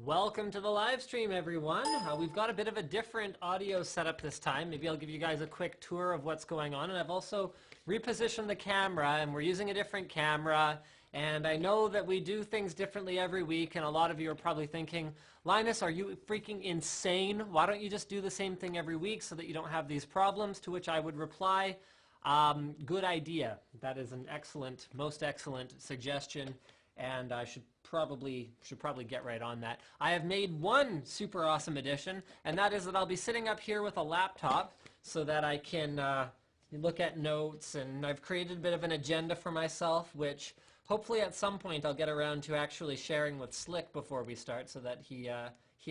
Welcome to the live stream, everyone. We've got a bit of a different audio setup this time. Maybe I'll give you guys a quick tour of what's going on. And I've also repositioned the camera, and we're using a different camera. And I know that we do things differently every week, and a lot of you are probably thinking, Linus, are you freaking insane? Why don't you just do the same thing every week so that you don't have these problems? To which I would reply, good idea. That is an excellent, most excellent suggestion. And I should probably get right on that. I have made one super awesome addition, and that is that I'll be sitting up here with a laptop so that I can look at notes, and I've created a bit of an agenda for myself, which hopefully at some point I'll get around to actually sharing with Slick before we start, so that he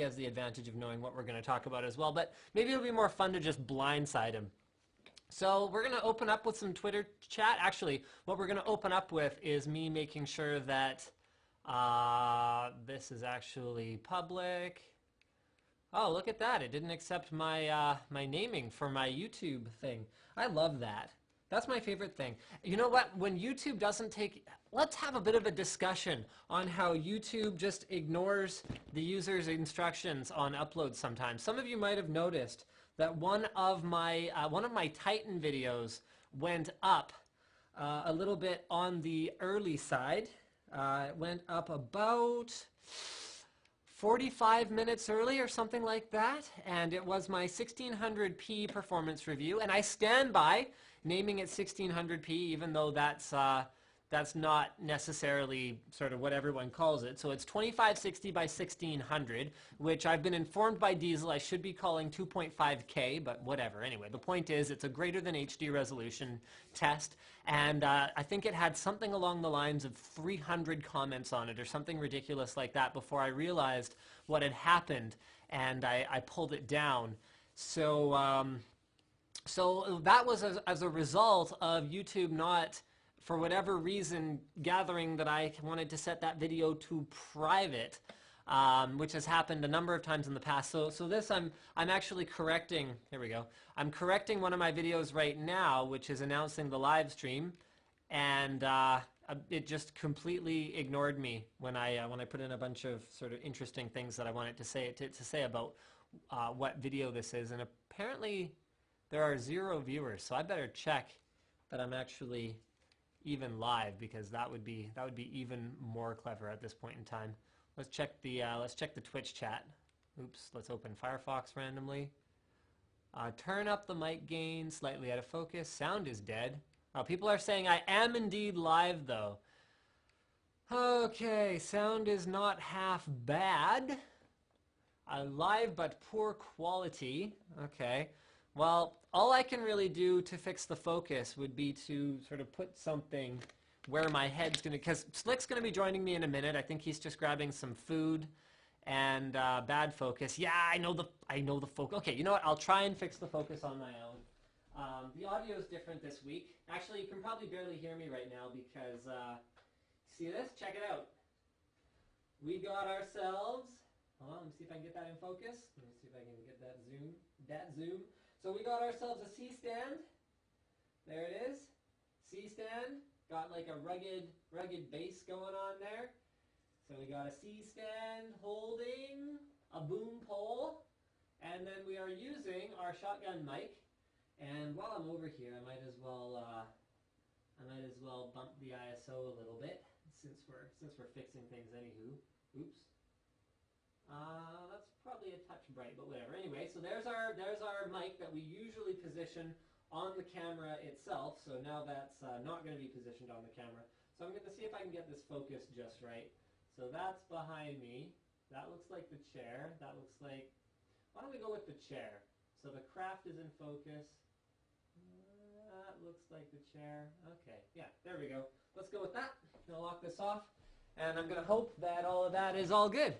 has the advantage of knowing what we're going to talk about as well. But maybe it'll be more fun to just blindside him. So we're going to open up with some Twitter chat. Actually, what we're going to open up with is me making sure that this is actually public. Oh, look at that. It didn't accept my, my naming for my YouTube thing. I love that. That's my favorite thing. You know what? When YouTube doesn't take... Let's have a bit of a discussion on how YouTube just ignores the user's instructions on uploads sometimes. Some of you might have noticed that one of my Titan videos went up a little bit on the early side. It went up about 45 minutes early or something like that, and it was my 1600p performance review, and I stand by naming it 1600p, even though that's not necessarily sort of what everyone calls it. So it's 2560 by 1600, which I've been informed by Diesel I should be calling 2.5K, but whatever. Anyway, the point is it's a greater than HD resolution test, and I think it had something along the lines of 300 comments on it or something ridiculous like that before I realized what had happened, and I pulled it down. So, so that was as a result of YouTube not, for whatever reason, gathering that I wanted to set that video to private, which has happened a number of times in the past. So this I'm actually correcting. Here we go. I'm correcting one of my videos right now, which is announcing the live stream, and it just completely ignored me when I put in a bunch of sort of interesting things that I wanted to say about what video this is, and apparently there are 0 viewers. So I better check that I'm actually even live, because that would be even more clever at this point in time. Let's check the Twitch chat. Oops, let's open Firefox randomly. Turn up the mic gain slightly out of focus. Sound is dead. People are saying I am indeed live though. Okay, sound is not half bad. Live but poor quality. Okay. Well, all I can really do to fix the focus would be to sort of put something where my head's going to, because Slick's going to be joining me in a minute. I think he's just grabbing some food, and bad focus. Yeah, I know the focus. Okay, you know what? I'll try and fix the focus on my own. The audio is different this week. Actually, you can probably barely hear me right now because, see this? Check it out. We got ourselves, hold on, let me see if I can get that in focus. Let me see if I can get that zoom. So we got ourselves a C-stand. There it is. C-stand. Got like a rugged base going on there. So we got a C-stand holding a boom pole. And then we are using our shotgun mic. And while I'm over here, I might as well bump the ISO a little bit since we're fixing things anywho. Oops. That's probably a touch bright, but whatever. Anyway, so there's our mic that we usually position on the camera itself. So now that's not going to be positioned on the camera. So I'm going to see if I can get this focused just right. So that's behind me. That looks like the chair. That looks like... Why don't we go with the chair? So the craft is in focus. That looks like the chair. Okay, yeah, there we go. Let's go with that. I'm going to lock this off. And I'm going to hope that all of that is all good.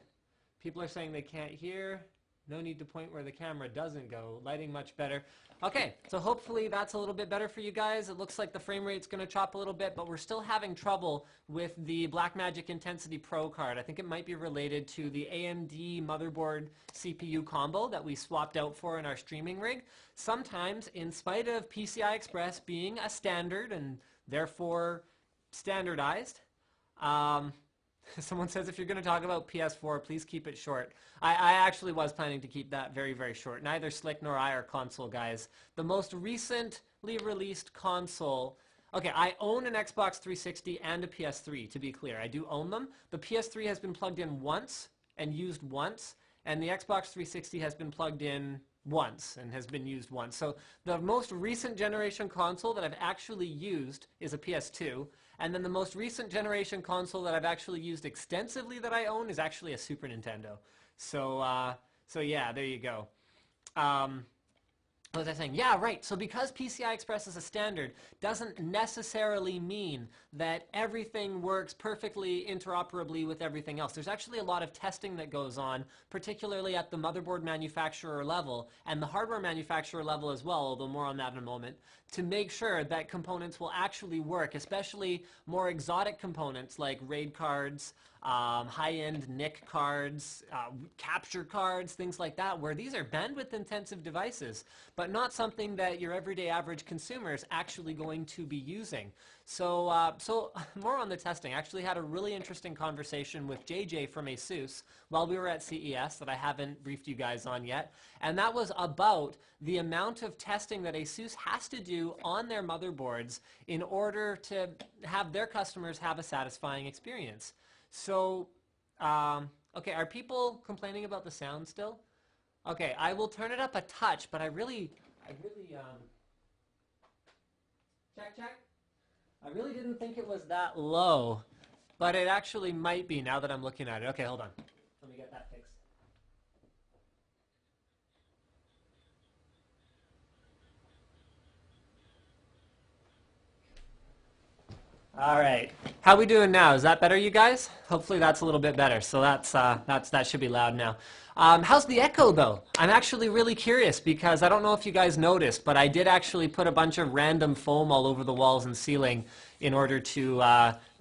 People are saying they can't hear. No need to point where the camera doesn't go. Lighting much better. Okay, so hopefully that's a little bit better for you guys. It looks like the frame rate's going to chop a little bit, but we're still having trouble with the Blackmagic Intensity Pro card. I think it might be related to the AMD motherboard CPU combo that we swapped out for in our streaming rig. Sometimes, in spite of PCI Express being a standard and therefore standardized, Someone says if you're going to talk about PS4, please keep it short. I actually was planning to keep that very, very short. Neither Slick nor I are console guys. The most recently released console... Okay, I own an Xbox 360 and a PS3, to be clear. I do own them. The PS3 has been plugged in once and used once, and the Xbox 360 has been plugged in once and has been used once. So the most recent generation console that I've actually used is a PS2, and then the most recent generation console that I've actually used extensively that I own is actually a Super Nintendo. So yeah, there you go. What was I saying? Yeah, right. So because PCI Express is a standard doesn't necessarily mean that everything works perfectly interoperably with everything else. There's actually a lot of testing that goes on, particularly at the motherboard manufacturer level and the hardware manufacturer level as well, although more on that in a moment, to make sure that components will actually work, especially more exotic components like RAID cards, high-end NIC cards, capture cards, things like that, where these are bandwidth-intensive devices, but not something that your everyday average consumer is actually going to be using. So, so more on the testing. I actually had a really interesting conversation with JJ from ASUS while we were at CES that I haven't briefed you guys on yet, and that was about the amount of testing that ASUS has to do on their motherboards in order to have their customers have a satisfying experience. So, okay, are people complaining about the sound still? Okay, I will turn it up a touch, but I really, check. I really didn't think it was that low, but it actually might be now that I'm looking at it. Okay, hold on. Let me get that fixed. All right, how we doing now? Is that better, you guys? Hopefully that's a little bit better. So that should be loud now. How's the echo though? I'm actually really curious because I don't know if you guys noticed, but I did actually put a bunch of random foam all over the walls and ceiling in order to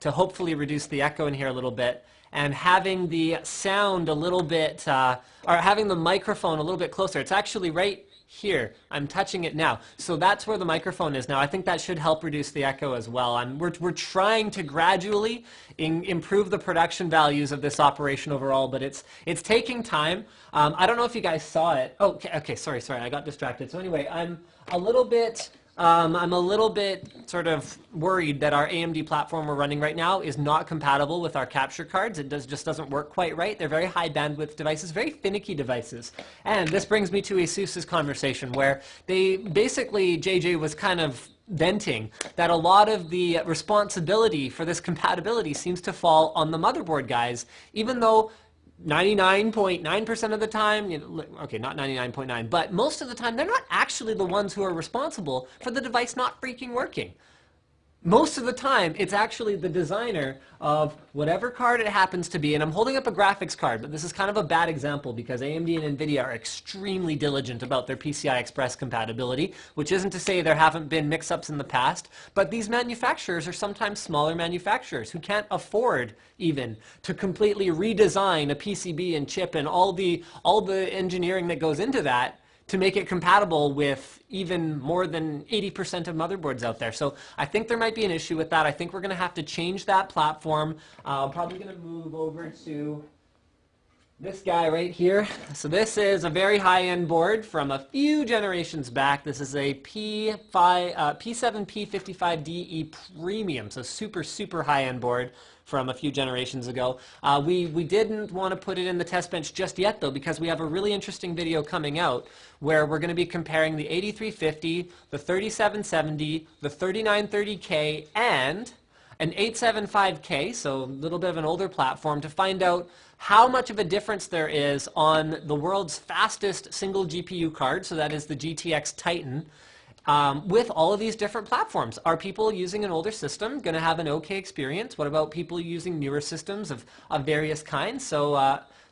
hopefully reduce the echo in here a little bit. And having the sound a little bit, or having the microphone a little bit closer. It's actually right here. I'm touching it now. So that's where the microphone is now. I think that should help reduce the echo as well. We're trying to gradually improve the production values of this operation overall, but it's taking time. I don't know if you guys saw it. Oh, okay, sorry, I got distracted. So anyway, I'm a little bit sort of worried that our AMD platform we're running right now is not compatible with our capture cards. It just doesn't work quite right. They're very high bandwidth devices, very finicky devices. And this brings me to ASUS's conversation where they basically, JJ was kind of venting that a lot of the responsibility for this compatibility seems to fall on the motherboard guys, even though 99.9% of the time, okay, not 99.9, but most of the time, they're not actually the ones who are responsible for the device not freaking working. Most of the time, it's actually the designer of whatever card it happens to be, and I'm holding up a graphics card, but this is kind of a bad example because AMD and NVIDIA are extremely diligent about their PCI Express compatibility, which isn't to say there haven't been mix-ups in the past, but these manufacturers are sometimes smaller manufacturers who can't afford even to completely redesign a PCB and chip and all the engineering that goes into that to make it compatible with even more than 80% of motherboards out there. So I think there might be an issue with that. I think we're going to have to change that platform. I'm probably going to move over to this guy right here. So this is a very high-end board from a few generations back. This is a P7P55DE Premium, so super high-end board from a few generations ago. We didn't want to put it in the test bench just yet though, because we have a really interesting video coming out where we're going to be comparing the 8350, the 3770, the 3930K, and an 875K, so a little bit of an older platform, to find out how much of a difference there is on the world's fastest single GPU card, so that is the GTX Titan, with all of these different platforms. Are people using an older system going to have an okay experience? What about people using newer systems of various kinds?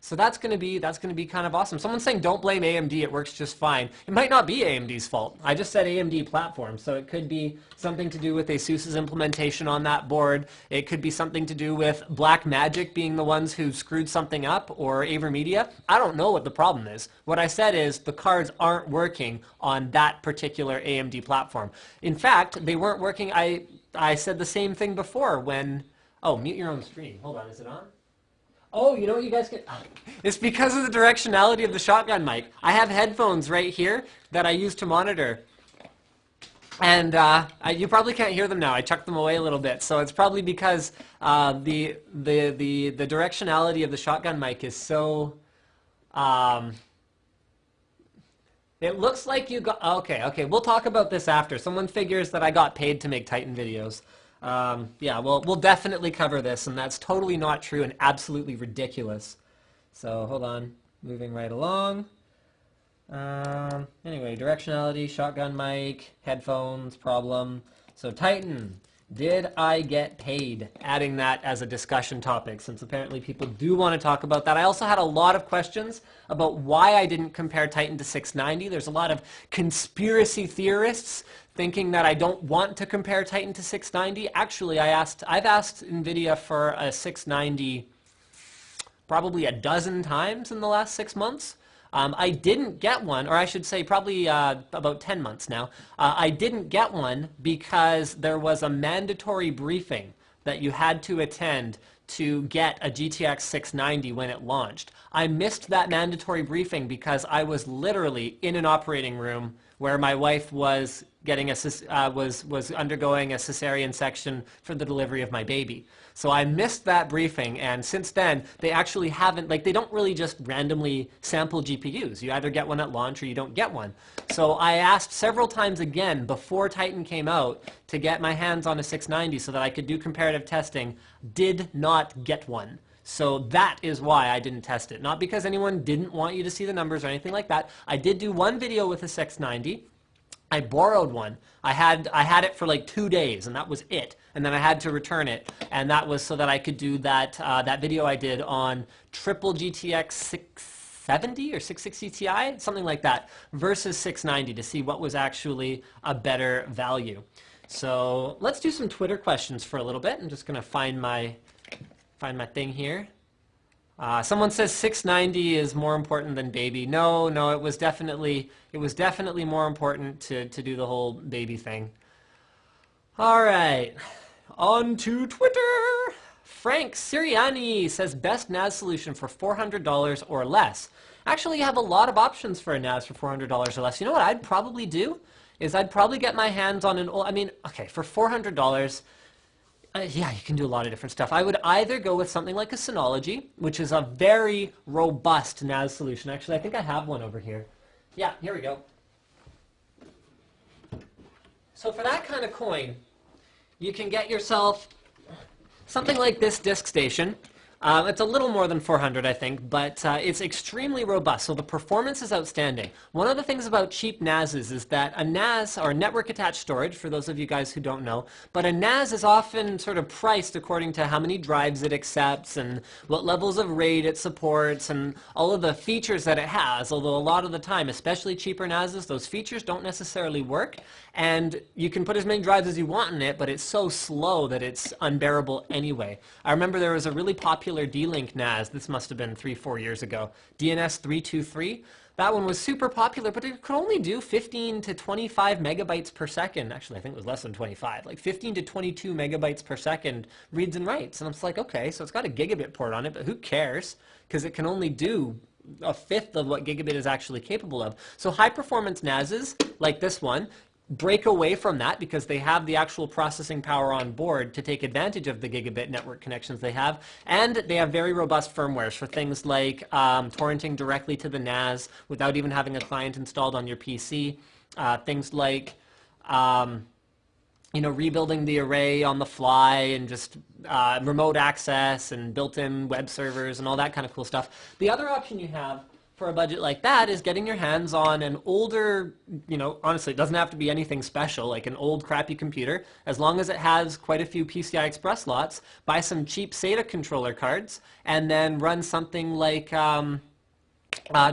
So that's going to be kind of awesome. Someone's saying don't blame AMD, it works just fine. It might not be AMD's fault. I just said AMD platform, so it could be something to do with ASUS's implementation on that board. It could be something to do with Blackmagic being the ones who screwed something up, or AverMedia. I don't know what the problem is. What I said is the cards aren't working on that particular AMD platform. In fact, they weren't working. I said the same thing before when... Oh, mute your own screen. Hold on, is it on? Oh, you know what you guys can... It's because of the directionality of the shotgun mic. I have headphones right here that I use to monitor. And you probably can't hear them now. I chucked them away a little bit. So it's probably because the directionality of the shotgun mic is so... it looks like you got... Okay. We'll talk about this after. Someone figures that I got paid to make Titan videos. Yeah, we'll definitely cover this, and that's totally not true and absolutely ridiculous. So hold on, moving right along. Anyway, directionality, shotgun mic, headphones, problem. So Titan, did I get paid? Adding that as a discussion topic, since apparently people do want to talk about that. I also had a lot of questions about why I didn't compare Titan to 690. There's a lot of conspiracy theorists thinking that I don't want to compare Titan to 690. Actually, I've asked NVIDIA for a 690 probably a dozen times in the last 6 months. I didn't get one, or I should say probably about 10 months now. I didn't get one because there was a mandatory briefing that you had to attend to get a GTX 690 when it launched. I missed that mandatory briefing because I was literally in an operating room where my wife was getting was undergoing a cesarean section for the delivery of my baby. So I missed that briefing, and since then they actually haven't, like, they don't really just randomly sample GPUs. You either get one at launch or you don't get one. So I asked several times again before Titan came out to get my hands on a 690 so that I could do comparative testing. Did not get one. So that is why I didn't test it. Not because anyone didn't want you to see the numbers or anything like that. I did do one video with a 690. I borrowed one. I had it for like 2 days, and that was it. And then I had to return it, and that was so that I could do that that video I did on triple GTX 670 or 660 Ti, something like that, versus 690 to see what was actually a better value. So let's do some Twitter questions for a little bit. I'm just going to find my thing here. Someone says 690 is more important than baby. No, it was definitely more important to do the whole baby thing. All right, on to Twitter. Frank Siriani says best NAS solution for $400 or less. Actually, you have a lot of options for a NAS for $400 or less. You know what I'd probably do is I'd probably get my hands on an old, okay, for $400, yeah, you can do a lot of different stuff. I would either go with something like a Synology, which is a very robust NAS solution. Actually, I think I have one over here. Yeah, here we go. So for that kind of coin, you can get yourself something like this disk station. It's a little more than 400, I think, but it's extremely robust, so the performance is outstanding. One of the things about cheap NASs is that a NAS, or network attached storage, for those of you guys who don't know, but a NAS is often sort of priced according to how many drives it accepts and what levels of RAID it supports and all of the features that it has, although a lot of the time, especially cheaper NASs, those features don't necessarily work, and you can put as many drives as you want in it, but it's so slow that it's unbearable anyway. I remember there was a really popular D-Link NAS, this must have been 3-4 years ago, DNS 323. That one was super popular, but it could only do 15 to 25 megabytes per second. Actually, I think it was less than 25, like 15 to 22 megabytes per second reads and writes. And I'm just like, okay, so it's got a gigabit port on it, but who cares? Because it can only do a fifth of what gigabit is actually capable of. So high performance NASs, like this one, break away from that because they have the actual processing power on board to take advantage of the gigabit network connections they have, and they have very robust firmwares for things like torrenting directly to the NAS without even having a client installed on your PC, things like rebuilding the array on the fly and just remote access and built-in web servers and all that kind of cool stuff. The other option you have for a budget like that is getting your hands on an older, honestly, it doesn't have to be anything special, like an old crappy computer, as long as it has quite a few PCI Express slots, buy some cheap SATA controller cards, and then run something like,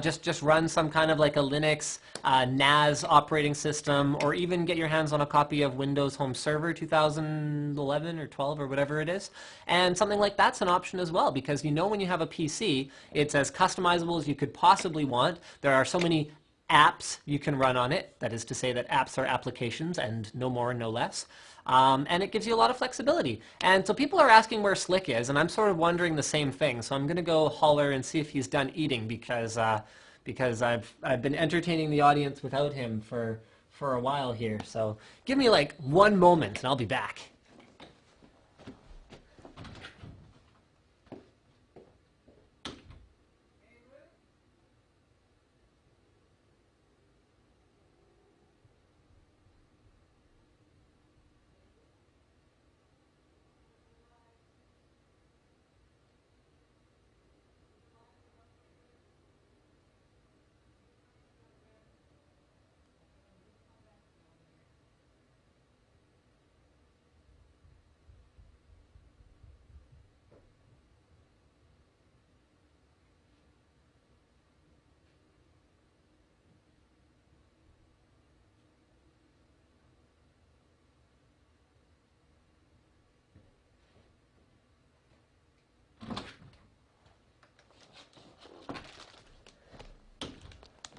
just run some kind of like a Linux NAS operating system, or even get your hands on a copy of Windows Home Server 2011 or 12 or whatever it is. And something like that's an option as well, because when you have a PC, it's as customizable as you could possibly want. There are so many apps you can run on it. That is to say that apps are applications and no more and no less. And it gives you a lot of flexibility. And so people are asking where Slick is, and I'm sort of wondering the same thing. So I'm going to go holler and see if he's done eating, because I've been entertaining the audience without him for a while here. So give me like 1 moment, and I'll be back.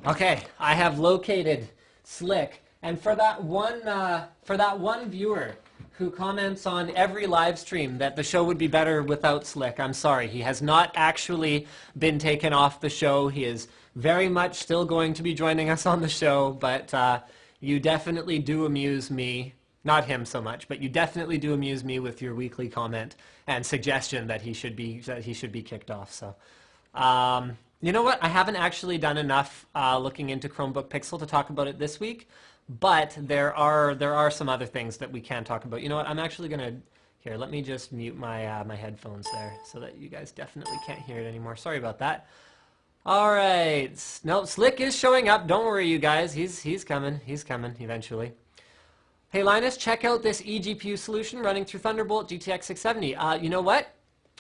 Okay, I have located Slick, and for that one viewer who comments on every live stream that the show would be better without Slick, I'm sorry. He has not actually been taken off the show. He is very much still going to be joining us on the show, but you definitely do amuse me. Not him so much, but you definitely do amuse me with your weekly comment and suggestion that he should be kicked off. So. You know what? I haven't actually done enough looking into Chromebook Pixel to talk about it this week, but there are some other things that we can talk about. You know what? I'm actually gonna here. Let me just mute my my headphones there so that you guys definitely can't hear it anymore. Sorry about that. All right. No, Slick is showing up. Don't worry, you guys. He's coming. He's coming eventually. Hey Linus, check out this eGPU solution running through Thunderbolt GTX 670. You know what?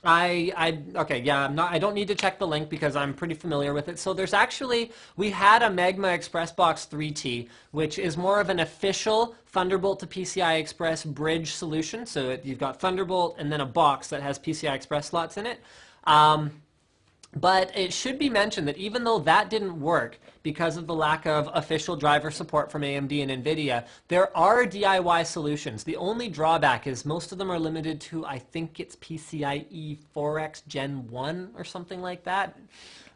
Okay, yeah, I don't need to check the link because I'm pretty familiar with it. So there's actually, we had a Magma Express Box 3T, which is more of an official Thunderbolt to PCI Express bridge solution. So you've got Thunderbolt and then a box that has PCI Express slots in it. But it should be mentioned that even though that didn't work because of the lack of official driver support from AMD and NVIDIA, there are DIY solutions. The only drawback is most of them are limited to, I think it's PCIe 4X Gen 1 or something like that.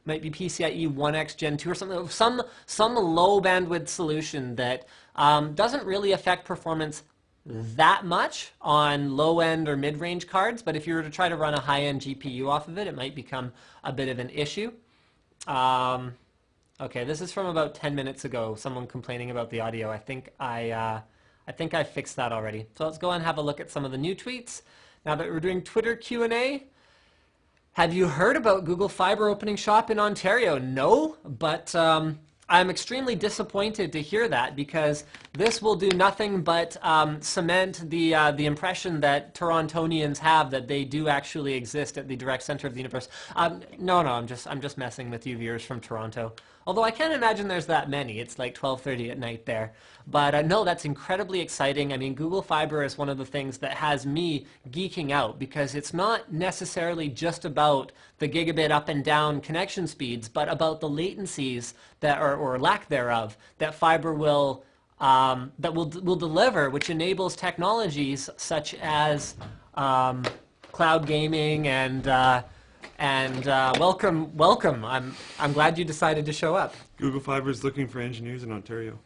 Might be PCIe 1X Gen 2 or something. Some low bandwidth solution that doesn't really affect performance that much on low-end or mid-range cards, but if you were to try to run a high-end GPU off of it, it might become a bit of an issue. Okay, this is from about 10 minutes ago, someone complaining about the audio. I think I fixed that already. So let's go and have a look at some of the new tweets. Now that we're doing Twitter Q&A, have you heard about Google Fiber opening shop in Ontario? No, but I'm extremely disappointed to hear that because this will do nothing but cement the impression that Torontonians have that they do actually exist at the direct center of the universe. No, I'm just messing with you viewers from Toronto. Although I can't imagine there's that many. It's like 12:30 at night there. But no, that's incredibly exciting. I mean, Google Fiber is one of the things that has me geeking out because it's not necessarily just about the gigabit up and down connection speeds, but about the latencies that or lack thereof that fiber will deliver, which enables technologies such as cloud gaming and welcome. I'm glad you decided to show up. Google Fiber is looking for engineers in Ontario.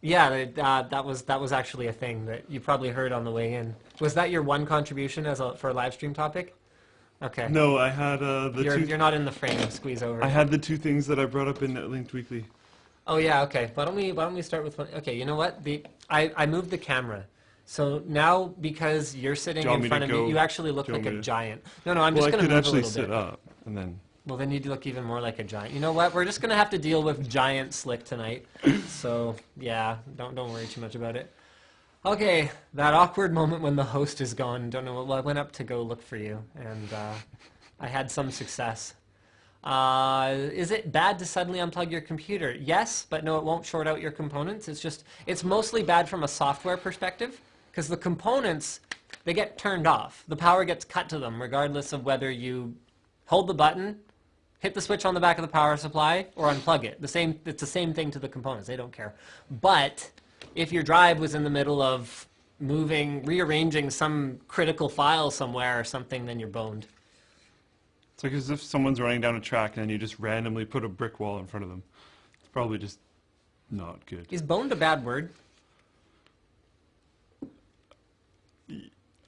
Yeah, that was actually a thing that you probably heard on the way in. Was that your one contribution for a live stream topic? Okay. No, I had You're not in the frame. Squeeze over. I had the two things that I brought up in Linked Weekly. Oh yeah, okay. Why don't we start with one? Okay, you know what? I moved the camera. So now, because you're sitting in front of me, you actually look like a giant. No, I'm just going to move a little bit. Well, I could actually sit up, and then... Well, then you'd look even more like a giant. You know what? We're just going to have to deal with giant Slick tonight. So, yeah, don't worry too much about it. Okay, that awkward moment when the host is gone. Don't know what... Well, I went up to go look for you, and I had some success. Is it bad to suddenly unplug your computer? Yes, but no, it won't short out your components. It's mostly bad from a software perspective. Because the components, they get turned off. The power gets cut to them regardless of whether you hold the button, hit the switch on the back of the power supply, or unplug it. It's the same thing to the components. They don't care. But if your drive was in the middle of rearranging some critical file somewhere or something, then you're boned. It's like as if someone's running down a track and then you just randomly put a brick wall in front of them. It's probably just not good. Is boned a bad word?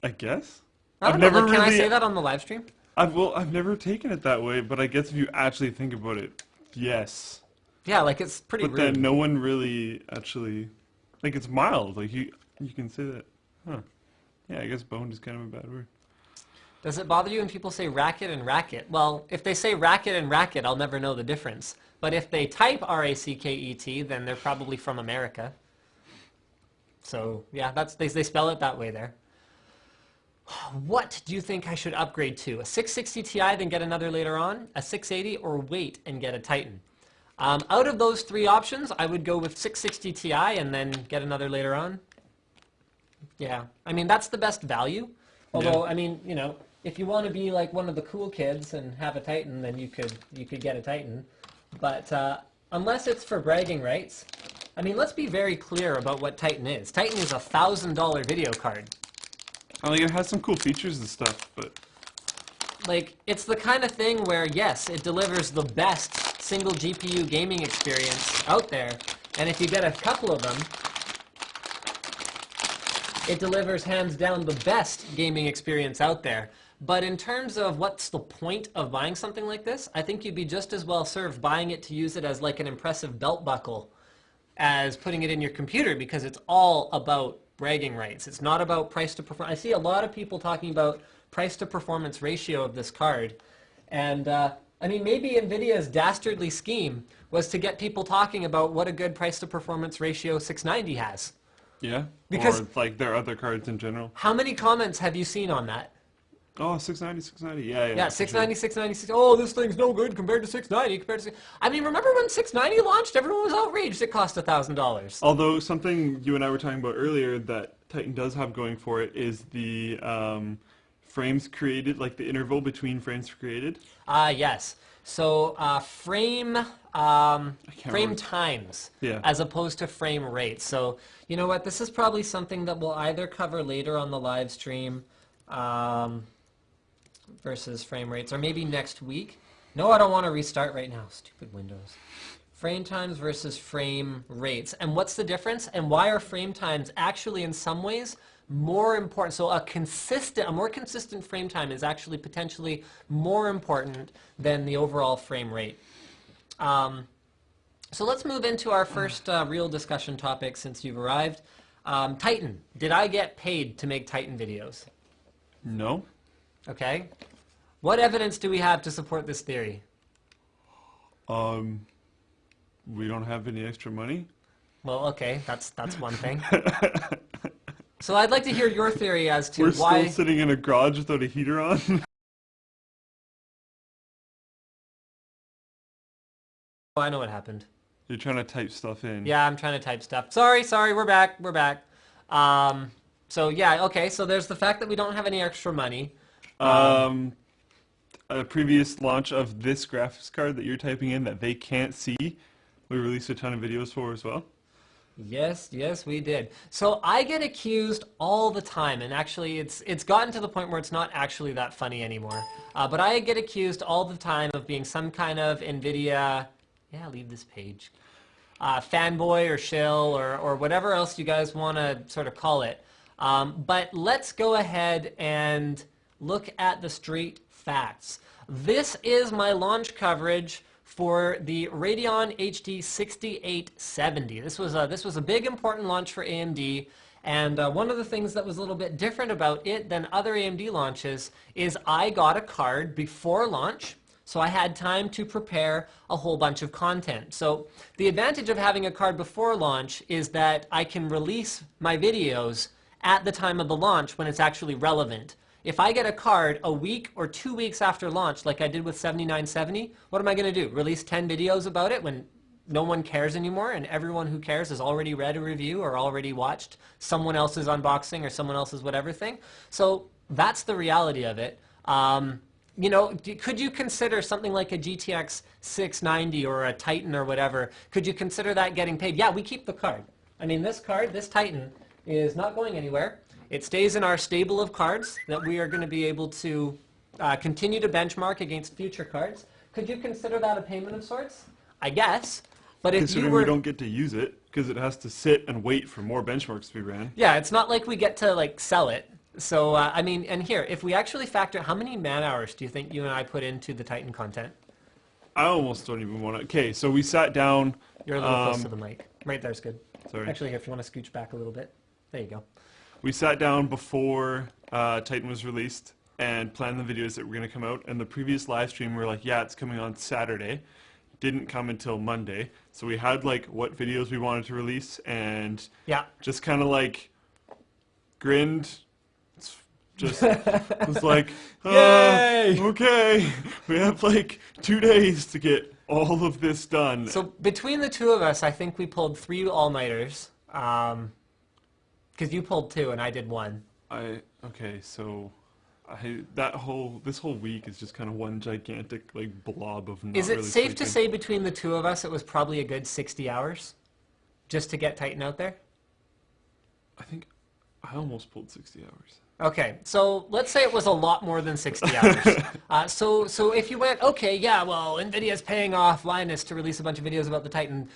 I guess. I don't know. Can I say that on the live stream? I've never taken it that way, but I guess if you actually think about it, yes. Yeah, like it's pretty rude. But then no one really actually, like it's mild. Like you can say that. Huh. Yeah, I guess boned is kind of a bad word. Does it bother you when people say racket and racket? Well, if they say racket and racket, I'll never know the difference. But if they type R-A-C-K-E-T, then they're probably from America. So yeah, they spell it that way there. What do you think I should upgrade to? A 660 Ti, then get another later on? A 680, or wait and get a Titan? Out of those three options, I would go with 660 Ti and then get another later on. Yeah, I mean, that's the best value. Although, yeah. I mean, you know, if you want to be like one of the cool kids and have a Titan, then you could get a Titan. But unless it's for bragging rights, I mean, let's be very clear about what Titan is. Titan is a $1,000 video card. I mean, it has some cool features and stuff, but... Like, it's the kind of thing where, yes, it delivers the best single GPU gaming experience out there. And if you get a couple of them, it delivers hands down the best gaming experience out there. But in terms of what's the point of buying something like this, I think you'd be just as well served buying it to use it as like an impressive belt buckle as putting it in your computer, because it's all about bragging rights. It's not about price to performance. I see a lot of people talking about price to performance ratio of this card. And I mean, maybe NVIDIA's dastardly scheme was to get people talking about what a good price to performance ratio 690 has. Yeah, because or like their other cards in general. How many comments have you seen on that? Oh, 690, yeah. Yeah, 690, sure. 696. Oh, this thing's no good compared to 690. Compared to, I mean, remember when 690 launched? Everyone was outraged. It cost $1,000. Although something you and I were talking about earlier that Titan does have going for it is the frames created, like the interval between frames created. Yes. So frame times, yeah, as opposed to frame rate. So you know what? This is probably something that we'll either cover later on the live stream. Versus frame rates, or maybe next week. No, I don't want to restart right now. Stupid Windows. Frame times versus frame rates. And what's the difference? And why are frame times actually in some ways more important? So a more consistent frame time is actually potentially more important than the overall frame rate. So let's move into our first real discussion topic since you've arrived. Titan. Did I get paid to make Titan videos? No. Okay. What evidence do we have to support this theory? We don't have any extra money. Well, okay, that's one thing. So I'd like to hear your theory as to why... We're still sitting in a garage without a heater on? Oh, I know what happened. You're trying to type stuff in. Yeah, I'm trying to type stuff. Sorry, we're back. So yeah, okay, so there's the fact that we don't have any extra money. A previous launch of this graphics card that you're typing in that they can't see, we released a ton of videos for as well. Yes, we did. So I get accused all the time, and actually it's gotten to the point where it's not actually that funny anymore. But I get accused all the time of being some kind of NVIDIA, yeah, leave this page, fanboy or shill or whatever else you guys want to sort of call it. But let's go ahead and look at the straight facts. This is my launch coverage for the Radeon HD 6870. This was a big important launch for AMD, and one of the things that was a little bit different about it than other AMD launches is I got a card before launch, so I had time to prepare a whole bunch of content. So the advantage of having a card before launch is that I can release my videos at the time of the launch when it's actually relevant. If I get a card a week or 2 weeks after launch, like I did with 7970, what am I going to do? Release 10 videos about it when no one cares anymore and everyone who cares has already read a review or already watched someone else's unboxing or someone else's whatever thing? So that's the reality of it. You know, could you consider something like a GTX 690 or a Titan or whatever, could you consider that getting paid? Yeah, we keep the card. I mean, this card, this Titan, is not going anywhere. It stays in our stable of cards that we are going to be able to continue to benchmark against future cards. Could you consider that a payment of sorts? I guess. But if you Considering were... we don't get to use it, because it has to sit and wait for more benchmarks to be ran. Yeah, it's not like we get to like sell it. So, I mean, and here, if we actually factor, how many man hours do you think you and I put into the Titan content? I almost don't even want to. Okay, so we sat down. You're a little close to the mic. Right there's good. Sorry. Actually, here, if you want to scooch back a little bit. There you go. We sat down before Titan was released and planned the videos that were going to come out. And the previous live stream, we were like, yeah, it's coming on Saturday. Didn't come until Monday. So we had like what videos we wanted to release and just kind of like grinned. Just was like, Yay! Okay, we have like 2 days to get all of this done. So between the two of us, I think we pulled 3 all-nighters. Because you pulled 2 and I did 1. Okay, so this whole week is just kind of one gigantic like blob of not Is it really safe to sleeping. say between the two of us it was probably a good 60 hours just to get Titan out there? I think I almost pulled 60 hours. Okay, so let's say it was a lot more than 60 hours. So if you went, okay, yeah, well, NVIDIA's paying off Linus to release a bunch of videos about the Titan,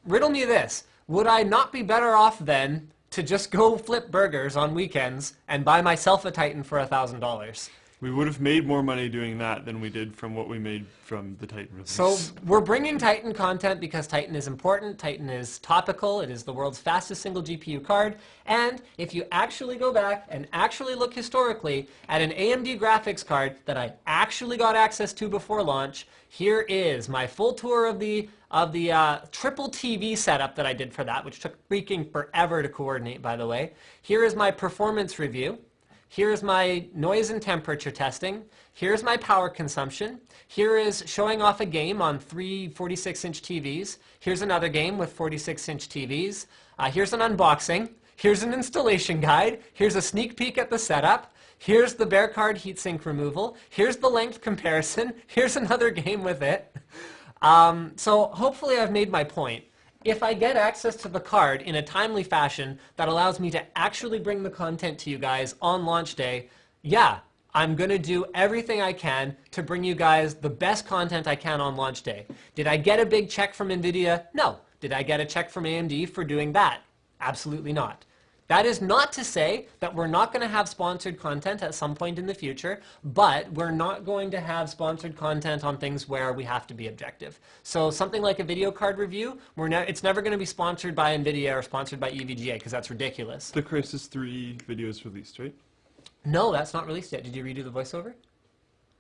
riddle me this. Would I not be better off then to just go flip burgers on weekends and buy myself a Titan for $1,000? We would have made more money doing that than we did from what we made from the Titan release. So we're bringing Titan content because Titan is important, Titan is topical, it is the world's fastest single GPU card, and if you actually go back and actually look historically at an AMD graphics card that I actually got access to before launch, here is my full tour of the triple TV setup that I did for that, which took freaking forever to coordinate, by the way. Here is my performance review. Here's my noise and temperature testing. Here's my power consumption. Here is showing off a game on 3 46-inch TVs. Here's another game with 46-inch TVs. Here's an unboxing. Here's an installation guide. Here's a sneak peek at the setup. Here's the bear card heatsink removal. Here's the length comparison. Here's another game with it. So hopefully I've made my point. If I get access to the card in a timely fashion that allows me to actually bring the content to you guys on launch day, yeah, I'm going to do everything I can to bring you guys the best content I can on launch day. Did I get a big check from NVIDIA? No. Did I get a check from AMD for doing that? Absolutely not. That is not to say that we're not going to have sponsored content at some point in the future, but we're not going to have sponsored content on things where we have to be objective. So something like a video card review, it's never going to be sponsored by NVIDIA or sponsored by EVGA because that's ridiculous. The Crysis 3 video is released, right? No, that's not released yet. Did you redo the voiceover?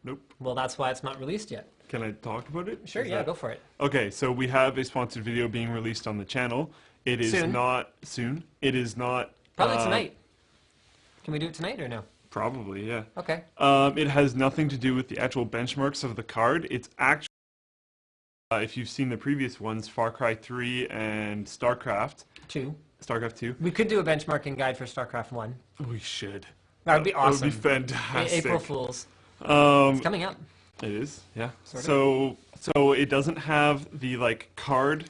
Nope. Well, that's why it's not released yet. Can I talk about it? Sure, yeah, go for it. Okay, so we have a sponsored video being released on the channel. It is not soon. It is not... Probably tonight. Can we do it tonight or no? Probably, yeah. Okay. It has nothing to do with the actual benchmarks of the card. It's actually, if you've seen the previous ones, Far Cry 3 and StarCraft 2. StarCraft 2. We could do a benchmarking guide for StarCraft 1. We should. That would be awesome. That would be fantastic. April Fools. It's coming up. It is, yeah. Sort of. So it doesn't have the like card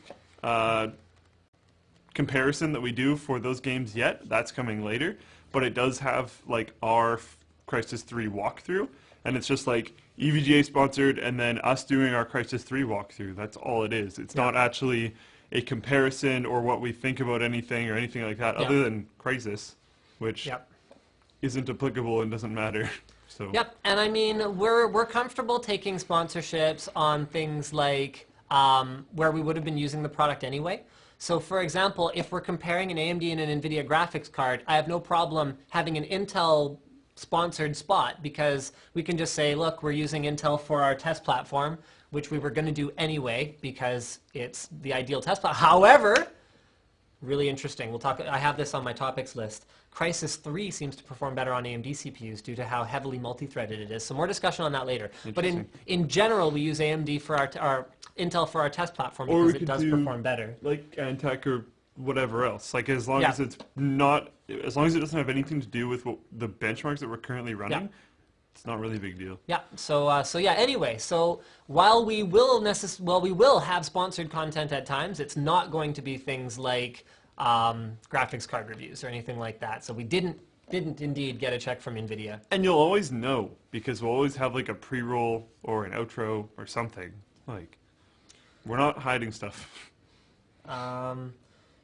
comparison that we do for those games yet. That's coming later, but it does have like our Crysis 3 walkthrough, and it's just like EVGA sponsored and then us doing our Crysis 3 walkthrough. That's all it is. It's not actually a comparison or what we think about anything or anything like that other than Crysis, which isn't applicable and doesn't matter. So Yep, and I mean we're comfortable taking sponsorships on things like where we would have been using the product anyway. So for example, if we're comparing an AMD and an NVIDIA graphics card, I have no problem having an Intel sponsored spot because we can just say, look, we're using Intel for our test platform, which we were going to do anyway because it's the ideal test platform. However, really interesting. We'll talk. I have this on my topics list. Crysis 3 seems to perform better on AMD CPUs due to how heavily multi-threaded it is. So more discussion on that later. But in general, we use AMD for our Intel for our test platform because it does perform better. Like Antec or whatever else. Like as long as it's not, as long as it doesn't have anything to do with the benchmarks that we're currently running, it's not really a big deal. Yeah. So yeah. Anyway, so while we will have sponsored content at times, it's not going to be things like graphics card reviews or anything like that. So we didn't indeed get a check from NVIDIA. And you'll always know because we'll always have like a pre-roll or an outro or something. Like, we're not hiding stuff.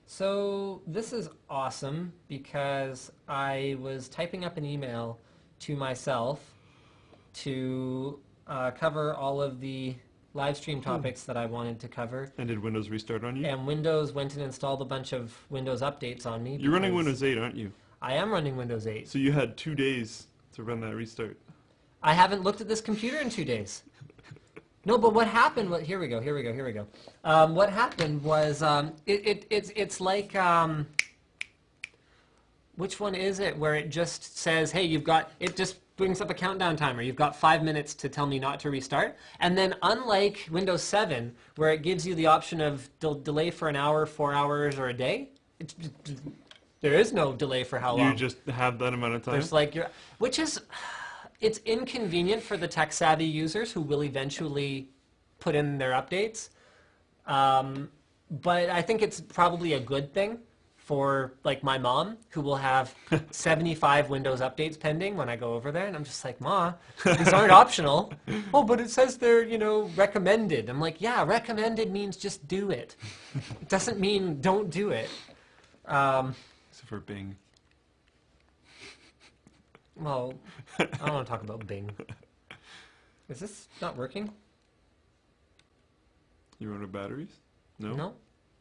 So this is awesome because I was typing up an email to myself to cover all of the live stream topics that I wanted to cover. And did Windows restart on you? And Windows went and installed a bunch of Windows updates on me. You're running Windows 8, aren't you? I am running Windows 8. So you had 2 days to run that restart. I haven't looked at this computer in 2 days. No, but what happened? Here we go. What happened was it's like which one is it? Where it just says, "Hey, it just brings up a countdown timer. You've got 5 minutes to tell me not to restart." And then, unlike Windows 7, where it gives you the option of delay for an hour, 4 hours, or a day, there is no delay for how long. You just have that amount of time. There's like which is. It's inconvenient for the tech-savvy users who will eventually put in their updates, but I think it's probably a good thing for like my mom, who will have 75 Windows updates pending when I go over there, and I'm just like, Ma, these aren't optional. Oh, but it says they're, recommended. I'm like, yeah, recommended means just do it. It doesn't mean don't do it. Except for Bing. Well, I don't want to talk about Bing. Is this not working? You run out of batteries? No?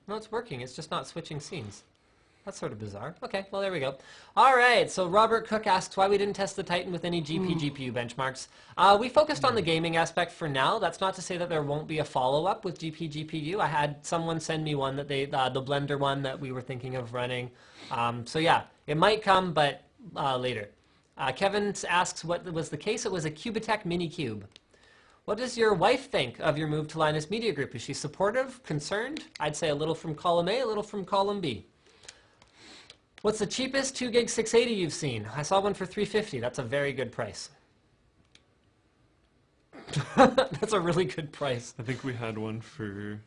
No, it's working. It's just not switching scenes. That's sort of bizarre. Okay, well, there we go. All right, so Robert Cook asks why we didn't test the Titan with any GPU benchmarks. We focused on the gaming aspect for now. That's not to say that there won't be a follow-up with GPU. I had someone send me one that the Blender one that we were thinking of running. So yeah, it might come, but later. Kevin asks what was the case. It was a Cubitech Mini Cube. What does your wife think of your move to Linus Media Group? Is she supportive, concerned? I'd say a little from column A, a little from column B. What's the cheapest 2 gig 680 you've seen? I saw one for $350. That's a very good price. That's a really good price. I think we had one for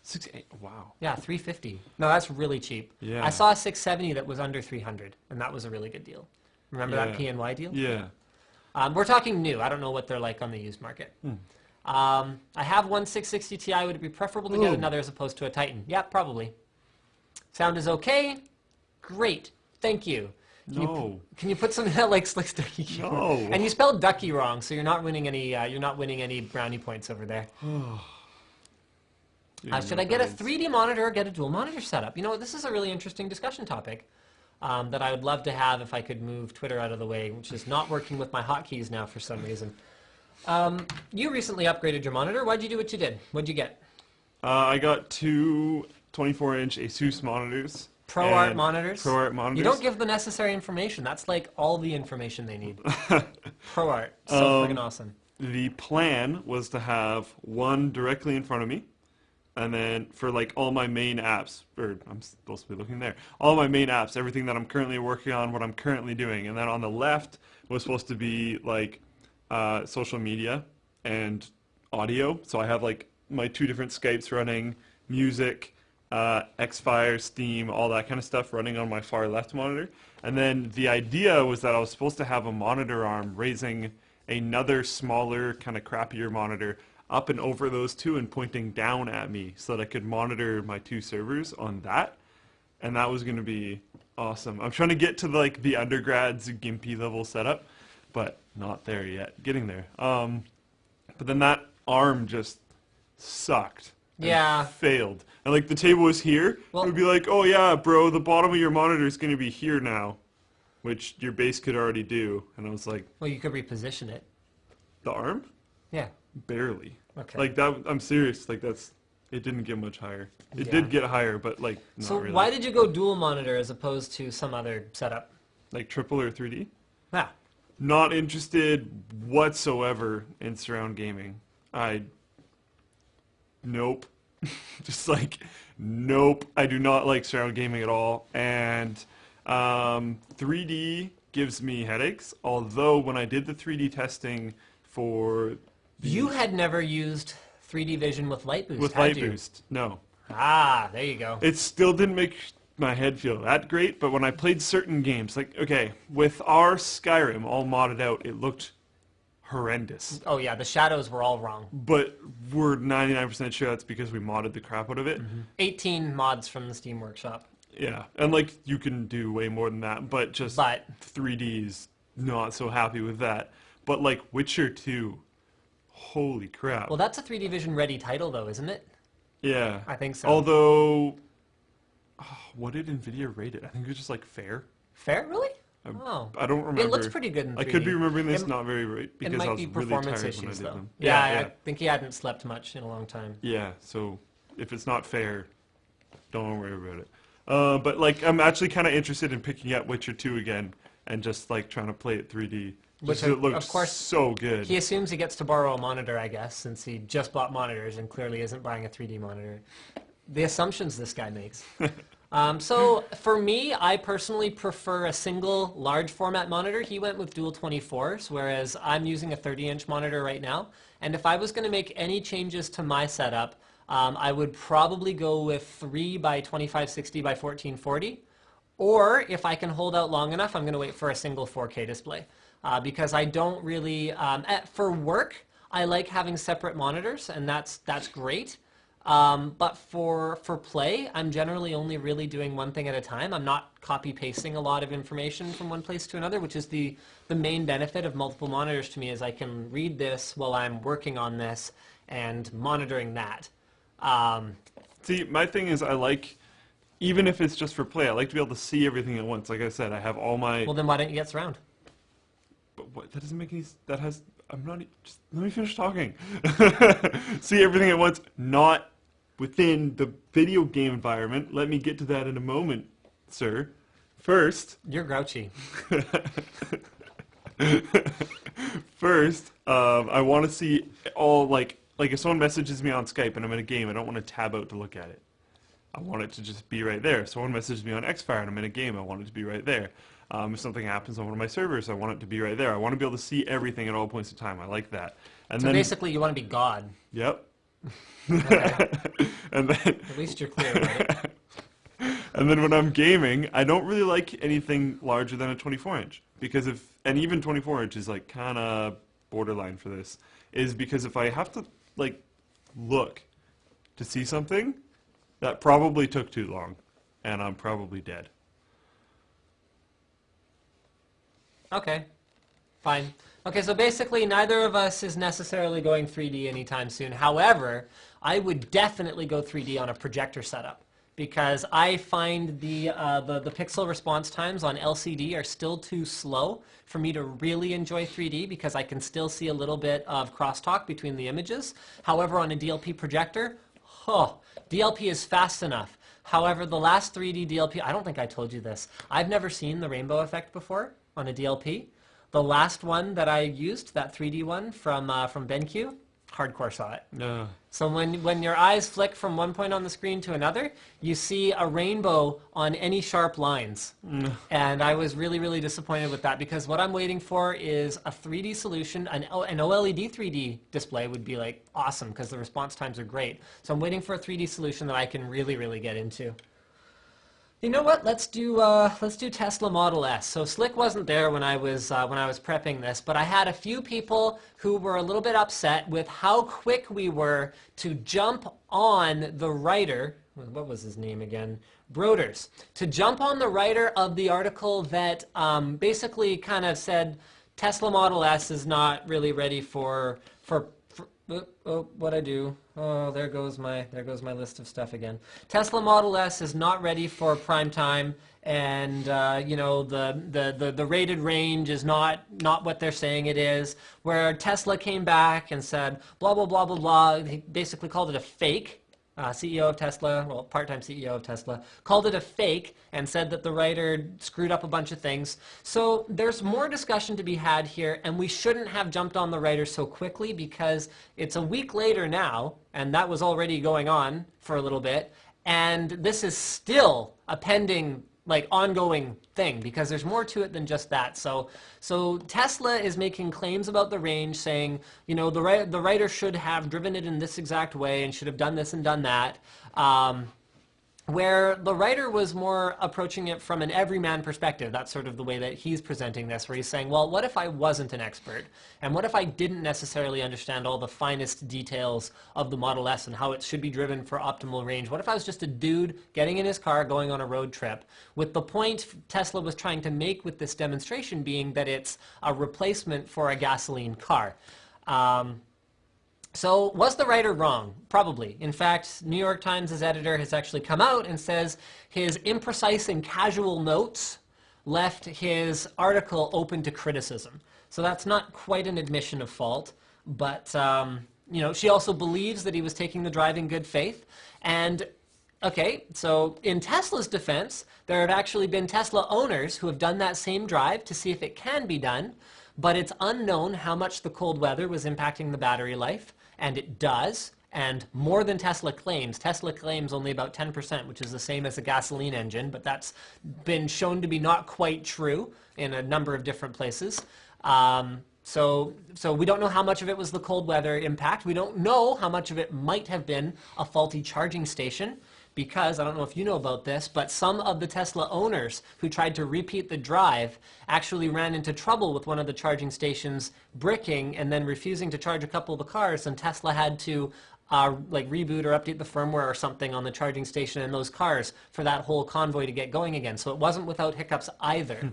680. Wow. Yeah, $350. No, that's really cheap. Yeah. I saw a 670 that was under $300, and that was a really good deal. Remember that PNY deal? Yeah. We're talking new. I don't know what they're like on the used market. I have one 660 Ti. Would it be preferable to get another as opposed to a Titan? Yeah, probably. Sound is okay. Great. Thank you. Can you put something that like Slick's Ducky? No. And you spelled Ducky wrong, so you're not winning any brownie points over there. Should I get a 3D monitor or get a dual monitor setup? You know what? This is a really interesting discussion topic. That I would love to have if I could move Twitter out of the way, which is not working with my hotkeys now for some reason. You recently upgraded your monitor. Why'd you do what you did? What'd you get? I got two 24-inch Asus monitors. ProArt monitors? ProArt monitors. You don't give the necessary information. That's like all the information they need. ProArt. So friggin' awesome. The plan was to have one directly in front of me, and then for like all my main apps, or I'm supposed to be looking there, all my main apps, everything that I'm currently working on, what I'm currently doing. And then on the left was supposed to be like social media and audio. So I have like my 2 different Skypes running, music, Xfire, Steam, all that kind of stuff running on my far left monitor. And then the idea was that I was supposed to have a monitor arm raising another smaller, kind of crappier monitor up and over those 2 and pointing down at me so that I could monitor my 2 servers on that. And that was going to be awesome. I'm trying to get to like the undergrad's Gimpy level setup, but not there yet. Getting there. But then that arm just sucked. Yeah. Failed. And like the table was here. Well, it would be like, oh yeah, bro, the bottom of your monitor is going to be here now, which your base could already do. And I was like, well, you could reposition it. The arm? Yeah. Barely. Okay. Like that. I'm serious. Like it didn't get much higher. It did get higher, but like not so really. Why did you go dual monitor as opposed to some other setup? Like triple or 3D? Yeah. Not interested whatsoever in surround gaming. Nope. Just like, nope. I do not like surround gaming at all. And 3D gives me headaches. Although when I did the 3D testing for... You had never used 3D vision with Light Boost, with had Light you? Boost, no. Ah, there you go. It still didn't make my head feel that great, but when I played certain games, like, okay, with our Skyrim all modded out, it looked horrendous. Oh yeah, the shadows were all wrong. But we're 99% sure that's because we modded the crap out of it. 18 mods from the Steam Workshop. Yeah, and like you can do way more than that, but just But 3D's not so happy with that. But like Witcher 2, holy crap. well, that's a 3D Vision ready title though, isn't it? Yeah. I think so. Although, what did NVIDIA rate it? I think it was just like fair. Fair, really? Oh, I don't remember. it looks pretty good in 3D. I could be remembering this It- not very right because It might I was be really performance tired when I issues did though. them. Yeah, Yeah, I think he hadn't slept much in a long time. yeah. So if it's not fair, don't worry about it. But like, I'm actually kind of interested in picking up Witcher 2 again and just like trying to play it 3D. Which, Just 'cause it looks of course, so good. He assumes he gets to borrow a monitor, I guess, since he just bought monitors and clearly isn't buying a 3D monitor. The assumptions this guy makes. So for me, I personally prefer a single large format monitor. He went with dual 24s, whereas I'm using a 30-inch monitor right now. And if I was going to make any changes to my setup, I would probably go with 3 by 2560 by 1440. Or if I can hold out long enough, I'm going to wait for a single 4K display. Because I don't really, for work, I like having separate monitors, and that's great. But for play, I'm generally only really doing one thing at a time. I'm not copy pasting a lot of information from one place to another, which is the main benefit of multiple monitors to me, is I can read this while I'm working on this and monitoring that. See, my thing is I like, even if it's just for play, I like to be able to see everything at once. Like I said, I have all my... Well, then why don't you get surround? But what, that doesn't make any... That has... I'm not... Just let me finish talking. See everything at once, not within the video game environment. Let me get to that in a moment, sir. First... You're grouchy. First, I want to see all, like if someone messages me on Skype and I'm in a game, I don't want to tab out to look at it. I want it to just be right there. Someone messages me on Xfire and I'm in a game, I want it to be right there. If something happens on one of my servers, I want it to be right there. I want to be able to see everything at all points in time. I like that. And So then, basically, you want to be God. Yep. Okay. And then, At least you're clear about it. and then when I'm gaming, I don't really like anything larger than a 24-inch. Because and even 24-inch is like kind of borderline for this, is because if I have to like look to see something, that probably took too long, and I'm probably dead. Okay, fine. Okay, so basically neither of us is necessarily going 3D anytime soon. However, I would definitely go 3D on a projector setup, because I find the pixel response times on LCD are still too slow for me to really enjoy 3D, because I can still see a little bit of crosstalk between the images. However, on a DLP projector, DLP is fast enough. However, the last 3D DLP, I don't think I told you this, I've never seen the rainbow effect before on a DLP. The last one that I used, that 3D one from BenQ, hardcore saw it. No. So when your eyes flick from one point on the screen to another, you see a rainbow on any sharp lines. And I was really, really disappointed with that, because what I'm waiting for is a 3D solution. An OLED 3D display would be like awesome, because the response times are great. So I'm waiting for a 3D solution that I can really, really get into. You know what? Let's do Tesla Model S. So Slick wasn't there when I was prepping this, but I had a few people who were a little bit upset with how quick we were to jump on the writer. What was his name again? Broders. To jump on the writer of the article that basically kind of said Tesla Model S is not really ready for what I do. Oh, there goes my list of stuff again. Tesla Model S is not ready for prime time, and you know, the rated range is not what they're saying it is. Where Tesla came back and said blah blah blah blah blah. He basically called it a fake. CEO of Tesla, well, part-time CEO of Tesla, called it a fake and said that the writer screwed up a bunch of things. So there's more discussion to be had here, and we shouldn't have jumped on the writer so quickly, because it's a week later now, and that was already going on for a little bit, and this is still a pending, like, ongoing thing, because there's more to it than just that. So Tesla is making claims about the range, saying, you know, the writer should have driven it in this exact way and should have done this and done that. where the writer was more approaching it from an everyman perspective. That's sort of the way that he's presenting this, where he's saying, well, what if I wasn't an expert? And what if I didn't necessarily understand all the finest details of the Model S and how it should be driven for optimal range? What if I was just a dude getting in his car, going on a road trip, with the point Tesla was trying to make with this demonstration being that it's a replacement for a gasoline car? So was the writer wrong? Probably. In fact, New York Times' editor has actually come out and says his imprecise and casual notes left his article open to criticism. So that's not quite an admission of fault, but she also believes that he was taking the drive in good faith. And okay, so in Tesla's defense, there have actually been Tesla owners who have done that same drive to see if it can be done, but it's unknown how much the cold weather was impacting the battery life. And it does, and more than Tesla claims. Tesla claims only about 10%, which is the same as a gasoline engine, but that's been shown to be not quite true in a number of different places. So we don't know how much of it was the cold weather impact. We don't know how much of it might have been a faulty charging station, because, I don't know if you know about this, but some of the Tesla owners who tried to repeat the drive actually ran into trouble with one of the charging stations bricking and then refusing to charge a couple of the cars, and Tesla had to reboot or update the firmware or something on the charging station in those cars for that whole convoy to get going again. So it wasn't without hiccups either.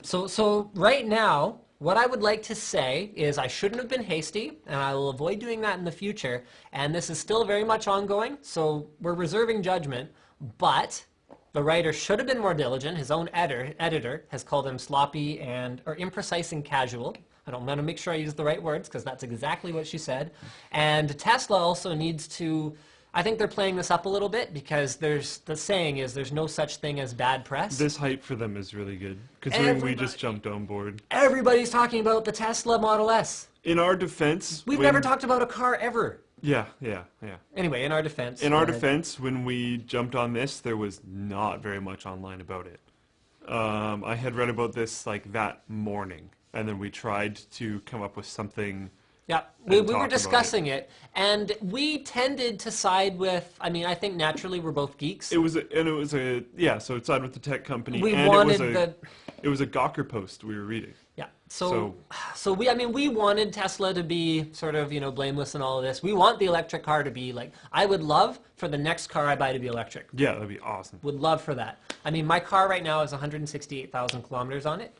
So right now, what I would like to say is I shouldn't have been hasty, and I will avoid doing that in the future. And this is still very much ongoing, so we're reserving judgment. But the writer should have been more diligent. His own editor has called him sloppy or imprecise and casual. I'm going to make sure I use the right words, because that's exactly what she said. And Tesla also needs to... I think they're playing this up a little bit, because the saying is there's no such thing as bad press. This hype for them is really good, considering we just jumped on board. Everybody's talking about the Tesla Model S. In our defense... We've never talked about a car ever. Yeah. Anyway, in our defense... when we jumped on this, there was not very much online about it. I had read about this that morning, and then we tried to come up with something... Yeah, we were discussing it, and we tended to side with, I think naturally we're both geeks. So it sided with the tech company, it was a Gawker post we were reading. Yeah, so we wanted Tesla to be sort of, blameless in all of this. We want the electric car to be I would love for the next car I buy to be electric. Yeah, that'd be awesome. Would love for that. My car right now has 168,000 kilometers on it.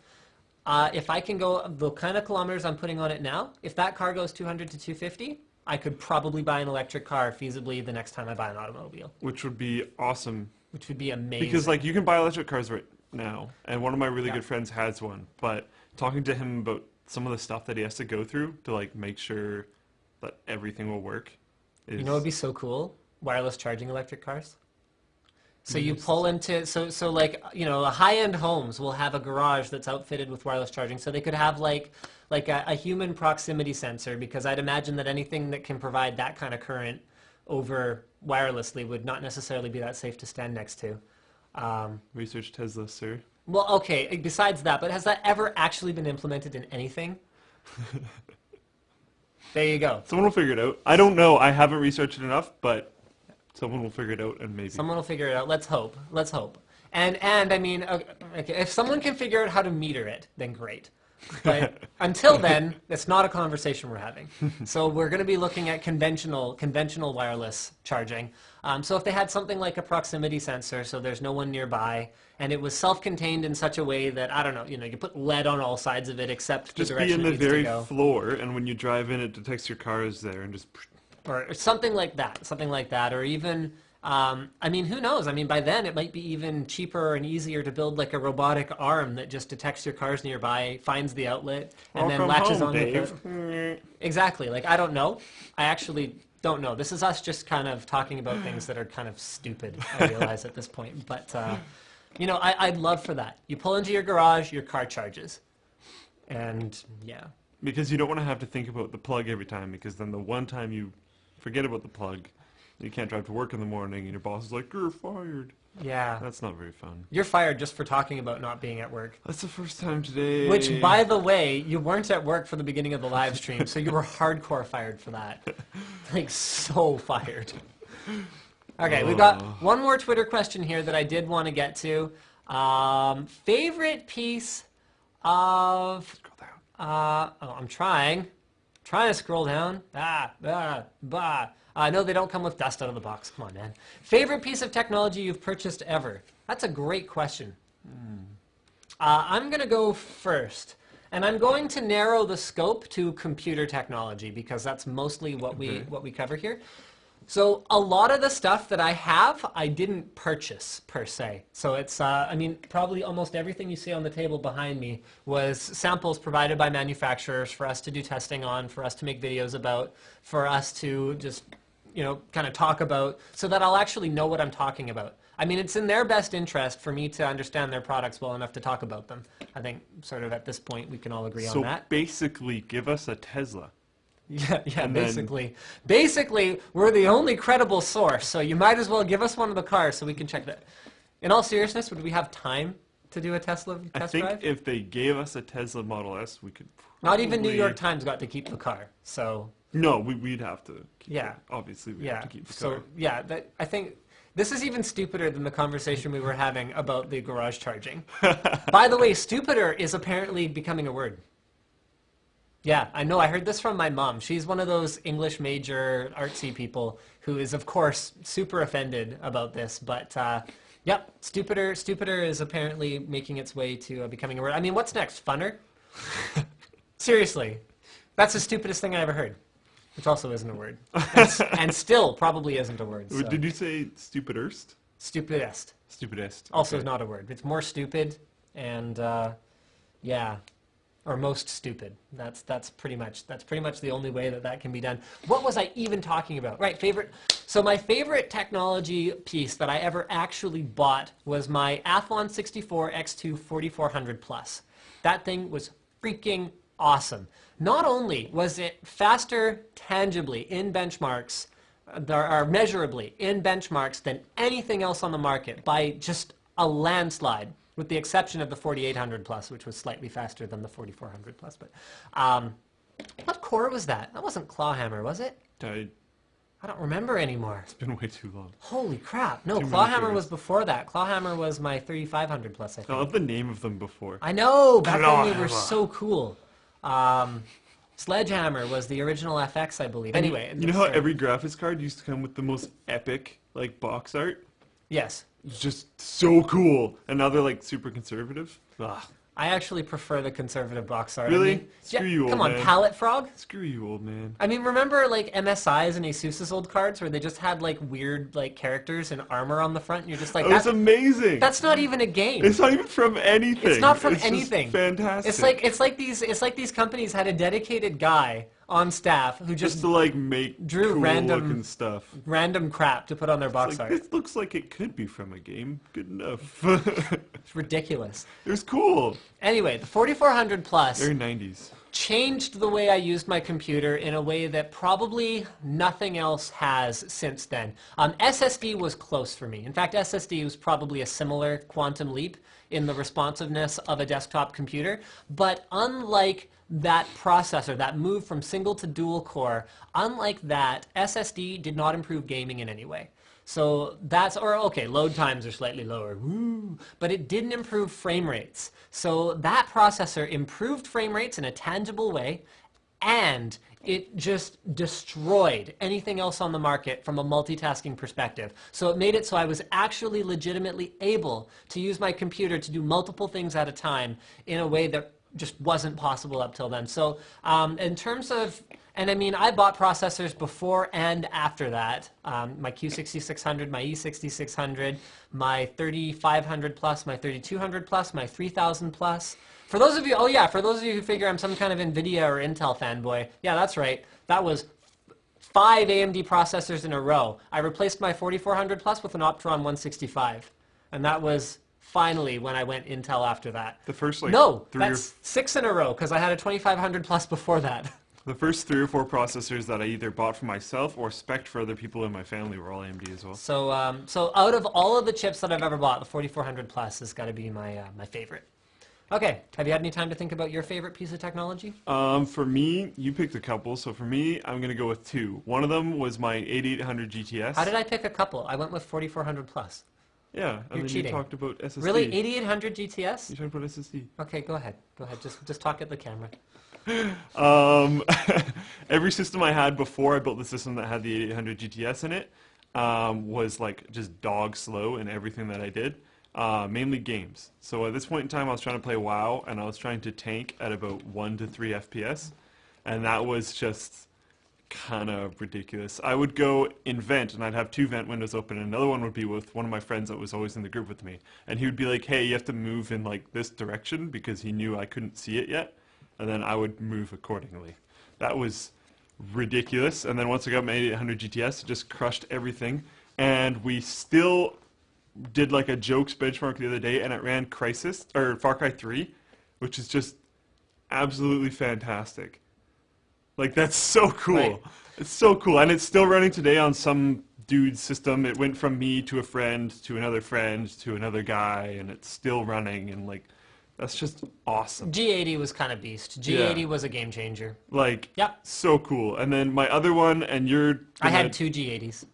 If I can go the kind of kilometers I'm putting on it now, if that car goes 200 to 250, I could probably buy an electric car feasibly the next time I buy an automobile. Which would be awesome. Which would be amazing. Because you can buy electric cars right now, and one of my really good friends has one, but talking to him about some of the stuff that he has to go through to make sure that everything will work is... You know what would be so cool? Wireless charging electric cars. So you pull into, high-end homes will have a garage that's outfitted with wireless charging, so they could have a human proximity sensor, because I'd imagine that anything that can provide that kind of current over wirelessly would not necessarily be that safe to stand next to. Research Tesla, sir. Well, okay, besides that, but has that ever actually been implemented in anything? There you go. Someone will figure it out. I don't know. I haven't researched it enough, but... someone will figure it out, and maybe... Someone will figure it out. Let's hope. Let's hope. And okay, if someone can figure out how to meter it, then great. But until then, it's not a conversation we're having. So we're going to be looking at conventional wireless charging. So if they had something like a proximity sensor, so there's no one nearby, and it was self-contained in such a way that, I don't know, you put lead on all sides of it except the direction it needs to go. Just be in the very floor, and when you drive in, it detects your car is there, and just... Or something like that, or even, who knows? By then it might be even cheaper and easier to build a robotic arm that just detects your cars nearby, finds the outlet, and then latches on with it. Exactly. I don't know. I actually don't know. This is us just kind of talking about things that are kind of stupid, I realize at this point. But, I'd love for that. You pull into your garage, your car charges. And, yeah. Because you don't want to have to think about the plug every time, because then the one time you forget about the plug, you can't drive to work in the morning, and your boss is like, "You're fired." Yeah. That's not very fun. You're fired just for talking about not being at work. That's the first time today. Which, by the way, you weren't at work for the beginning of the live stream, so you were hardcore fired for that. So fired. Okay, we've got one more Twitter question here that I did want to get to. Favorite piece of... Scroll down. I'm trying to scroll down. No, they don't come with dust out of the box. Come on, man. Favorite piece of technology you've purchased ever? That's a great question. I'm going to go first. And I'm going to narrow the scope to computer technology because that's mostly what we cover here. So a lot of the stuff that I have, I didn't purchase per se. So it's, I mean, probably almost everything you see on the table behind me was samples provided by manufacturers for us to do testing on, for us to make videos about, for us to just, you know, kind of talk about so that I'll actually know what I'm talking about. I mean, it's in their best interest for me to understand their products well enough to talk about them. I think sort of at this point we can all agree on that. So basically, give us a Tesla. Yeah, basically. Basically, we're the only credible source, so you might as well give us one of the cars so we can check that. In all seriousness, would we have time to do a Tesla test drive? I think if they gave us a Tesla Model S, we could Not even New York Times got to keep the car, so... No, we'd have to keep Yeah. it. Obviously, we'd have to keep the car. So, yeah, I think... This is even stupider than the conversation we were having about the garage charging. By the way, stupider is apparently becoming a word. Yeah, I know. I heard this from my mom. She's one of those English major artsy people who is, of course, super offended about this. But, yep, stupider is apparently making its way to becoming a word. I mean, what's next? Funner? Seriously. That's the stupidest thing I ever heard. Which also isn't a word. And still probably isn't a word. So. Did you say stupidest? Stupidest. Stupidest. Also okay. not a word. It's more stupid and, yeah. Or most stupid. That's pretty much the only way that can be done. What was I even talking about? Right, favorite. So my favorite technology piece that I ever actually bought was my Athlon 64 X2 4400 Plus. That thing was freaking awesome. Not only was it faster tangibly in benchmarks, or measurably in benchmarks than anything else on the market by just a landslide, with the exception of the 4800 Plus, which was slightly faster than the 4400 Plus. But what core was that? That wasn't Clawhammer, was it? I don't remember anymore. It's been way too long. Holy crap. No, Clawhammer was before that. Clawhammer was my 3500 Plus, I think. I love the name of them before. I know! Back then they were so cool. Sledgehammer was the original FX, I believe. Anyway. You know how every graphics card used to come with the most epic, like, box art? Yes. It's just so cool. And now they're, like, super conservative. Ugh. I actually prefer the conservative box art. Really? I mean, Screw you, old come on, man. Palette Frog? Screw you, old man. I mean, remember like MSI's and Asus's old cards where they just had like weird like characters and armor on the front and you're just like, That was amazing. That's not even a game. It's not even from anything. It's not from It's anything. Just fantastic. It's like these companies had a dedicated guy on staff who just to like make drew cool random looking stuff. Random crap to put on their box art. This looks like it could be from a game. Good enough. It's ridiculous. It was cool. Anyway, the 4400 Plus Very 90s. changed the way I used my computer in a way that probably nothing else has since then. SSD was close for me. In fact, SSD was probably a similar quantum leap in the responsiveness of a desktop computer. But unlike that processor, that move from single to dual core, unlike that, SSD did not improve gaming in any way. So that's, or okay, load times are slightly lower, woo, but it didn't improve frame rates. So that processor improved frame rates in a tangible way, and it just destroyed anything else on the market from a multitasking perspective. So it made it so I was actually legitimately able to use my computer to do multiple things at a time in a way that just wasn't possible up till then. So in terms of, and I mean, I bought processors before and after that. My Q6600, my E6600, my 3500 plus, my 3200 plus, my 3000 plus. For those of you, oh yeah, for those of you who figure I'm some kind of NVIDIA or Intel fanboy, yeah, that's right. That was 5 AMD processors in a row. I replaced my 4400 plus with an Opteron 165. And that was finally when I went Intel after that. The first like no, that's 6 in a row because I had a 2500 plus before that. The first 3 or 4 processors that I either bought for myself or spec'd for other people in my family were all AMD as well. So, so out of all of the chips that I've ever bought, the 4400 plus has got to be my my favorite. Okay, have you had any time to think about your favorite piece of technology? For me, you picked a couple, so for me, I'm gonna go with two. One of them was my 8800 GTS. How did I pick a couple? I went with 4400 plus. Yeah, and You're then cheating. you talked about SSD. Really? 8800 GTS? You talked about SSD. Okay, go ahead. Go ahead. Just talk at the camera. Um, every system I had before I built the system that had the 8800 GTS in it was like just dog slow in everything that I did. Mainly games. So at this point in time, I was trying to play WoW, and I was trying to tank at about 1 to 3 FPS, and that was just kind of ridiculous. I would go in vent, and I'd have 2 vent windows open, and another one would be with one of my friends that was always in the group with me, and he would be like, "Hey, you have to move in like this direction," because he knew I couldn't see it yet, and then I would move accordingly. That was ridiculous. And then once I got my 8800 GTS, it just crushed everything, and we still did like a jokes benchmark the other day, and it ran Crisis or Far Cry 3, which is just absolutely fantastic. Like, that's so cool. Right. It's so cool, and it's still running today on some dude's system. It went from me to a friend to another guy, and it's still running, and like, that's just awesome. G80 was kind of beast. G80 was a game changer. Like, Yep. so cool. And then my other one, and you're I gonna- had 2 G80s.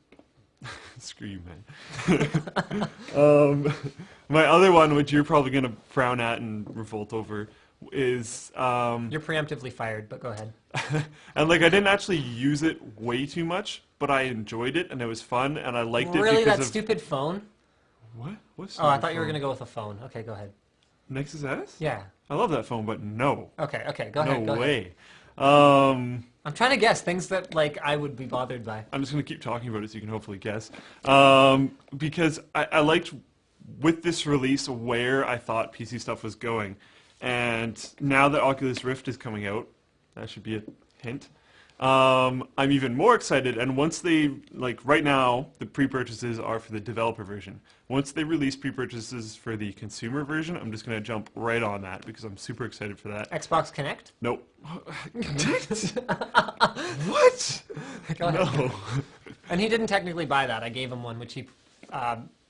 Screw you, man. My other one, which you're probably going to frown at and revolt over, is... You're preemptively fired, but go ahead. and, like, I didn't actually use it way too much, but I enjoyed it, and it was fun, and I liked it Really, because that of... stupid phone? What? What's Oh, I thought you were going to go with a phone. Okay, go ahead. Nexus S? Yeah. I love that phone, but no. Okay, go ahead. No Go ahead. way. I'm trying to guess things that, like, I would be bothered by. I'm just going to keep talking about it so you can hopefully guess. Because I liked, with this release, where I thought PC stuff was going. And now that Oculus Rift is coming out, that should be a hint, I'm even more excited. And once they, like, right now, the pre-purchases are for the developer version. Once they release pre-purchases for the consumer version, I'm just going to jump right on that because I'm super excited for that. Xbox Connect? Nope. Connect? What? Go ahead. No. And he didn't technically buy that. I gave him one, which he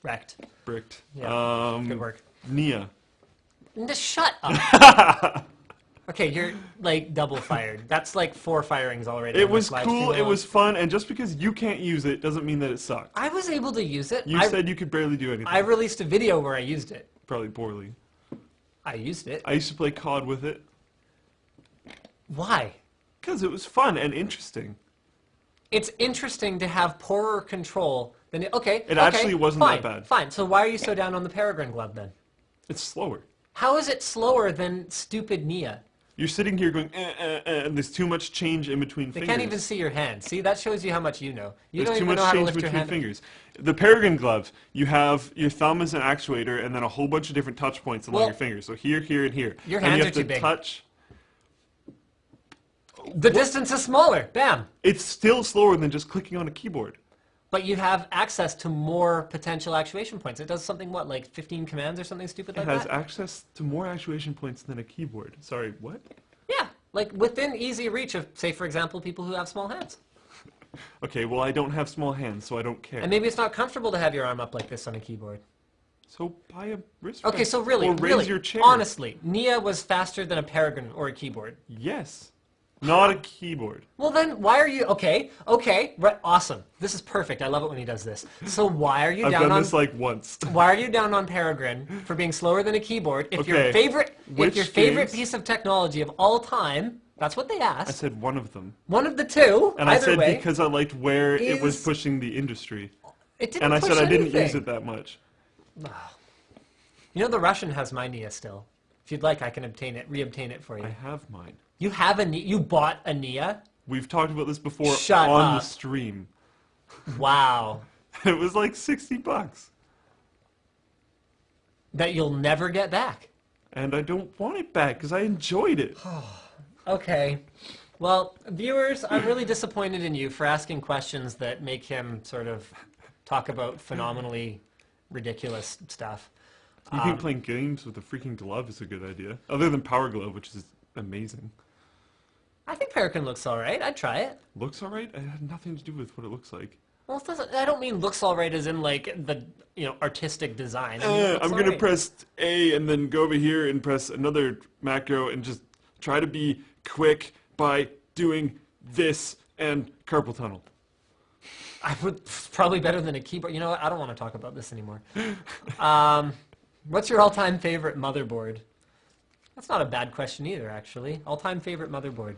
wrecked. Bricked. Yeah. Good work. Nia. Just shut up. Okay, you're like double fired. That's like 4 firings already. It was cool, it was fun, and just because you can't use it doesn't mean that it sucked. I was able to use it. You said you could barely do anything. I released a video where I used it. Probably poorly. I used it. I used to play COD with it. Why? Because it was fun and interesting. It's interesting to have poorer control than it. Okay. It actually wasn't fine, that bad. Fine. So why are you so down on the Peregrine glove then? It's slower. How is it slower than stupid Nia? You're sitting here going, and there's too much change in between They fingers. can't even see your hand. See, that shows you how much you know. You There's don't too even much know how to change lift your between hand. fingers. The Peregrine glove, you have your thumb as an actuator, and then a whole bunch of different touch points along Well, your fingers. So here, here, and here. your and hands you are have too to big. touch. The distance is smaller. Bam. It's still slower than just clicking on a keyboard. But you have access to more potential actuation points. It does something, what, like 15 commands or something stupid It like has that? access to more actuation points than a keyboard. Sorry, what? Yeah, like within easy reach of, say, for example, people who have small hands. Okay, well, I don't have small hands, so I don't care. And maybe it's not comfortable to have your arm up like this on a keyboard. So buy a wrist Okay, rest. so really, or raise really, your chair. honestly, Nia was faster than a Peregrine or a keyboard. Yes. Not a keyboard. Well then, why are you, okay, right, awesome. This is perfect, I love it when he does this. So why are you I've down done on, this like once. why are you down on Peregrine for being slower than a keyboard if your Okay, favorite, which games? piece of technology of all time, that's what they I asked, said one of them. one of the two, And I either said way, because I liked where it was is- pushing the industry. it didn't And I push said I didn't use anything. it that much. You know the Russian has my Nia still. If you'd like, I can re-obtain it for you. I have mine. You have a Nia, you bought a Nia? We've talked about this before Shut on up. the stream. Wow. It was like $60. That you'll never get back. And I don't want it back because I enjoyed it. Okay. Well, viewers, I'm really disappointed in you for asking questions that make him sort of talk about phenomenally ridiculous stuff. You think playing games with a freaking glove is a good idea? Other than Power Glove, which is amazing. I think Peregrine looks all right. I'd try it. Looks alright? It had nothing to do with what it looks like. Well, it doesn't, I don't mean looks all right as in like the artistic design. I mean, it looks I'm all gonna right. press A and then go over here and press another macro and just try to be quick by doing this and carpal tunnel. I would probably better than a keyboard. You know what? I don't want to talk about this anymore. What's your all-time favorite motherboard? That's not a bad question either, actually. All-time favorite motherboard.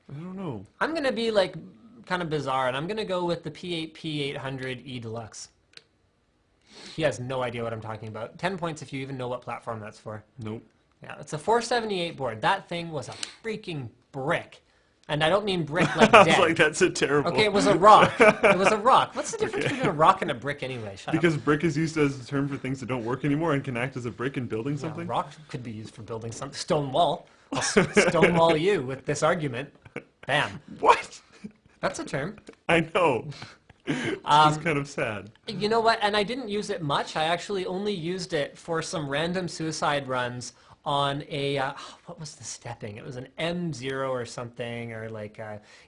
I don't know. I'm gonna be like kind of bizarre, and I'm gonna go with the P8 P800E Deluxe. He has no idea what I'm talking about. 10 points if you even know what platform that's for. Nope. Yeah, it's a 478 board. That thing was a freaking brick. And I don't mean brick like I was dead. like, that's a terrible. Okay, it was a rock. It was a rock. What's the difference between a rock and a brick anyway? Shut Because up. brick is used as a term for things that don't work anymore and can act as a brick in building Yeah, something. rock could be used for building something. Stone wall. I'll stonewall you with this argument. Bam. What? That's a term. I know. It's just kind of sad. You know what? And I didn't use it much. I actually only used it for some random suicide runs on a, what was the stepping? It was an M0 or something, or like,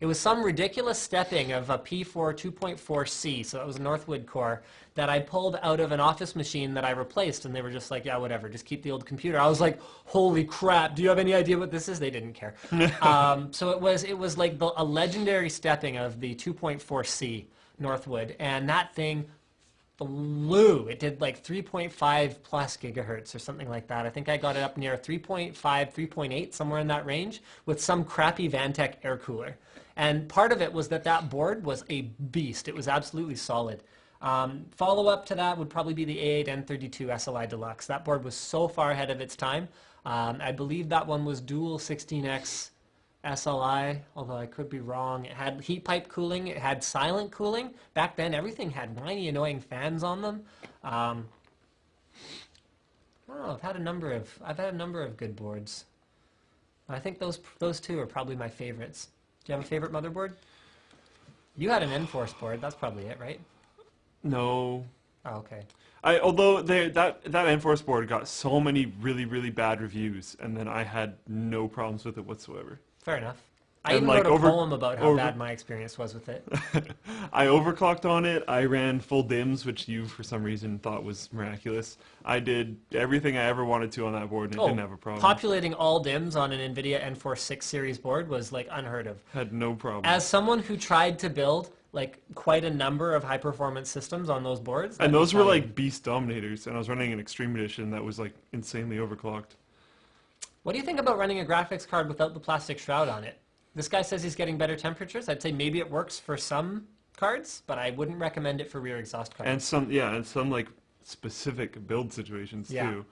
it was some ridiculous stepping of a P4 2.4C, so it was a Northwood core, that I pulled out of an office machine that I replaced, and they were just like, yeah, whatever, just keep the old computer. I was like, holy crap, do you have any idea what this is? They didn't care. So it was like a legendary stepping of the 2.4C Northwood, and that thing flew. It did like 3.5 plus gigahertz or something like that. I think I got it up near 3.5, 3.8, somewhere in that range, with some crappy Vantech air cooler. And part of it was that board was a beast. It was absolutely solid. Follow-up to that would probably be the A8N32 SLI Deluxe. That board was so far ahead of its time. I believe that one was dual 16X SLI, although I could be wrong. It had heat pipe cooling. It had silent cooling. Back then, everything had whiny, annoying fans on them. I don't know. I've had a number of good boards. I think those two are probably my favorites. Do you have a favorite motherboard? You had an Enforce board. That's probably it, right? No. Oh, okay. Although that Enforce board got so many really, really bad reviews, and then I had no problems with it whatsoever. Fair enough. I And even like wrote a poem about how bad my experience was with it. I overclocked on it. I ran full DIMMs, which you, for some reason, thought was miraculous. I did everything I ever wanted to on that board, and it didn't have a problem. Populating all DIMMs on an NVIDIA Enforce 6 series board was like unheard of. Had no problem. As someone who tried to build like quite a number of high-performance systems on those boards. And those were like beast dominators, and I was running an Extreme Edition that was like insanely overclocked. What do you think about running a graphics card without the plastic shroud on it? This guy says he's getting better temperatures. I'd say maybe it works for some cards, but I wouldn't recommend it for rear exhaust cards. And some like specific build situations too.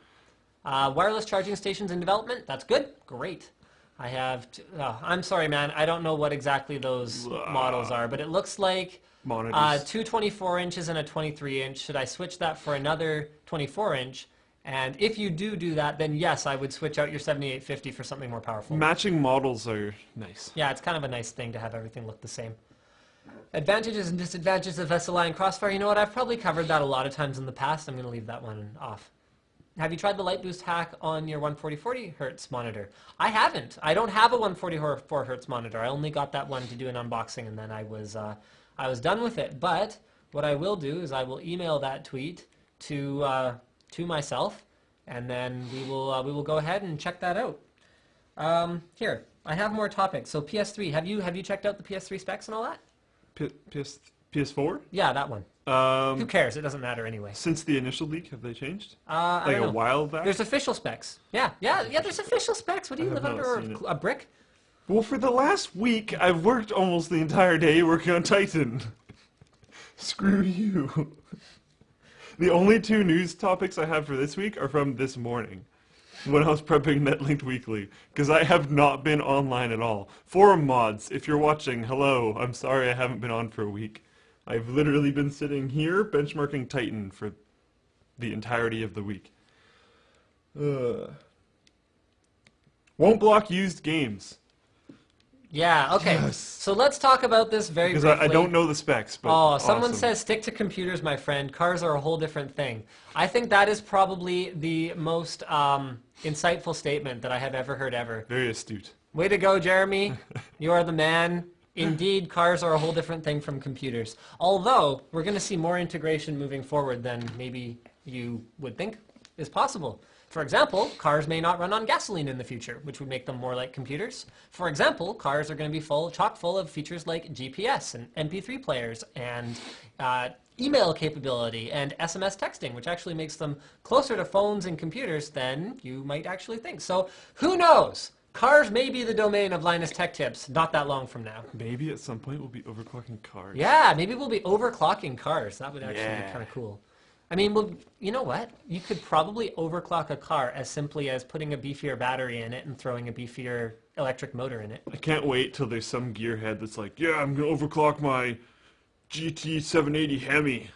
Wireless charging stations in development. That's good. Great. I have. I'm sorry, man. I don't know what exactly those models are, but it looks like Monitors. two 24 inches and a 23 inch. Should I switch that for another 24 inch? And if you do that, then yes, I would switch out your 7850 for something more powerful. Matching models are nice. Yeah, it's kind of a nice thing to have everything look the same. Advantages and disadvantages of SLI and Crossfire. You know what? I've probably covered that a lot of times in the past. I'm going to leave that one off. Have you tried the light boost hack on your 140 hertz monitor? I haven't. I don't have a 144 hertz monitor. I only got that one to do an unboxing, and then I was done with it. But what I will do is I will email that tweet to myself, and then we will go ahead and check that out. Here, I have more topics. So PS3, have you checked out the PS3 specs and all that? PS4? Yeah, that one. Who cares? It doesn't matter anyway. Since the initial leak, have they changed? I Like don't know. a while back? There's official specs. Yeah, there's official specs. What do you I live have under not seen a brick? Well, for the last week, I've worked almost the entire day working on Titan. Screw you. The only two news topics I have for this week are from this morning, when I was prepping NetLinked Weekly, because I have not been online at all. Forum mods, if you're watching, hello. I'm sorry I haven't been on for a week. I've literally been sitting here benchmarking Titan for the entirety of the week. Won't block used games. Yeah, okay. Yes. So let's talk about this very Because briefly. I don't know the specs, but Oh, someone awesome. says stick to computers, my friend. Cars are a whole different thing. I think that is probably the most insightful statement that I have ever heard ever. Very astute. Way to go, Jeremy. You are the man. Indeed, cars are a whole different thing from computers. Although, we're going to see more integration moving forward than maybe you would think is possible. For example, cars may not run on gasoline in the future, which would make them more like computers. For example, cars are going to be chock full of features like GPS and MP3 players and email capability and SMS texting, which actually makes them closer to phones and computers than you might actually think. So who knows? Cars may be the domain of Linus Tech Tips not that long from now. Maybe at some point we'll be overclocking cars. Yeah, maybe we'll be overclocking cars. That would actually be kind of cool. I mean, well, you know what? You could probably overclock a car as simply as putting a beefier battery in it and throwing a beefier electric motor in it. I can't wait till there's some gearhead that's like, yeah, I'm going to overclock my GT 780 Hemi.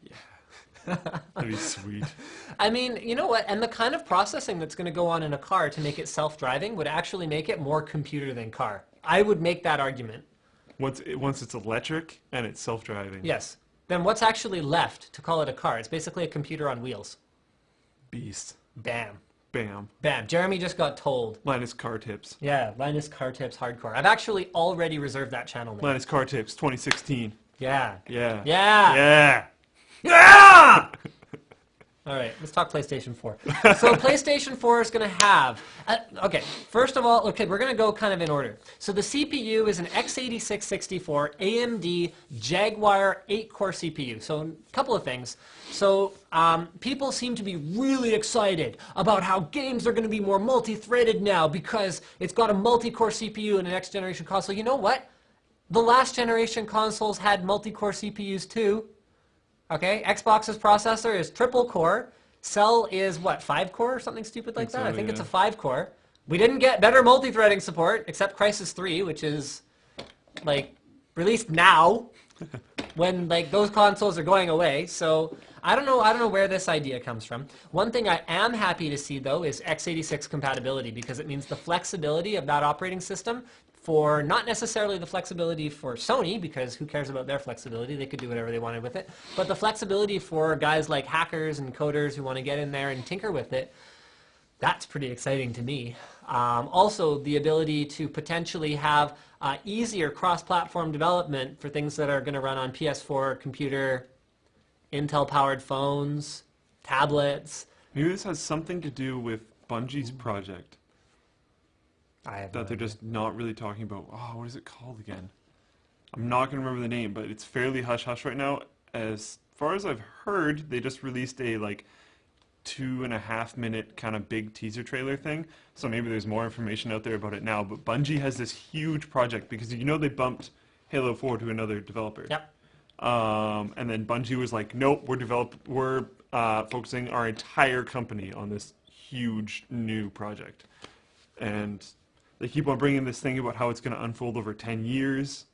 Yeah. That'd be sweet. I mean, you know what? And the kind of processing that's going to go on in a car to make it self-driving would actually make it more computer than car. I would make that argument. Once it's electric and it's self-driving. Yes. Then what's actually left to call it a car? It's basically a computer on wheels. Beast. Bam. Bam. Bam. Jeremy just got told. Linus Car Tips. Yeah, Linus Car Tips Hardcore. I've actually already reserved that channel name. Linus Car Tips 2016. Yeah. Yeah. Yeah. Yeah. Yeah! All right, let's talk PlayStation 4. So PlayStation 4 is going to have, okay, first of all, okay, we're going to go kind of in order. So the CPU is an x86-64 AMD Jaguar 8-core CPU. So a couple of things. So people seem to be really excited about how games are going to be more multi-threaded now because it's got a multi-core CPU in a next generation console. You know what? The last generation consoles had multi-core CPUs too. Okay, Xbox's processor is triple core. Cell is what, 5-core or something stupid like that? I think it's a 5-core. We didn't get better multi-threading support except Crysis 3, which is like released now when like those consoles are going away. So I don't know where this idea comes from. One thing I am happy to see though is x86 compatibility because it means the flexibility of that operating system for not necessarily the flexibility for Sony, because who cares about their flexibility? They could do whatever they wanted with it. But the flexibility for guys like hackers and coders who want to get in there and tinker with it, that's pretty exciting to me. Also, the ability to potentially have easier cross-platform development for things that are going to run on PS4, computer, Intel-powered phones, tablets. Maybe this has something to do with Bungie's project. That they're just not really talking about. Oh, what is it called again? I'm not going to remember the name, but it's fairly hush-hush right now. As far as I've heard, they just released a like 2.5-minute kind of big teaser trailer thing. So maybe there's more information out there about it now. But Bungie has this huge project because you know they bumped Halo 4 to another developer. Yep. And then Bungie was like, nope, we're focusing our entire company on this huge new project. And they keep on bringing this thing about how it's going to unfold over 10 years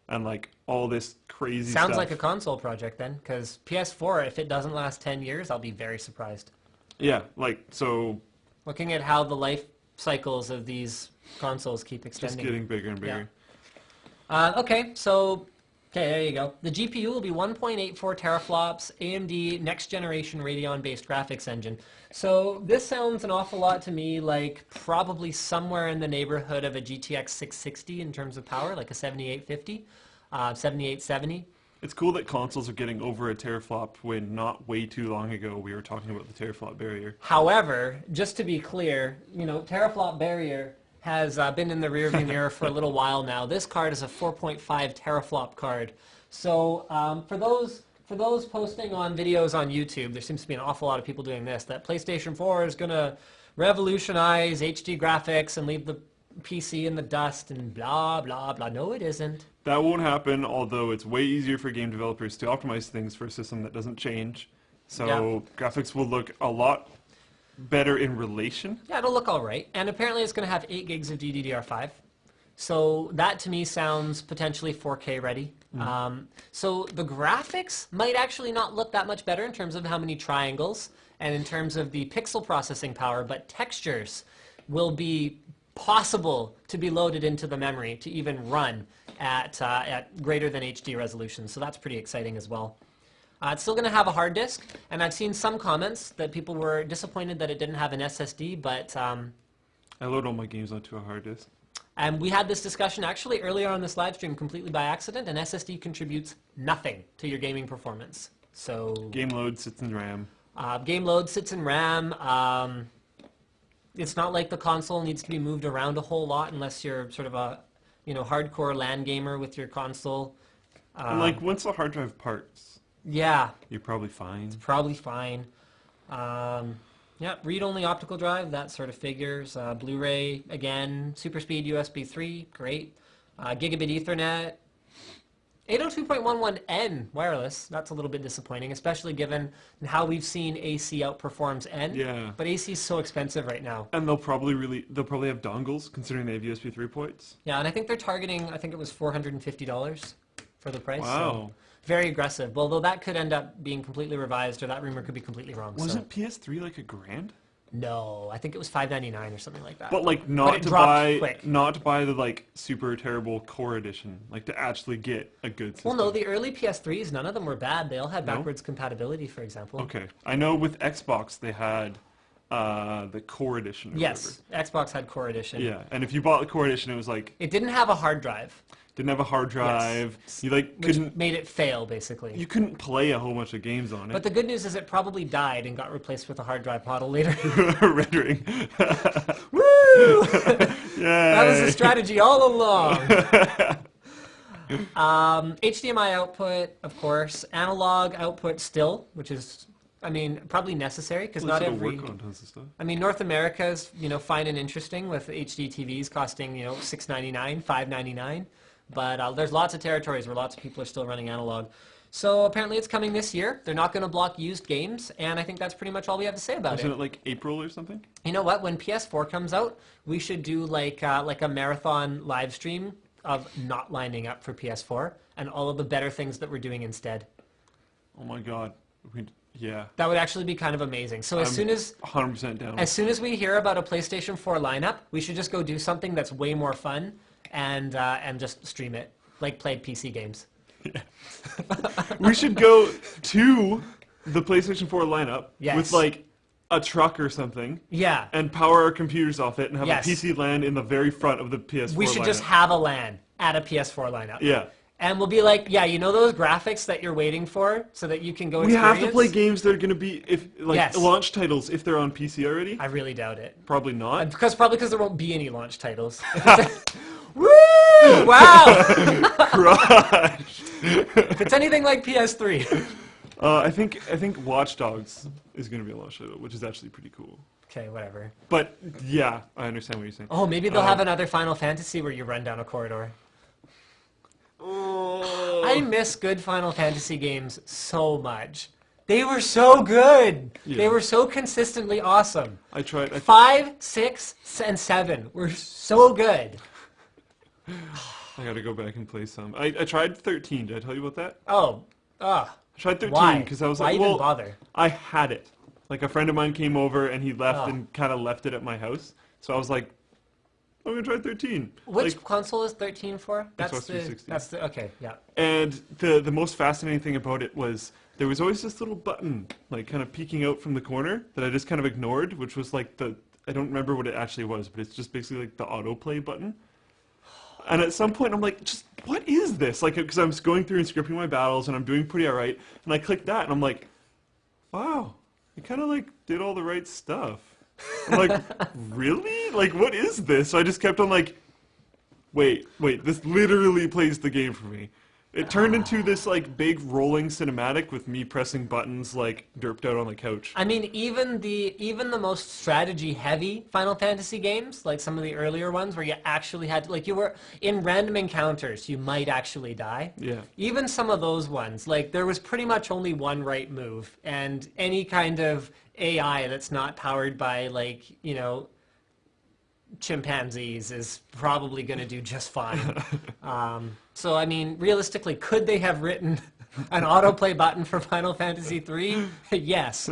and like all this crazy stuff. Sounds like a console project then, because PS4, if it doesn't last 10 years, I'll be very surprised. Yeah, like, so... Looking at how the life cycles of these consoles keep extending. Just getting bigger and bigger. Yeah. Okay, there you go. The GPU will be 1.84 teraflops, AMD next generation Radeon-based graphics engine. So this sounds an awful lot to me like probably somewhere in the neighborhood of a GTX 660 in terms of power, like a 7850, 7870. It's cool that consoles are getting over a teraflop when not way too long ago we were talking about the teraflop barrier. However, just to be clear, teraflop barrier has been in the rearview mirror for a little while now. This card is a 4.5 teraflop card. So for those posting on videos on YouTube, there seems to be an awful lot of people doing this, that PlayStation 4 is going to revolutionize HD graphics and leave the PC in the dust and blah, blah, blah. No, it isn't. That won't happen, although it's way easier for game developers to optimize things for a system that doesn't change. So graphics will look a lot better in relation. Yeah, it'll look all right. And apparently it's going to have 8 gigs of GDDR5. So that to me sounds potentially 4K ready. So the graphics might actually not look that much better in terms of how many triangles and in terms of the pixel processing power, but textures will be possible to be loaded into the memory to even run at greater than HD resolution. So that's pretty exciting as well. It's still going to have a hard disk, and I've seen some comments that people were disappointed that it didn't have an SSD, but... I load all my games onto a hard disk. And we had this discussion actually earlier on this live stream completely by accident, and SSD contributes nothing to your gaming performance. So Game load sits in RAM. game load sits in RAM. It's not like the console needs to be moved around a whole lot unless you're sort of a hardcore LAN gamer with your console. And like once the hard drive parts, Yeah, you're probably fine. it's probably fine. Yeah, read-only optical drive, that sort of figures. Blu-ray, again, super speed USB 3, great. Gigabit Ethernet. 802.11n wireless, that's a little bit disappointing, especially given how we've seen AC outperforms N. Yeah. But AC is so expensive right now. And they'll probably have dongles considering they have USB 3 ports. Yeah, and I think they're targeting, I think it was $450 for the price. Wow. So very aggressive. Although that could end up being completely revised, or that rumor could be completely wrong. Wasn't PS3 like $1,000? No, I think it was $599 or something like that. But like But not it to dropped buy, quick. not to buy the like super terrible core edition, like to actually get a good system. Well, no, the early PS3s, none of them were bad. They all had No? backwards compatibility, for example. Okay, I know with Xbox they had the core edition. Or Yes, Xbox had Core Edition. whatever. Yeah, and if you bought the core edition, it was like It didn't have a hard drive, didn't have a hard drive. You like which couldn't made it fail, basically. you couldn't play a whole bunch of games on But it. the good news is it probably died and got replaced with a hard drive model later. Rendering. Woo! Yeah. That was the strategy all along. HDMI output, of course. Analog output still, which is, I mean, probably necessary because not every. work on tons of stuff. I mean, North America's, fine and interesting with HD TVs costing, $699, $599. But there's lots of territories where lots of people are still running analog. So apparently it's coming this year. They're not going to block used games, and I think that's pretty much all we have to say about Wasn't it. it like April or something? You know what? When PS4 comes out, we should do like a marathon live stream of not lining up for PS4 and all of the better things that we're doing instead. Oh my god. Yeah. That would actually be kind of amazing. So as I'm soon as 100% down. As soon as we hear about a PlayStation 4 lineup, we should just go do something that's way more fun and just stream it, like play PC games. We should go to the PlayStation 4 lineup Yes. with like a truck or something Yeah, and power our computers off it and have Yes. a PC LAN in the very front of the PS4 we should lineup. just have a LAN at a PS4 lineup. Yeah. And we'll be like, yeah, those graphics that you're waiting for so that you can go We experience? have to play games that are going to be Yes. launch titles if they're on PC already. I really doubt it. Probably not. Probably because there won't be any launch titles. Woo! Wow! Crush. If it's anything like PS3. I think Watch Dogs is going to be a launch title, which is actually pretty cool. Okay, whatever. But yeah, I understand what you're saying. Oh, maybe they'll have another Final Fantasy where you run down a corridor. Oh. I miss good Final Fantasy games so much. They were so good. Yeah. They were so consistently awesome. I tried. 5, 6, and 7 were so good. I got to go back and play some. I tried 13. Did I tell you about that? Oh, I tried 13 why? because I was Why like, even well, bother? I had it. Like a friend of mine came over and he left Oh. and kind of left it at my house. So I was like, I'm gonna try 13. Which Like, console is 13 for? Xbox 360. That's the okay, yeah. and the most fascinating thing about it was there was always this little button like kind of peeking out from the corner that I just kind of ignored, which was like I don't remember what it actually was, but it's just basically like the autoplay button. And at some point I'm like, just what is this? Like, because I'm going through and scripting my battles and I'm doing pretty alright, and I clicked that and I'm like, wow, I kind of like did all the right stuff. I'm like, really? Like, what is this? So I just kept on like, wait, this literally plays the game for me. It turned into this like big rolling cinematic with me pressing buttons like derped out on the couch. I mean, even the most strategy heavy Final Fantasy games, like some of the earlier ones where you actually had to, like you were in random encounters, you might actually die. Yeah. Even some of those ones, like there was pretty much only one right move, and any kind of AI that's not powered by like, chimpanzees is probably going to do just fine. So, I mean, realistically, could they have written an autoplay button for Final Fantasy III? Yes.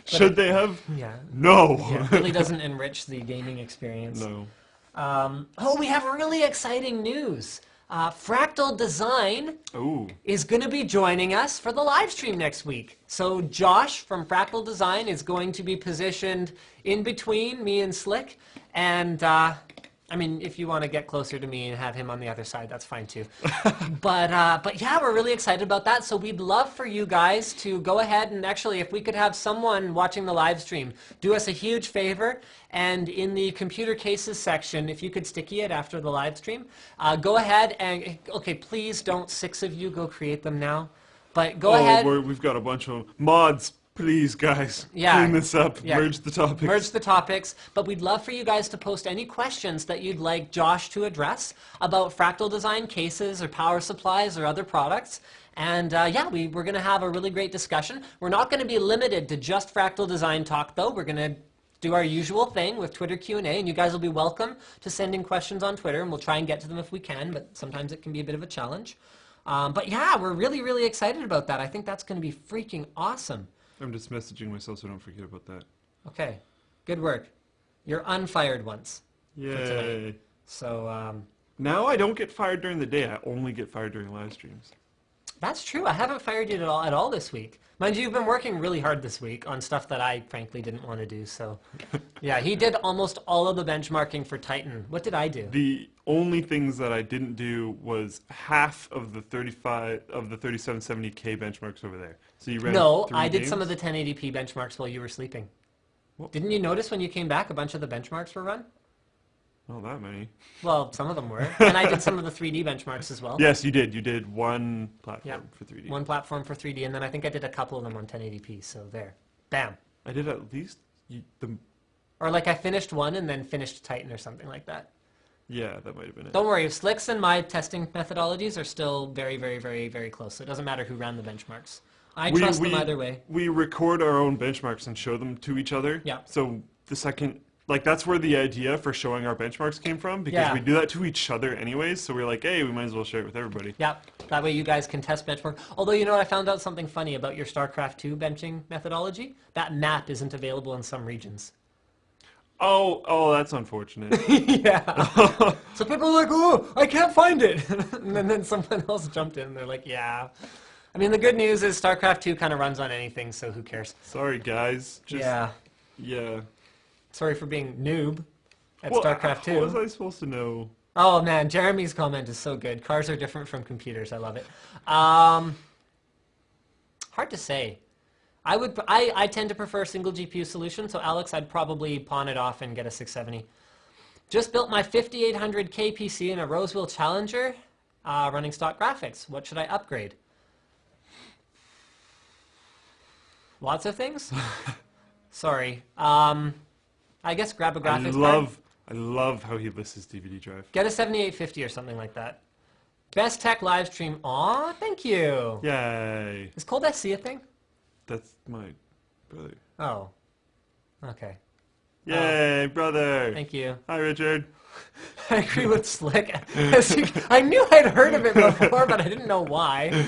Should they have? Yeah. No. Yeah, it really doesn't enrich the gaming experience. No. Oh, we have really exciting news. Fractal Design Ooh. is going to be joining us for the live stream next week. So Josh from Fractal Design is going to be positioned in between me and Slick, and I mean, if you want to get closer to me and have him on the other side, that's fine too. But yeah, we're really excited about that. So we'd love for you guys to go ahead and actually, if we could have someone watching the live stream do us a huge favor, and in the computer cases section, if you could sticky it after the live stream, go ahead and, okay, please don't 6 of you go create them now, but go ahead. We've got a bunch of mods. Please, guys, clean this up. Yeah. Merge the topics. Merge the topics. But we'd love for you guys to post any questions that you'd like Josh to address about Fractal Design cases or power supplies or other products. And yeah, we're going to have a really great discussion. We're not going to be limited to just Fractal Design talk, though. We're going to do our usual thing with Twitter Q&A, and you guys will be welcome to send in questions on Twitter, and we'll try and get to them if we can, but sometimes it can be a bit of a challenge. But yeah, we're really, really excited about that. I think that's going to be freaking awesome. I'm just messaging myself so don't forget about that. Okay, good work. You're unfired once. Yay. So now I don't get fired during the day. I only get fired during live streams. That's true. I haven't fired you at all this week. Mind you, you've been working really hard this week on stuff that I frankly didn't want to do. So yeah, he did almost all of the benchmarking for Titan. What did I do? The only things that I didn't do was half of the 3770K benchmarks over there. So you ran No, 3 I did games? some of the 1080p benchmarks while you were sleeping. What? Didn't you notice when you came back a bunch of the benchmarks were run? Not that many. Well, some of them were. And I did some of the 3D benchmarks as well. Yes, you did. You did one platform for 3D. One platform for 3D, and then I think I did a couple of them on 1080p, so there. Bam. I did at least Or like I finished one and then finished Titan or something like that. Yeah, that might have been it. Don't worry, Slicks and my testing methodologies are still very, very, very, very close. So it doesn't matter who ran the benchmarks. I trust them either way. We record our own benchmarks and show them to each other. Yeah. So the second, like that's where the idea for showing our benchmarks came from, because we do that to each other anyways. So we're like, hey, we might as well share it with everybody. Yeah. That way you guys can test benchmark. Although, you know what, I found out something funny about your StarCraft 2 benching methodology. That map isn't available in some regions. Oh, that's unfortunate. Yeah. So people are like, oh, I can't find it. And then someone else jumped in and they're like, yeah. I mean, the good news is StarCraft 2 kind of runs on anything, so who cares? Sorry, guys. Yeah. Sorry for being noob at StarCraft 2. How was I supposed to know? Oh, man, Jeremy's comment is so good. Cars are different from computers. I love it. Hard to say. I tend to prefer single GPU solution, so Alex, I'd probably pawn it off and get a 670. Just built my 5800K PC in a Roseville Challenger running stock graphics. What should I upgrade? Lots of things? Sorry. I guess grab a graphics card. I love how he lists his DVD drive. Get a 7850 or something like that. Best tech live stream. Aw, thank you. Yay. Is Cold SC a thing? That's my brother. Oh. Okay. Yay, brother. Thank you. Hi, Richard. I agree with Slick. I knew I'd heard of it before, but I didn't know why.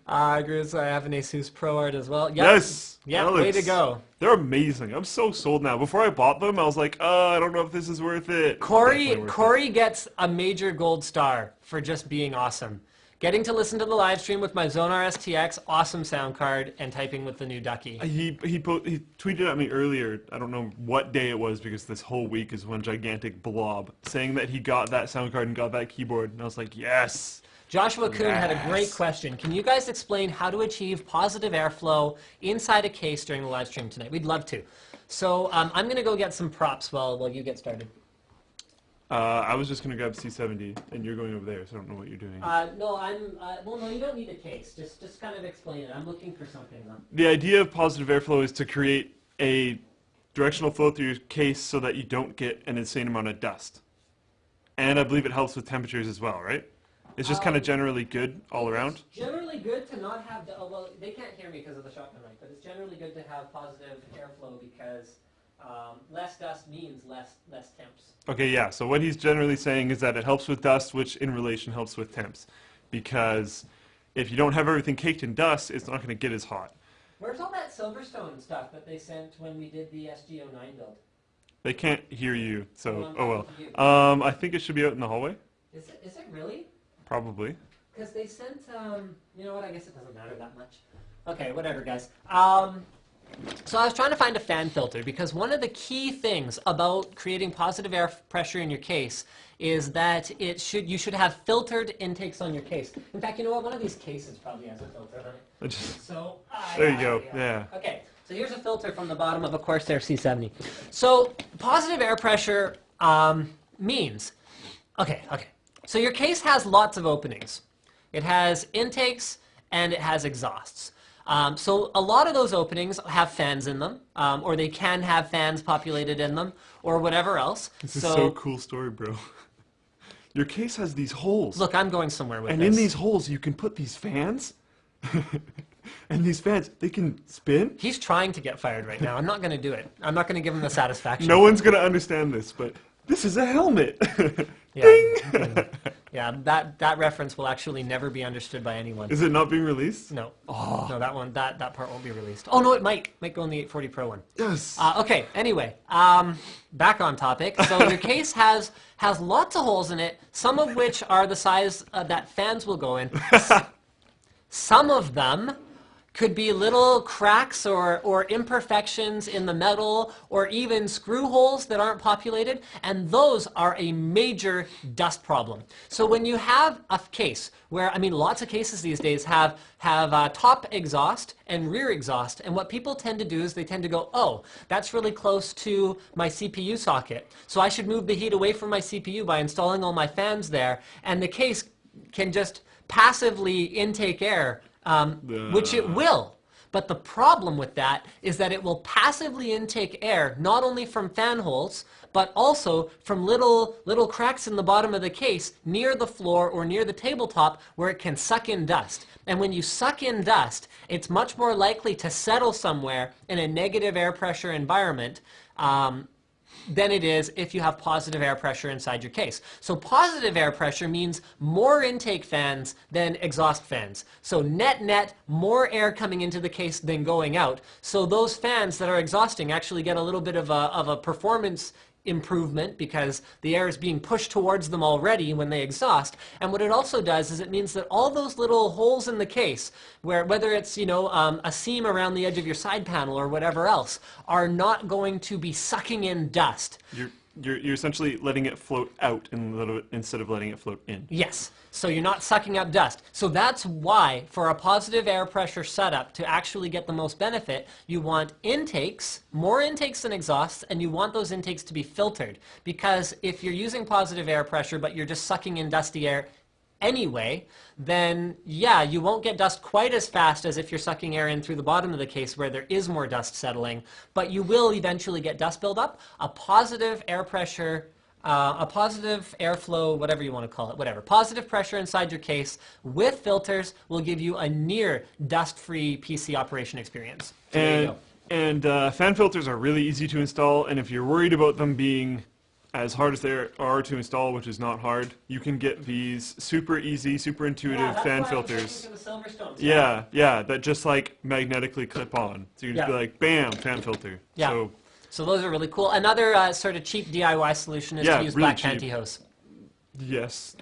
I agree with I have an Asus Pro Art as well. Yep. Yes. Yeah, Alex, way to go. They're amazing. I'm so sold now. Before I bought them, I was like, I don't know if this is worth it. Corey gets a major gold star for just being awesome. Getting to listen to the live stream with my Zonar STX, awesome sound card, and typing with the new Ducky. He tweeted at me earlier, I don't know what day it was because this whole week is one gigantic blob, saying that he got that sound card and got that keyboard, and I was like, yes. Joshua Kuhn had a great question. Can you guys explain how to achieve positive airflow inside a case during the live stream tonight? We'd love to. So I'm going to go get some props while you get started. I was just going to grab C70, and you're going over there, so I don't know what you're doing. No, well, no, you don't need a case. Just kind of explain it. I'm looking for something, though. The idea of positive airflow is to create a directional flow through your case so that you don't get an insane amount of dust. And I believe it helps with temperatures as well, right? It's just kind of generally good all around. It's generally good to not have, well, they can't hear me because of the shotgun mic, but it's generally good to have positive airflow because less dust means less temps. Okay, yeah, so what he's generally saying is that it helps with dust, which in relation helps with temps. Because if you don't have everything caked in dust, it's not going to get as hot. Where's all that Silverstone stuff that they sent when we did the SG09 build? They can't hear you, so, oh well. I think it should be out in the hallway. Is it really? Probably. Because they sent, you know what, I guess it doesn't matter that much. Okay, whatever, guys. So I was trying to find a fan filter because one of the key things about creating positive air pressure in your case is that you should have filtered intakes on your case. In fact, you know what? One of these cases probably has a filter on it. So there you go. Yeah. Okay. So here's a filter from the bottom of a Corsair C70. So positive air pressure means, okay. So your case has lots of openings. It has intakes and it has exhausts. So a lot of those openings have fans in them, or they can have fans populated in them, or whatever else. This is so cool story, bro. Your case has these holes. Look, I'm going somewhere with this. And in these holes, you can put these fans. And these fans, they can spin. He's trying to get fired right now. I'm not going to do it. I'm not going to give him the satisfaction. No one's going to understand this, but this is a helmet. Yeah, Ding! Yeah, that reference will actually never be understood by anyone. Is it not being released? No. Oh. No, that part won't be released. Oh, no, it might go in the 840 Pro one. Yes. Okay, anyway, back on topic. So your case has lots of holes in it, some of which are the size that fans will go in. Some of them could be little cracks or imperfections in the metal or even screw holes that aren't populated, and those are a major dust problem. So when you have a case where, I mean, lots of cases these days have top exhaust and rear exhaust, and what people tend to do is they tend to go, oh, that's really close to my CPU socket, so I should move the heat away from my CPU by installing all my fans there, and the case can just passively intake air, which it will. But the problem with that is that it will passively intake air not only from fan holes, but also from little cracks in the bottom of the case near the floor or near the tabletop where it can suck in dust. And when you suck in dust, it's much more likely to settle somewhere in a negative air pressure environment than it is if you have positive air pressure inside your case. So positive air pressure means more intake fans than exhaust fans. So net, more air coming into the case than going out. So those fans that are exhausting actually get a little bit of a performance improvement because the air is being pushed towards them already when they exhaust. And what it also does is it means that all those little holes in the case, whether it's a seam around the edge of your side panel or whatever else, are not going to be sucking in dust. You're essentially letting it float out instead of letting it float in. Yes. So you're not sucking up dust. So that's why, for a positive air pressure setup, to actually get the most benefit, you want intakes, more intakes than exhausts, and you want those intakes to be filtered. Because if you're using positive air pressure, but you're just sucking in dusty air anyway, then yeah, you won't get dust quite as fast as if you're sucking air in through the bottom of the case where there is more dust settling, but you will eventually get dust buildup. A positive air pressure, a positive airflow, whatever you want to call it, whatever, positive pressure inside your case with filters will give you a near dust-free PC operation experience. So there you go. And fan filters are really easy to install, and if you're worried about them being as hard as they are to install, which is not hard, you can get these super easy, super intuitive fan filters. Yeah, that just like magnetically clip on. So you can just be like, bam, fan filter. Yeah. So those are really cool. Another sort of cheap DIY solution is to use really black cheap pantyhose. Yes.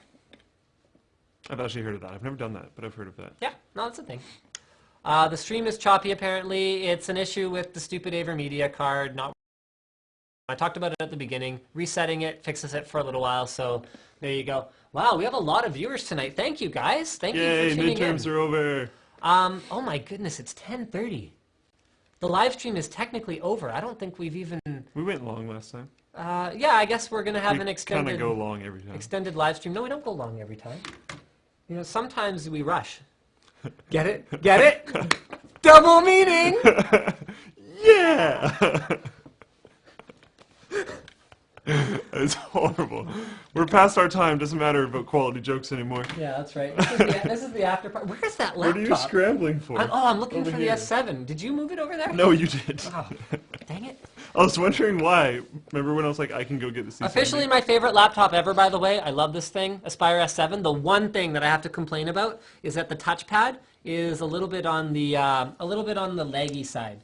I've actually heard of that. I've never done that, but I've heard of that. Yeah, no, that's a thing. The stream is choppy apparently. It's an issue with the stupid AverMedia card not. I talked about it at the beginning. Resetting it fixes it for a little while, so there you go. Wow, we have a lot of viewers tonight. Thank you, guys. Thank you for tuning in. Midterms are over. Oh my goodness, it's 10:30. The live stream is technically over. I don't think we've even... We went long last time. Yeah, I guess we're going to have an extended... kind of go long every time. Extended live stream. No, we don't go long every time. You know, sometimes we rush. Get it? Get it? Double meaning! Yeah! It's horrible. We're past our time. Doesn't matter about quality jokes anymore. Yeah, that's right. This is the after part. Where's that laptop? What are you scrambling for? I'm looking over for here. the S7. Did you move it over there? No, you did. Oh, dang it. I was wondering why. Remember when I was like, I can go get the C70? Officially my favorite laptop ever, by the way. I love this thing, Aspire S7. The one thing that I have to complain about is that the touchpad is a little bit on the laggy side.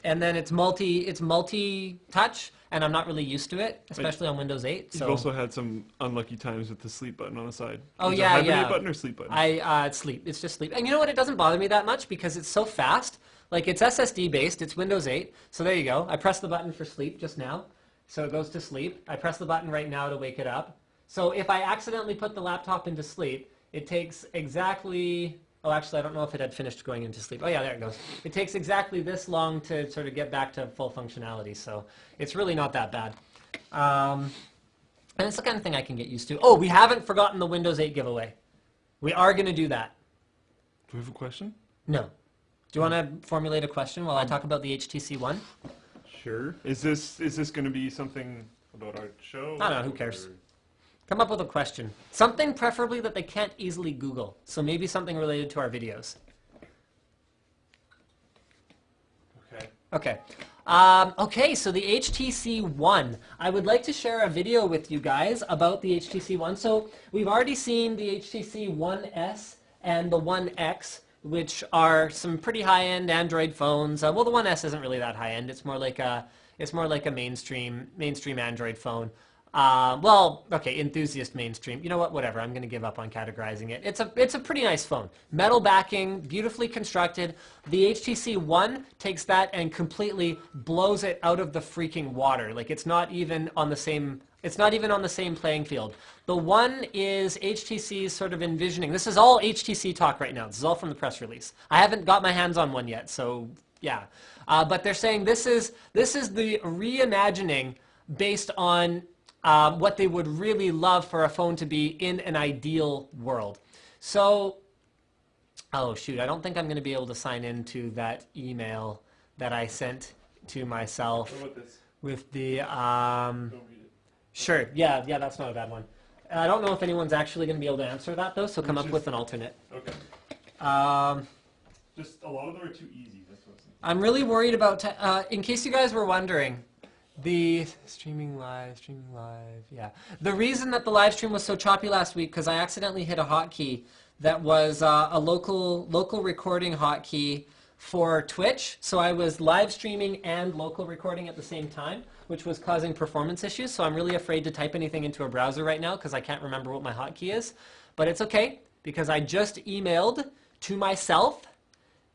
And then it's multi-touch, and I'm not really used to it, especially on Windows 8. So. You've also had some unlucky times with the sleep button on the side. Oh, Is yeah, it hibernate button or sleep button? It's sleep. It's just sleep. And you know what? It doesn't bother me that much because it's so fast. Like it's SSD based, it's Windows 8. So there you go. I pressed the button for sleep just now. So it goes to sleep. I press the button right now to wake it up. So if I accidentally put the laptop into sleep, it takes exactly, oh actually I don't know if it had finished going into sleep. Oh yeah, there it goes. It takes exactly this long to sort of get back to full functionality. So it's really not that bad. And it's the kind of thing I can get used to. Oh, we haven't forgotten the Windows 8 giveaway. We are going to do that. Do we have a question? No. Do you want to formulate a question while I talk about the HTC One? Sure. Is this going to be something about our show? I don't know, who cares? Come up with a question. Something preferably that they can't easily Google. So maybe something related to our videos. Okay. Okay. Okay, so the HTC One. I would like to share a video with you guys about the HTC One. So we've already seen the HTC One S and the One X, which are some pretty high-end Android phones. Well, the One S isn't really that high-end. It's more like a mainstream Android phone. Well, okay, enthusiast mainstream. You know what? Whatever. I'm going to give up on categorizing it. It's a pretty nice phone. Metal backing, beautifully constructed. The HTC One takes that and completely blows it out of the freaking water. Like it's not even on the same. It's not even on the same playing field. The One is HTC's sort of envisioning. This is all HTC talk right now. This is all from the press release. I haven't got my hands on one yet, so yeah. But they're saying this is the reimagining based on what they would really love for a phone to be in an ideal world. So, oh shoot, I don't think I'm going to be able to sign into that email that I sent to myself What about this? with the, Don't read it. sure, yeah, that's not a bad one. I don't know if anyone's actually going to be able to answer that though, so come up with an alternate. Okay. Just a lot of them are too easy. That's what I'm really worried about, in case you guys were wondering, the streaming live, yeah. The reason that the live stream was so choppy last week, because I accidentally hit a hotkey that was a local recording hotkey for Twitch. So I was live streaming and local recording at the same time, which was causing performance issues. So I'm really afraid to type anything into a browser right now because I can't remember what my hotkey is. But it's okay, because I just emailed to myself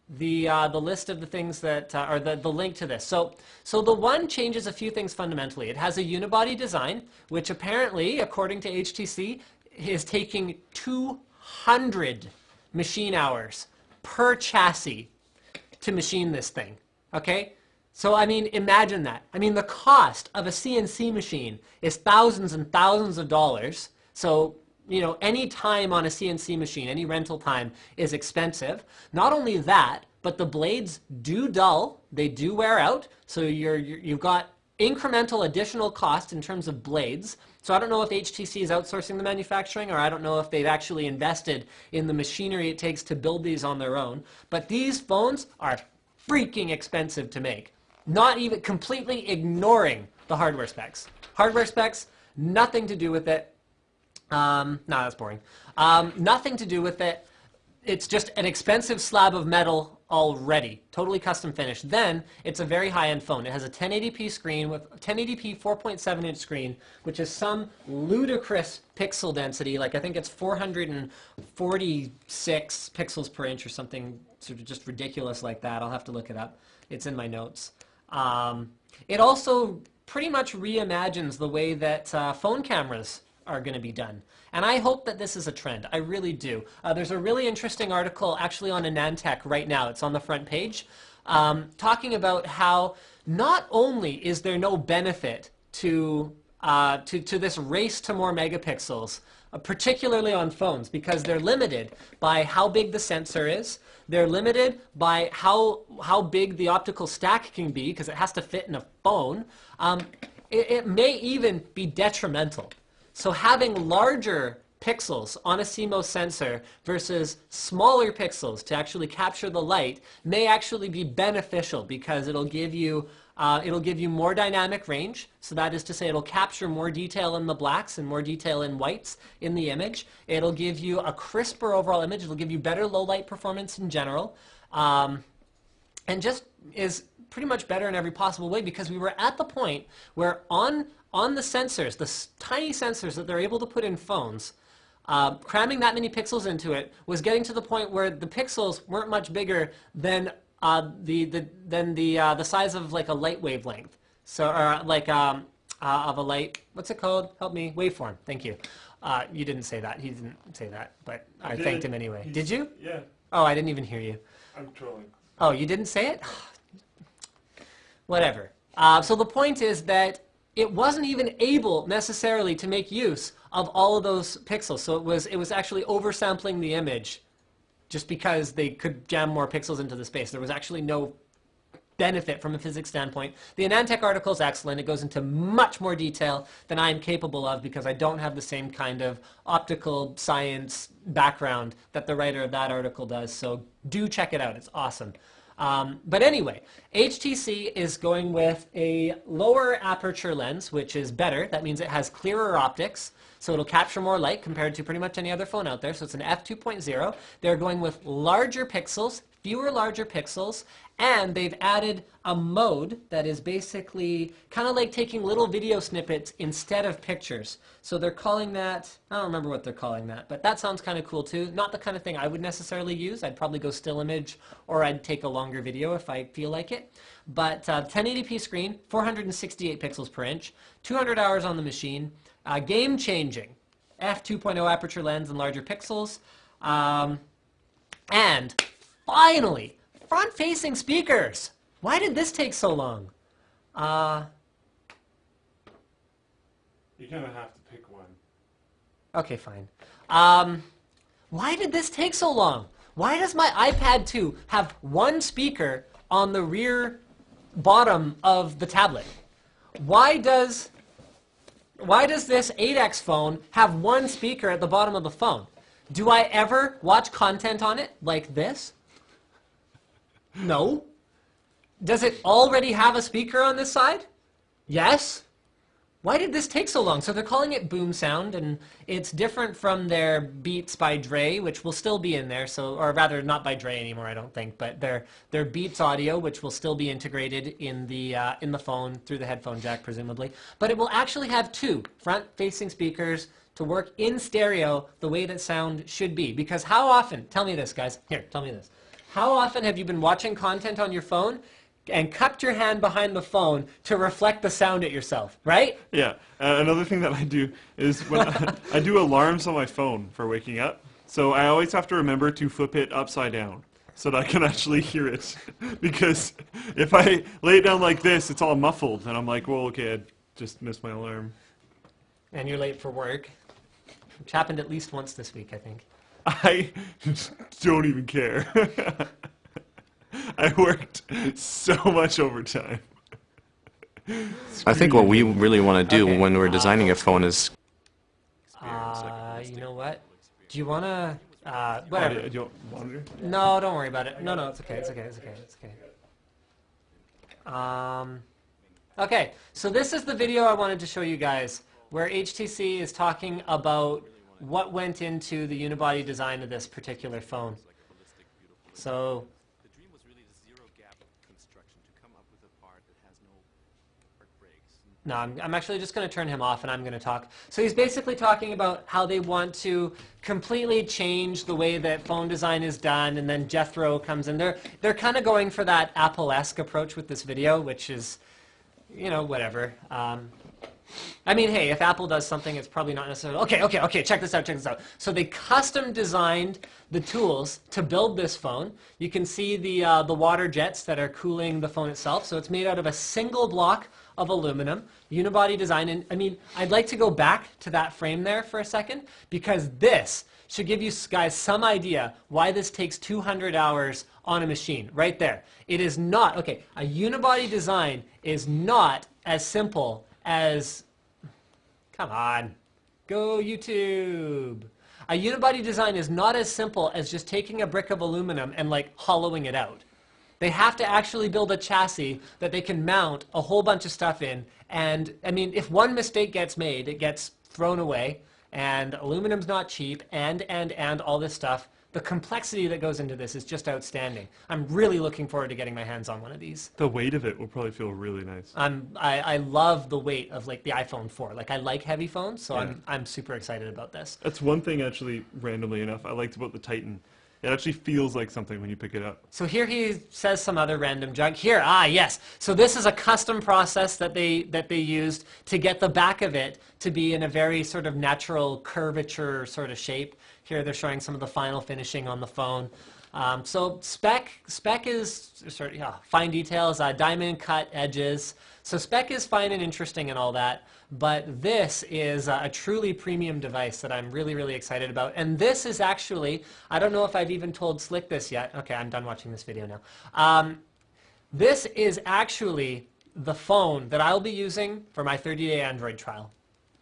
the list of the things that or the link to this. So the One changes a few things fundamentally. It has a unibody design, which apparently, according to HTC, is taking 200 machine hours per chassis to machine this thing. Okay? So I mean, imagine that. I mean, the cost of a CNC machine is thousands and thousands of dollars. So you know, any time on a CNC machine, any rental time is expensive. Not only that, but the blades do dull. They do wear out. So you've got incremental additional cost in terms of blades. So I don't know if HTC is outsourcing the manufacturing, or I don't know if they've actually invested in the machinery it takes to build these on their own. But these phones are freaking expensive to make. Not even completely ignoring the hardware specs. Hardware specs, nothing to do with it. No, that's boring. Nothing to do with it. It's just an expensive slab of metal already, totally custom finished. Then it's a very high-end phone. It has a 1080p screen with 1080p 4.7-inch screen, which is some ludicrous pixel density. Like I think it's 446 pixels per inch or something sort of just ridiculous like that. I'll have to look it up. It's in my notes. It also pretty much reimagines the way that phone cameras are going to be done. And I hope that this is a trend. I really do. There's a really interesting article actually on Anantech right now. It's on the front page, talking about how not only is there no benefit to this race to more megapixels, particularly on phones, because they're limited by how big the sensor is. They're limited by how big the optical stack can be, because it has to fit in a phone. It may even be detrimental. So having larger pixels on a CMOS sensor versus smaller pixels to actually capture the light may actually be beneficial, because it'll give you more dynamic range. So that is to say, it'll capture more detail in the blacks and more detail in whites in the image. It'll give you a crisper overall image. It'll give you better low light performance in general, and just is pretty much better in every possible way, because we were at the point where on the sensors, the tiny sensors that they're able to put in phones, cramming that many pixels into it was getting to the point where the pixels weren't much bigger than the size of like a light wavelength. So or like of a light. What's it called? Help me. Waveform. Thank you. You didn't say that. He didn't say that, but I thanked him anyway. Did you? Yeah. Oh, I didn't even hear you. I'm trolling. Oh, you didn't say it? Whatever. So the point is that it wasn't even able necessarily to make use of all of those pixels. So it was actually oversampling the image just because they could jam more pixels into the space. There was actually no benefit from a physics standpoint. The AnandTech article is excellent. It goes into much more detail than I am capable of because I don't have the same kind of optical science background that the writer of that article does. So do check it out. It's awesome. But anyway, HTC is going with a lower aperture lens, which is better. That means it has clearer optics, so it'll capture more light compared to pretty much any other phone out there. So it's an f2.0. They're going with larger pixels, fewer larger pixels, and they've added a mode that is basically kind of like taking little video snippets instead of pictures. So they're calling that, I don't remember what they're calling that, but that sounds kind of cool too. Not the kind of thing I would necessarily use. I'd probably go still image or I'd take a longer video if I feel like it. But 1080p screen, 468 pixels per inch, 200 hours on the machine, game changing, f2.0 aperture lens and larger pixels, and finally, front-facing speakers. Why did this take so long? You're gonna have to pick one. Okay, fine. Why did this take so long? Why does my iPad 2 have one speaker on the rear bottom of the tablet? Why does this 8X phone have one speaker at the bottom of the phone? Do I ever watch content on it like this? No. Does it already have a speaker on this side? Yes. Why did this take so long? So they're calling it Boom Sound, and it's different from their Beats by Dre, which will still be in there. So, or rather, not by Dre anymore, I don't think, but their Beats audio, which will still be integrated in the phone through the headphone jack, presumably. But it will actually have two front-facing speakers to work in stereo the way that sound should be. Because how often? Tell me this, guys. Here, tell me this. How often have you been watching content on your phone and cupped your hand behind the phone to reflect the sound at yourself, right? Yeah. Another thing that I do is when I do alarms on my phone for waking up. So I always have to remember to flip it upside down so that I can actually hear it. Because if I lay it down like this, it's all muffled. And I'm like, well, okay, I just missed my alarm. And you're late for work. Which happened at least once this week, I think. I don't even care. I worked so much overtime. I think what we really want to do when we're designing a phone is... You know what? Do you want to... whatever. Do you want monitor? No, don't worry about it. No, it's okay, it's okay, it's okay, it's okay. Okay, so this is the video I wanted to show you guys, where HTC is talking about what went into the unibody design of this particular phone. So... The dream was really the zero-gap construction to come up with a part that has no part breaks. No, I'm actually just going to turn him off and I'm going to talk. So he's basically talking about how they want to completely change the way that phone design is done, and then Jethro comes in. They're kind of going for that Apple-esque approach with this video, which is, you know, whatever. I mean, hey, if Apple does something, it's probably not necessarily, okay, check this out. So they custom designed the tools to build this phone. You can see the water jets that are cooling the phone itself. So it's made out of a single block of aluminum, unibody design. And I mean, I'd like to go back to that frame there for a second, because this should give you guys some idea why this takes 200 hours on a machine, right there. It is not, okay, a unibody design is not as simple as, come on, go YouTube. A unibody design is not as simple as just taking a brick of aluminum and like hollowing it out. They have to actually build a chassis that they can mount a whole bunch of stuff in. And I mean, if one mistake gets made, it gets thrown away. And aluminum's not cheap, and all this stuff. The complexity that goes into this is just outstanding. I'm really looking forward to getting my hands on one of these. The weight of it will probably feel really nice. I love the weight of like the iPhone 4. Like I like heavy phones, so Yeah. I'm super excited about this. That's one thing actually, randomly enough, I liked about the Titan It actually feels like something when you pick it up. So here he says some other random junk. Here, yes. So this is a custom process that they used to get the back of it to be in a very sort of natural curvature sort of shape. Here they're showing some of the final finishing on the phone. So spec is sort of fine details, diamond cut edges. So spec is fine and interesting and all that, but this is a truly premium device that I'm really, really excited about. And this is actually, I don't know if I've even told Slick this yet. Okay, I'm done watching this video now. This is actually the phone that I'll be using for my 30-day Android trial.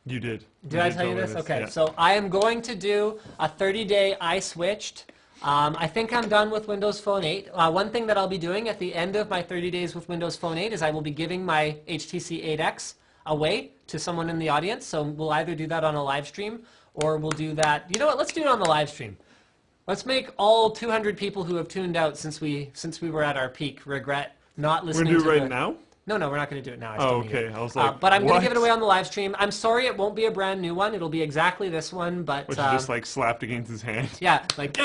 You did. Did I tell you this? Okay, yeah. so I am going to do a 30-day I switched. I think I'm done with Windows Phone 8. One thing that I'll be doing at the end of my 30 days with Windows Phone 8 is I will be giving my HTC 8X away to someone in the audience. So we'll either do that on a live stream or we'll do that. You know what? Let's do it on the live stream. Let's make all 200 people who have tuned out since we were at our peak regret not listening to We're going to do it right now? No, we're not going to do it now. Oh, okay. I was like, but I'm going to give it what? away on the live stream. I'm sorry it won't be a brand new one. It'll be exactly this one, but... Which is just like slapped against his hand. Yeah, like,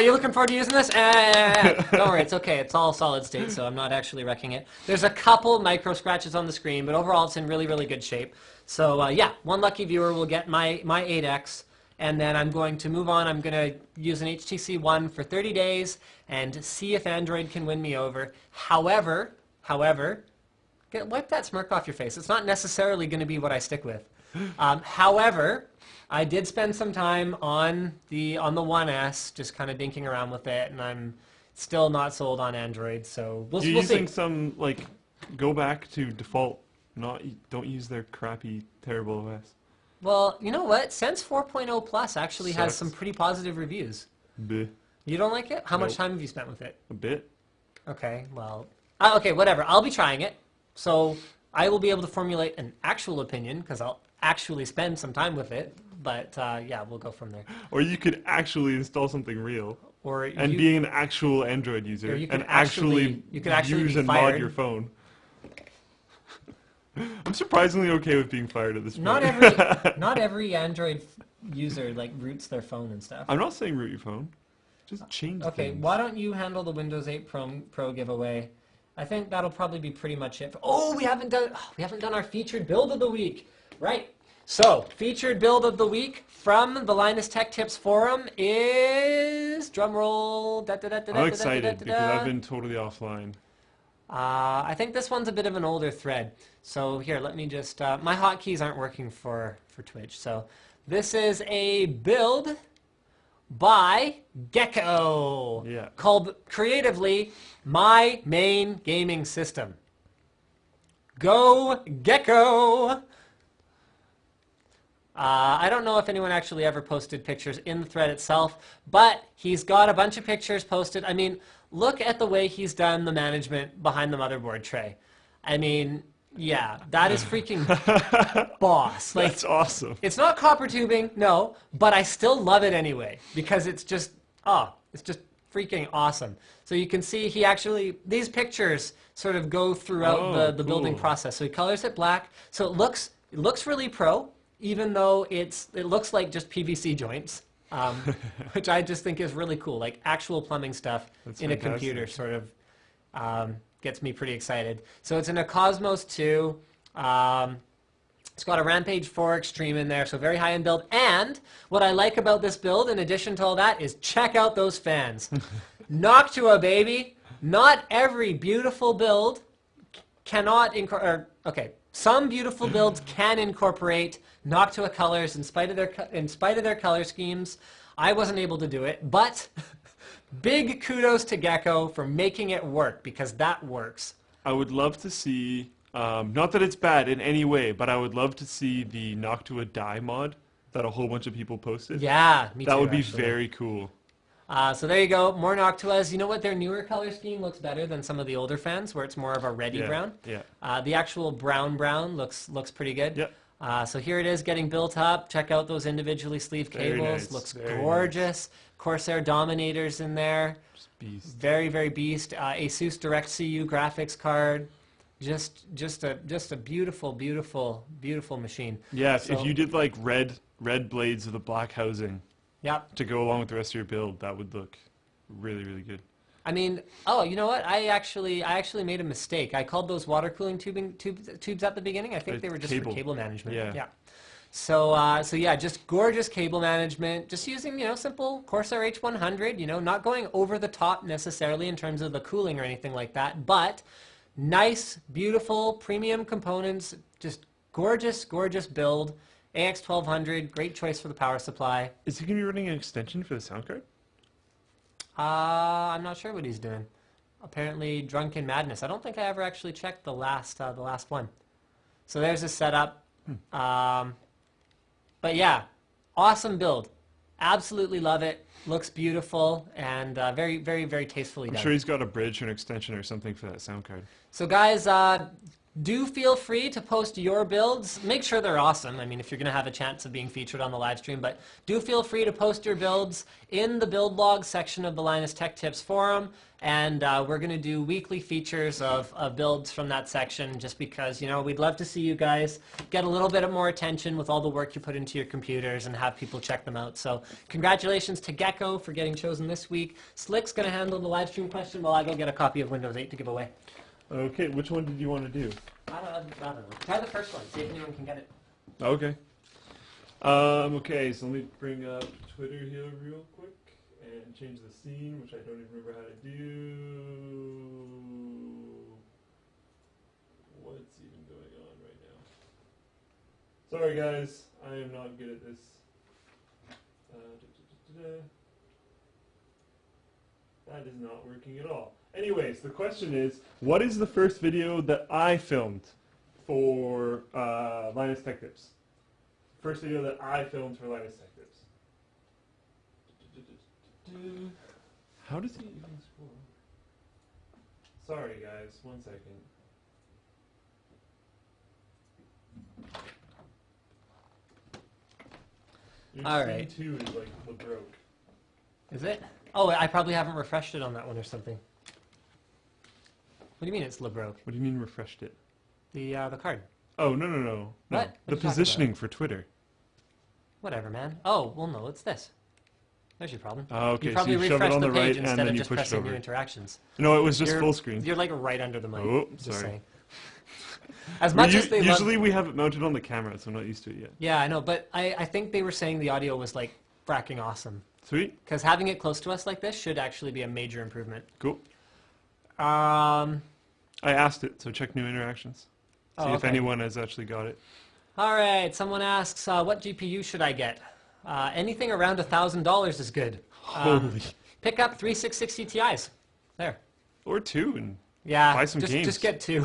you looking forward to using this? Don't worry, it's okay. It's all solid state, so I'm not actually wrecking it. There's a couple micro scratches on the screen, but overall it's in really, really good shape. So yeah, one lucky viewer will get my 8X, and then I'm going to move on. I'm going to use an HTC One for 30 days and see if Android can win me over. However, wipe that smirk off your face. It's not necessarily going to be what I stick with. However, I did spend some time on the One S, just kind of dinking around with it, and I'm still not sold on Android. So we'll see. Using some go back to default. Don't use their crappy, terrible OS. Well, you know what? Sense 4.0 Plus actually has Sucks. some pretty positive reviews. Bleh. You don't like it? How much Nope. time have you spent with it? A bit. Okay, well, okay, whatever. I'll be trying it, so I will be able to formulate an actual opinion because I'll actually spend some time with it. But yeah, we'll go from there. Or you could actually install something real. Or Being an actual Android user you and could actually use be and fired. mod your phone. I'm surprisingly okay with being fired at this point. Not every Android user roots their phone and stuff. I'm not saying root your phone. Just change Okay, things. why don't you handle the Windows 8 Pro giveaway? I think that'll probably be pretty much it. We haven't done our featured build of the week. Right. So, featured build of the week from the Linus Tech Tips forum is drumroll. I'm excited because I've been totally offline. I think this one's a bit of an older thread. So here, let me just, my hotkeys aren't working for Twitch. So this is a build by Gecko. Yeah. Called creatively My Main Gaming System. Go Gecko! I don't know if anyone actually ever posted pictures in the thread itself, but he's got a bunch of pictures posted. I mean, look at the way he's done the management behind the motherboard tray. I mean, yeah, that is freaking boss. That's awesome. It's not copper tubing, no, but I still love it anyway because it's just freaking awesome. So you can see these pictures sort of go throughout the building cool. process. So he colors it black, so it looks really pro, even though it looks like just PVC joints, which I just think is really cool. Like actual plumbing stuff That's in a fantastic. computer sort of gets me pretty excited. So it's in a Cosmos 2. It's got a Rampage 4 Extreme in there, so very high-end build. And what I like about this build, in addition to all that, is check out those fans. Noctua, baby. Not every beautiful build cannot some beautiful builds can incorporate Noctua colors in spite of their color schemes. I wasn't able to do it, but big kudos to Gecko for making it work, because that works. I would love to see, not that it's bad in any way, but I would love to see the Noctua dye mod that a whole bunch of people posted. Yeah, me too. That would be actually. very cool. So there you go, more Noctuas. You know what? Their newer color scheme looks better than some of the older fans, where it's more of a reddy brown. Yeah. The actual brown looks pretty good. Yep. So here it is getting built up. Check out those individually sleeved Very cables. nice, Looks very gorgeous. Corsair Dominators in there. Just beast. Very, very beast. Asus DirectCu graphics card. Just a beautiful, beautiful, beautiful machine. Yeah, So- if you did like red blades with a black housing, Yep. to go along with the rest of your build. That would look really, really good. I mean, oh, you know what? I actually made a mistake. I called those water cooling tubes at the beginning. I think they were just for cable management. Yeah. Yeah. So, so yeah, just gorgeous cable management. Just using, simple Corsair H100. Not going over the top necessarily in terms of the cooling or anything like that, but nice, beautiful, premium components. Just gorgeous, gorgeous build. AX1200, great choice for the power supply. Is he going to be running an extension for the sound card? I'm not sure what he's doing. Apparently, Drunken Madness. I don't think I ever actually checked the last one. So there's a setup. But yeah, awesome build. Absolutely love it. Looks beautiful and very, very, very tastefully done. I'm sure he's got a bridge or an extension or something for that sound card. So guys, do feel free to post your builds. Make sure they're awesome. I mean, if you're going to have a chance of being featured on the live stream, but do feel free to post your builds in the build log section of the Linus Tech Tips forum. And we're going to do weekly features of builds from that section just because, we'd love to see you guys get a little bit more attention with all the work you put into your computers and have people check them out. So congratulations to Gecko for getting chosen this week. Slick's going to handle the live stream question while I go get a copy of Windows 8 to give away. Okay, which one did you want to do? I don't know. Try the first one. See if anyone can get it. Okay. Okay, so let me bring up Twitter here real quick and change the scene, which I don't even remember how to do. What's even going on right now? Sorry, guys. I am not good at this. That is not working at all. Anyways, the question is, what is the first video that I filmed for Linus Tech Tips? First video that I filmed for Linus Tech Tips. How does he even scroll? Sorry guys, 1 second. Your All right. screen 2 is like LeBroke. Is it? Oh, I probably haven't refreshed it on that one or something. What do you mean it's LeBroke? What do you mean refreshed it? The card. Oh, no. What? What are The you talking positioning for Twitter. Whatever, man. Oh, well, no, it's this. There's your problem. Oh, okay, You so probably you shove it refreshed on the the page right and instead then of you just push it pressing over. new interactions. No, it was just You're- full screen. You're like right under the mic. Oh, Just sorry. saying. As much as they love... Usually we have it mounted on the camera, so I'm not used to it yet. Yeah, I know, but I think they were saying the audio was like fracking awesome. Sweet. Because having it close to us like this should actually be a major improvement. Cool. Um, I asked it, so check new interactions. See Oh, if okay. anyone has actually got it. all right, someone asks, what GPU should I get? Anything around $1,000 is good. Holy. Pick up 3 660 Ti's. There. Or two and Yeah, buy some games. just get 2.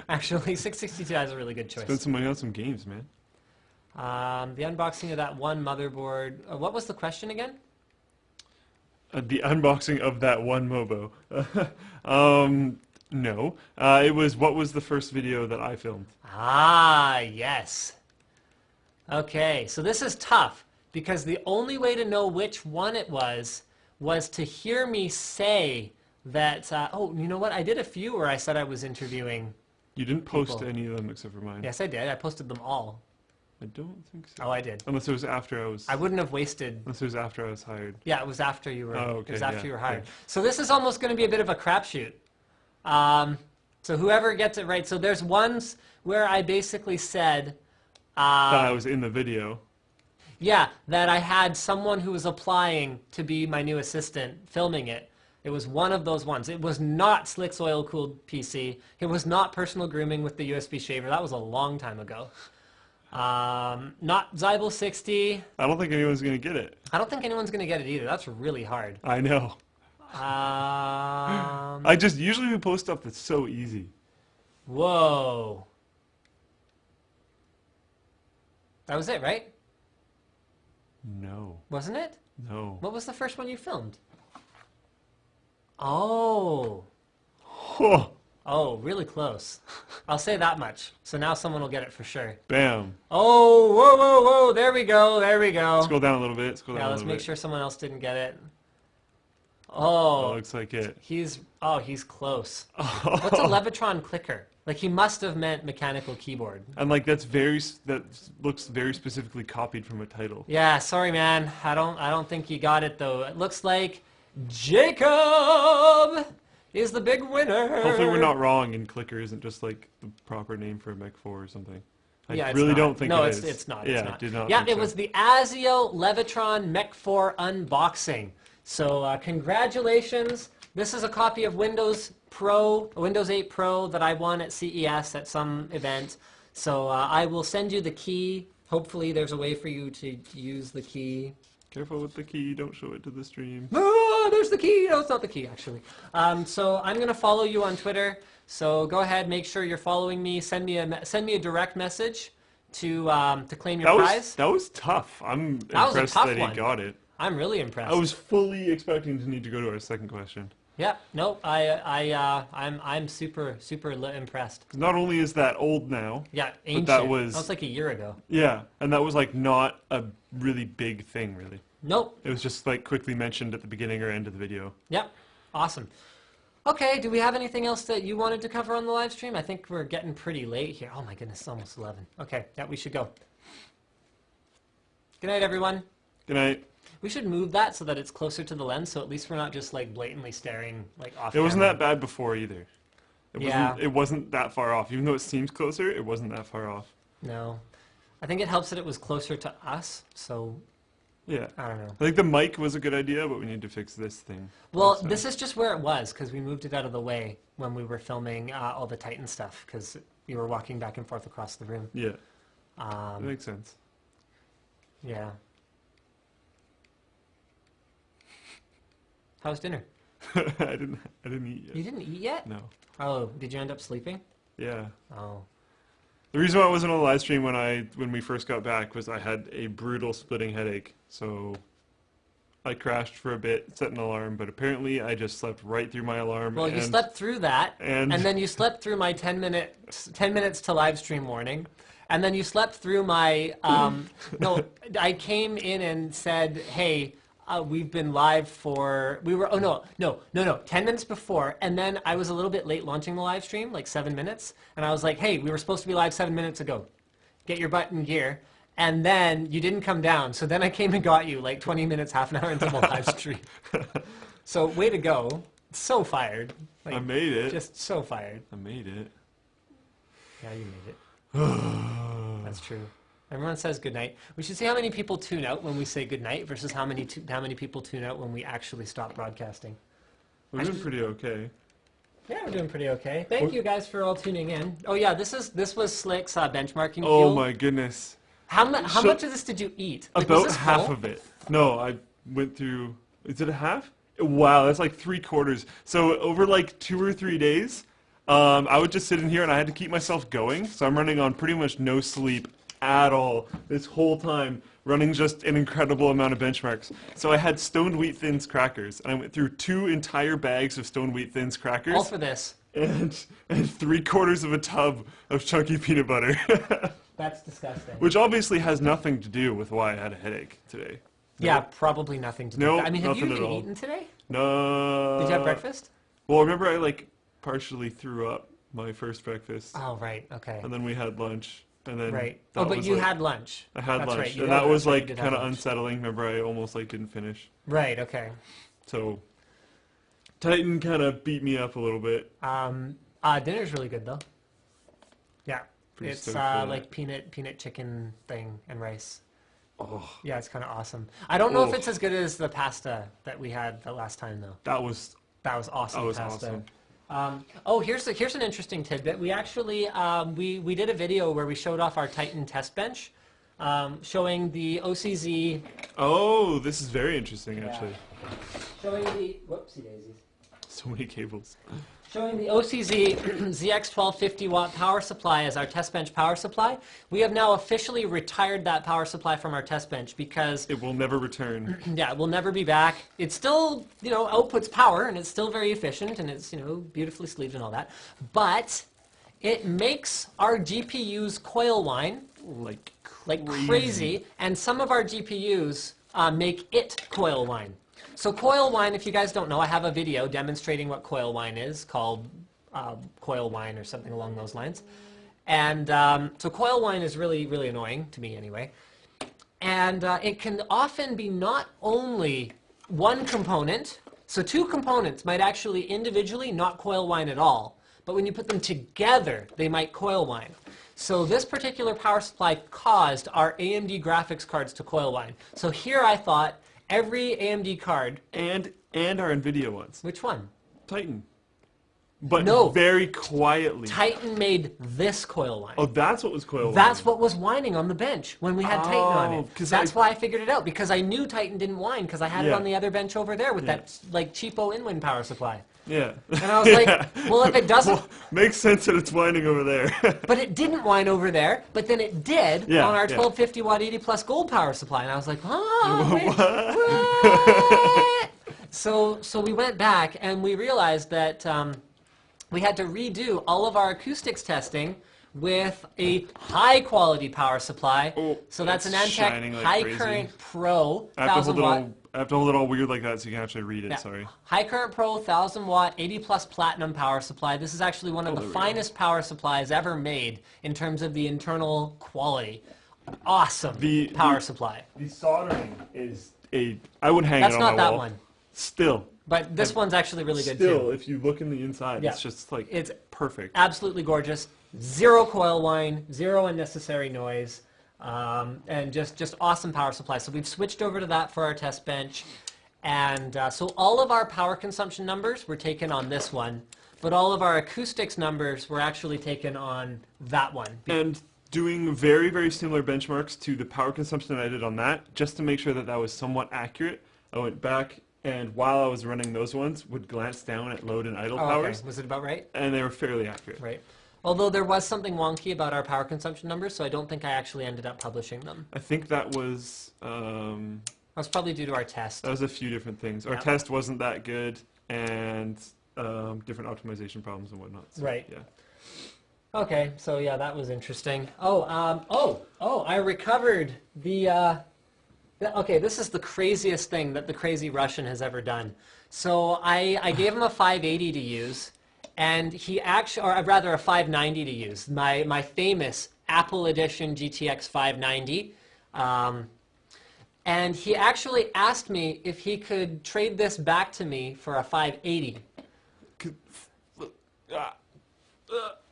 Actually, 660 Ti is a really good choice. spend some money on some games, man. The unboxing of that one motherboard. What was the question again? The unboxing of that one Mobo. No. It was, what was the first video that I filmed? Ah, yes. Okay, so this is tough because the only way to know which one it was to hear me say that, oh, you know what? I did a few where I said I was interviewing. You didn't post People. any of them except for mine. Yes, I did. I posted them all. I don't think so. Oh, I did. Unless it was after I was... I wouldn't have wasted. Unless it was after I was hired. Yeah, it was after you were. Oh, okay, it was after yeah, you were hired. yeah. So this is almost going to be a bit of a crapshoot. So whoever gets it right. So there's ones where I basically said, That I was in the video. yeah, that I had someone who was applying to be my new assistant filming it. It was one of those ones. It was not Slick's oil-cooled PC. It was not personal grooming with the USB shaver. That was a long time ago. Not Zybel 60. I don't think anyone's going to get it. I don't think anyone's going to get it either. That's really hard. I know. I just, usually we post stuff that's so easy. Whoa. That was it, right? No. Wasn't it? No. What was the first one you filmed? Oh. Oh, Oh, really close. I'll say that much. So now someone will get it for sure. bam. Oh, whoa, whoa, whoa. There we go. There we go. Scroll down a little bit. Scroll down Yeah, a let's little make bit. sure someone else didn't get it. Oh, Oh, looks like it. he's close. What's a Levitron clicker? Like he must have meant mechanical keyboard. And like that looks very specifically copied from a title. Yeah, sorry man. I don't think you got it though. It looks like Jacob is the big winner. Hopefully we're not wrong and Clicker isn't just like the proper name for a Mech 4 or something. I Yeah, it's really not. don't think no, it it's, is. it's not. Yeah, It's not. did not Yeah, think it so. was the ASIO Levitron Mech 4 unboxing. So congratulations. This is a copy of Windows 8 Pro that I won at CES at some event. So I will send you the key. Hopefully there's a way for you to use the key. Careful with the key, don't show it to the stream. Oh, there's the key. No, it's not the key, actually. So I'm going to follow you on Twitter. So go ahead, make sure you're following me. Send me a direct message to claim your prize. That was tough. I'm That was a impressed tough that one. he got it. I'm really impressed. I was fully expecting to need to go to our second question. Yeah, no, I'm super impressed. 'Cause not only is that old now, Yeah, ancient. that was like a year ago. yeah, and that was like not a really big thing, really. Nope. It was just like quickly mentioned at the beginning or end of the video. Yep. Awesome. Okay, do we have anything else that you wanted to cover on the live stream? I think we're getting pretty late here. Oh my goodness, it's almost 11. Okay, yeah, we should go. Good night, everyone. Good night. We should move that so that it's closer to the lens, so at least we're not just like blatantly staring like off. It wasn't camera. that bad before either. Yeah. It wasn't that far off. Even though it seems closer, it wasn't that far off. No, I think it helps that it was closer to us. So Yeah. I don't know. I think the mic was a good idea, but we need to fix this thing. Well, So- this is just where it was because we moved it out of the way when we were filming all the Titan stuff because we were walking back and forth across the room. Yeah, that makes sense. Yeah. How's dinner? I didn't eat yet. You didn't eat yet? No. Oh, did you end up sleeping? Yeah. Oh. The reason why I wasn't on the live stream when we first got back was I had a brutal splitting headache. So I crashed for a bit, set an alarm, but apparently I just slept right through my alarm. Well, you slept through that, and- and then you slept through my 10 minutes to live stream warning, and then you slept through my no. I came in and said, "Hey, we've been live for." We were 10 minutes before, and then I was a little bit late launching the live stream, like 7 minutes, and I was like, "Hey, we were supposed to be live 7 minutes ago. Get your butt in gear." And then you didn't come down, so then I came and got you like 20 minutes, half an hour into the live stream. So way to go. So fired. Like, I made it. just so fired. I made it. Yeah, you made it. That's true. Everyone says goodnight. We should see how many people tune out when we say goodnight versus how many people tune out when we actually stop broadcasting. We're doing pretty okay. Yeah, we're doing pretty okay. Thank you guys for all tuning in. Oh yeah, this was Slick's benchmarking Oh fuel. my goodness. How So- much of this did you eat? Like, was About this half full? of it. No, I went through. Is it a half? Wow, that's like 3/4. So over like 2 or 3 days, I would just sit in here and I had to keep myself going. So I'm running on pretty much no sleep at all this whole time, running just an incredible amount of benchmarks. So I had stoned wheat thins crackers, and I went through 2 entire bags of stoned wheat thins crackers. All for this. and 3/4 of a tub of chunky peanut butter. That's disgusting. Which obviously has nothing to do with why I had a headache today. Yeah, probably nothing to do. No, with that. I mean, have you nothing at even all. eaten today? No. Did you have breakfast? Well, remember I like partially threw up my first breakfast, Oh, right. Okay. and then we had lunch, and then Right. that Oh, but was, you like- had lunch. I had That's lunch, right, you and had that was lunch, right, you like did have kind of lunch. unsettling. Remember, I almost like didn't finish, Right. Okay. so Titan kind of beat me up a little bit. Dinner's really good though. Yeah. Pretty It's stoked for that. like peanut chicken thing and rice. Oh, Yeah, it's kind of awesome. I don't know if Oh. it's as good as the pasta that we had the last time though. that was That was awesome. That was pasta. awesome. Here's an interesting tidbit. We actually we did a video where we showed off our Titan test bench, showing the OCZ, Oh, this is very interesting actually. showing the whoopsie daisies, So many cables. showing the OCZ ZX 1250 watt power supply as our test bench power supply. We have now officially retired that power supply from our test bench because It will never return. yeah, it will never be back. It still, outputs power, and it's still very efficient, and it's, beautifully sleeved and all that. But it makes our GPUs coil whine Like crazy, and some of our GPUs make it coil whine. So coil whine, if you guys don't know, I have a video demonstrating what coil whine is called coil whine or something along those lines. And so coil whine is really, really annoying to me anyway. And it can often be not only one component, so two components might actually individually not coil whine at all, but when you put them together, they might coil whine. So this particular power supply caused our AMD graphics cards to coil whine. So here I thought every AMD card... And our NVIDIA ones. Which one? Titan. But No. very quietly. Titan made this coil whine. Oh, that's what was coil whining. That's what was whining on the bench when we had Titan on Oh, it. 'cause That's why I figured it out, because I knew Titan didn't whine because I had it Yeah. on the other bench over there with that like cheapo in-wind power supply. Yeah. And I was like, well, if it doesn't... Well, makes sense that it's whining over there. But it didn't whine over there, but then it did Yeah, on our yeah. 1250 watt 80 plus gold power supply. And I was like, oh, wait, what? So we went back and we realized that we had to redo all of our acoustics testing with a high quality power supply. Oh, so that's an it's shining Antec like High crazy. Current Pro I have to 1000 hold it watt. all. I have to hold it all weird like that so you can actually read it. Yeah. Sorry. High Current Pro 1000 watt 80 plus platinum power supply. This is actually one of the there we go. finest power supplies ever made in terms of the internal quality. Awesome power supply. The soldering is I wouldn't hang That's it on not my that wall. one. Still. But this one's actually really good Still, too. if you look in the inside, Yeah. it's just like It's perfect. absolutely gorgeous. Zero coil whine, zero unnecessary noise, and just awesome power supply. So we've switched over to that for our test bench. And so all of our power consumption numbers were taken on this one, but all of our acoustics numbers were actually taken on that one. And doing very, very similar benchmarks to the power consumption that I did on that, just to make sure that that was somewhat accurate, I went back and while I was running those ones, would glance down at load and idle Oh, powers, okay. Was it about right? and they were fairly accurate. Right. Although there was something wonky about our power consumption numbers, so I don't think I actually ended up publishing them. I think that was That was probably due to our test. a few different things. Our Yeah. test wasn't that good, and different optimization problems and whatnot. So, Right. Yeah. Okay, so yeah, that was interesting. I recovered the okay, this is the craziest thing that the crazy Russian has ever done. So I gave him a 580 to use, and he actually, or rather a 590 to use, my famous Apple Edition GTX 590. And he actually asked me if he could trade this back to me for a 580.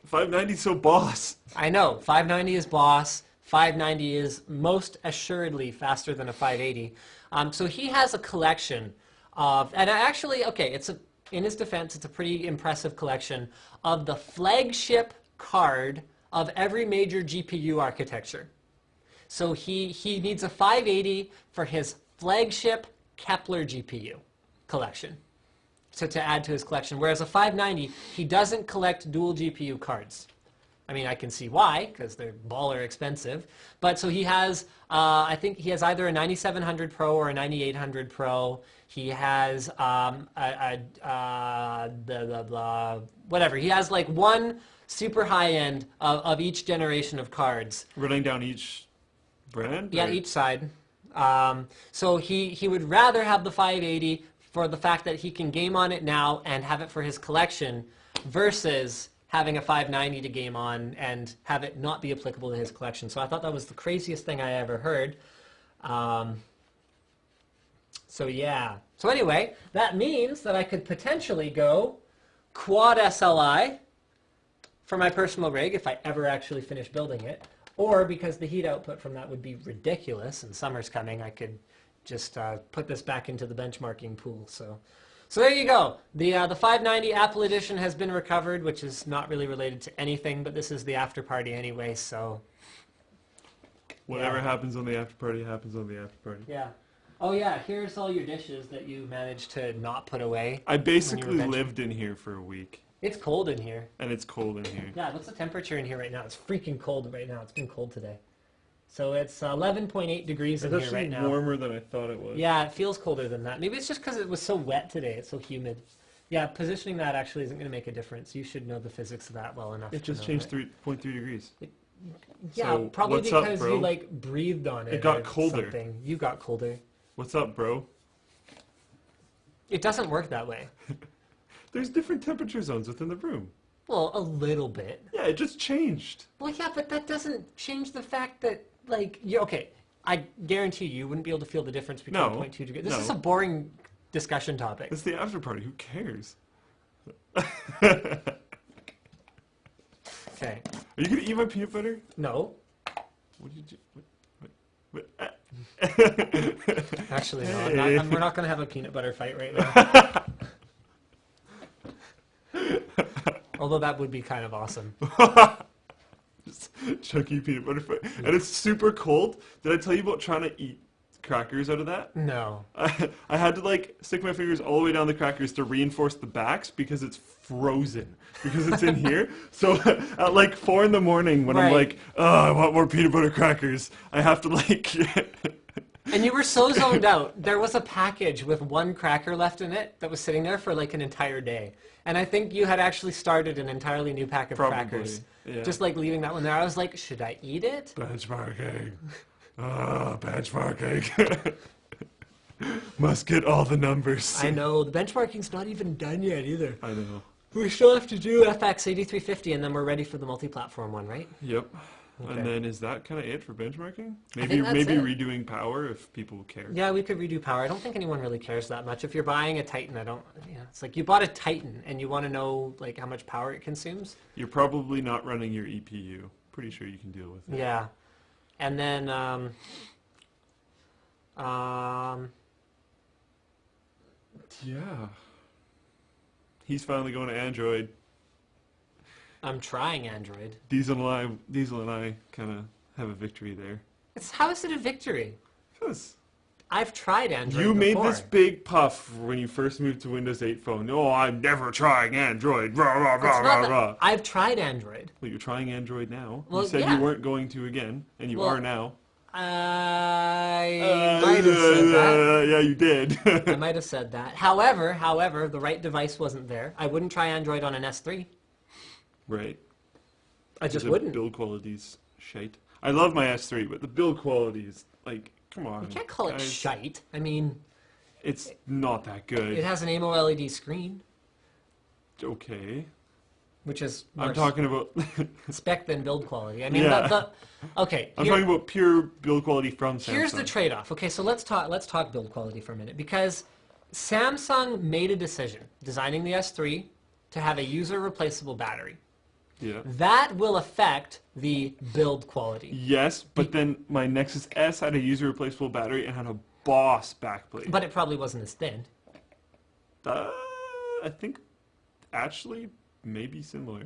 590 so boss. I know, 590 is boss. 590 is most assuredly faster than a 580. So he has a collection of, and actually, okay, in his defense, it's a pretty impressive collection of the flagship card of every major GPU architecture. So he needs a 580 for his flagship Kepler GPU collection. So to add to his collection, whereas a 590, he doesn't collect dual GPU cards. I mean, I can see why, because they're baller expensive. But so he has, I think he has either a 9700 Pro or a 9800 Pro. He has whatever. He has like one super high end of each generation of cards. Running down each brand? Yeah, or- each side. So he would rather have the 580 for the fact that he can game on it now and have it for his collection versus having a 590 to game on and have it not be applicable to his collection. So I thought that was the craziest thing I ever heard. So yeah. So anyway, that means that I could potentially go quad SLI for my personal rig if I ever actually finish building it. Or because the heat output from that would be ridiculous and summer's coming, I could just put this back into the benchmarking pool. So there you go. The 590 Apple Edition has been recovered, which is not really related to anything, but this is the after party anyway, so Whatever Yeah. happens on the after party happens on the after party. yeah. Oh yeah, here's all your dishes that you managed to not put away. I basically benching. lived in here for a week, It's cold in here. and it's cold in here. Yeah, what's the temperature in here right now? It's freaking cold right now. It's been cold today. So it's 11.8 degrees in It's here right actually now. warmer than I thought it was. Yeah, it feels colder than that. Maybe it's just because it was so wet today. It's so humid. Yeah, positioning that actually isn't going to make a difference. You should know the physics of that well enough. It just to know changed that. 3.3 degrees. Yeah, So, probably what's up, because bro? you like breathed on it. It got or colder. Something. You got colder. What's up, bro? It doesn't work that way. There's different temperature zones within the room. Well, a little bit. Yeah, it just changed. Well, yeah, but that doesn't change the fact that, like, you okay. I guarantee you wouldn't be able to feel the difference between No. 0.2 gigahertz. This No. is a boring discussion topic. It's the after party. Who cares? Okay. Are you gonna eat my peanut butter? No. What did you? What? Actually, no. Hey. We're not going to have a peanut butter fight right now. Although that would be kind of awesome. Just chunky peanut butter fight, and it's super cold. Did I tell you about trying to eat crackers out of that? No. I had to like stick my fingers all the way down the crackers to reinforce the backs because it's frozen because it's in here. So at like 4 in the morning when I'm Right. like, oh, I want more peanut butter crackers, I have to like. And you were so zoned out. There was a package with one cracker left in it that was sitting there for like an entire day. And I think you had actually started an entirely new pack of Probably, crackers. yeah. Just like leaving that one there. I was like, should I eat it? Benchmarking. Benchmarking. Must get all the numbers. I know. The benchmarking's not even done yet either. I know. We still have to do FX8350 and then we're ready for the multi-platform one, right? Yep. Okay. And then is that kind of it for benchmarking? think Maybe that's maybe it. redoing power if people care. Yeah, we could redo power. I don't think anyone really cares that much. If you're buying a Titan, it's like you bought a Titan and you want to know like how much power it consumes. You're probably not running your EPU. Pretty sure you can deal with it. Yeah. And then Yeah. He's finally going to Android. I'm trying Android. Diesel and I kind of have a victory there. How is it a victory? 'Cause I've tried Android you made before. this big puff when you first moved to Windows 8 phone. No, I'm never trying Android. Rah, rah, rah, It's rah, not that- rah. I've tried Android. Well, you're trying Android now. Well, you said yeah. you weren't going to again, and you Well, are now. I might have said that. Yeah, you did. I might have said that. However, the right device wasn't there. I wouldn't try Android on an S3. Right. I just The wouldn't. build quality's shite. I love my S3, but the build quality is like, come on. You can't call it guys. shite. I mean, It's not that good. it has an AMOLED screen, Okay. which is I'm more talking about. spec than build quality. I mean, Yeah. okay. I'm here- talking about pure build quality from Samsung. Here's the trade-off. Okay, so let's talk build quality for a minute because Samsung made a decision designing the S3 to have a user replaceable battery. Yeah. That will affect the build quality. Yes, but then my Nexus S had a user replaceable battery and had a Boss backplate. But it probably wasn't as thin. I think actually maybe similar.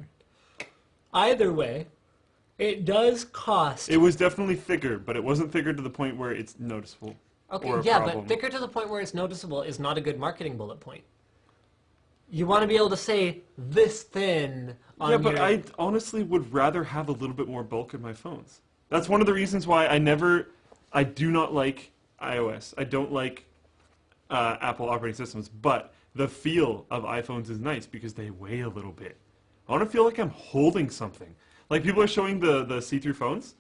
Either way, it does cost. It was definitely thicker, but it wasn't thicker to the point where it's noticeable. Okay, or a yeah, problem. but thicker to the point where it's noticeable is not a good marketing bullet point. You want to be able to say this thin on Yeah, but your... I honestly would rather have a little bit more bulk in my phones. That's one of the reasons why I do not like iOS. I don't like Apple operating systems, but the feel of iPhones is nice because they weigh a little bit. I want to feel like I'm holding something. Like people are showing the see-through phones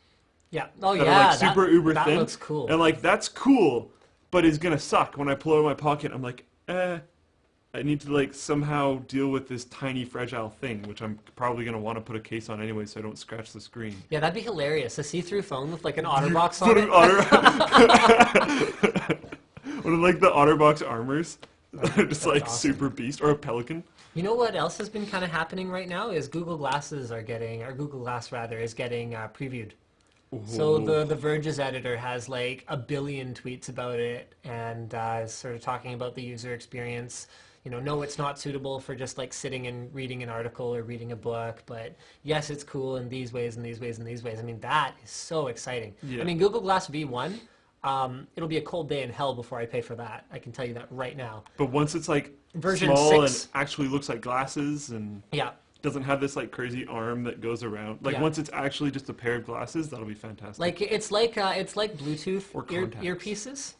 Yeah. Oh, that yeah. are like super uber that thin. looks cool. And like that's cool, but it's gonna suck when I pull it out of my pocket. I'm like, I need to like somehow deal with this tiny fragile thing, which I'm probably gonna want to put a case on anyway, so I don't scratch the screen. Yeah, that'd be hilarious. A see-through phone with like an OtterBox Put on an it. One of like the OtterBox armors, just like awesome. super beast, or a Pelican. You know what else has been kind of happening right now is Google Glass is getting previewed. So the Verge's editor has like a billion tweets about it and is sort of talking about the user experience. You know, no, it's not suitable for just like sitting and reading an article or reading a book, but yes, it's cool in these ways and these ways and these ways. I mean, that is so exciting. Yeah. I mean, Google Glass V1, it'll be a cold day in hell before I pay for that. I can tell you that right now. But once it's like Version small 6. and actually looks like glasses and Yeah. doesn't have this like crazy arm that goes around. Like Yeah. once it's actually just a pair of glasses, that'll be fantastic. Like it's like Bluetooth Or contacts. earpieces,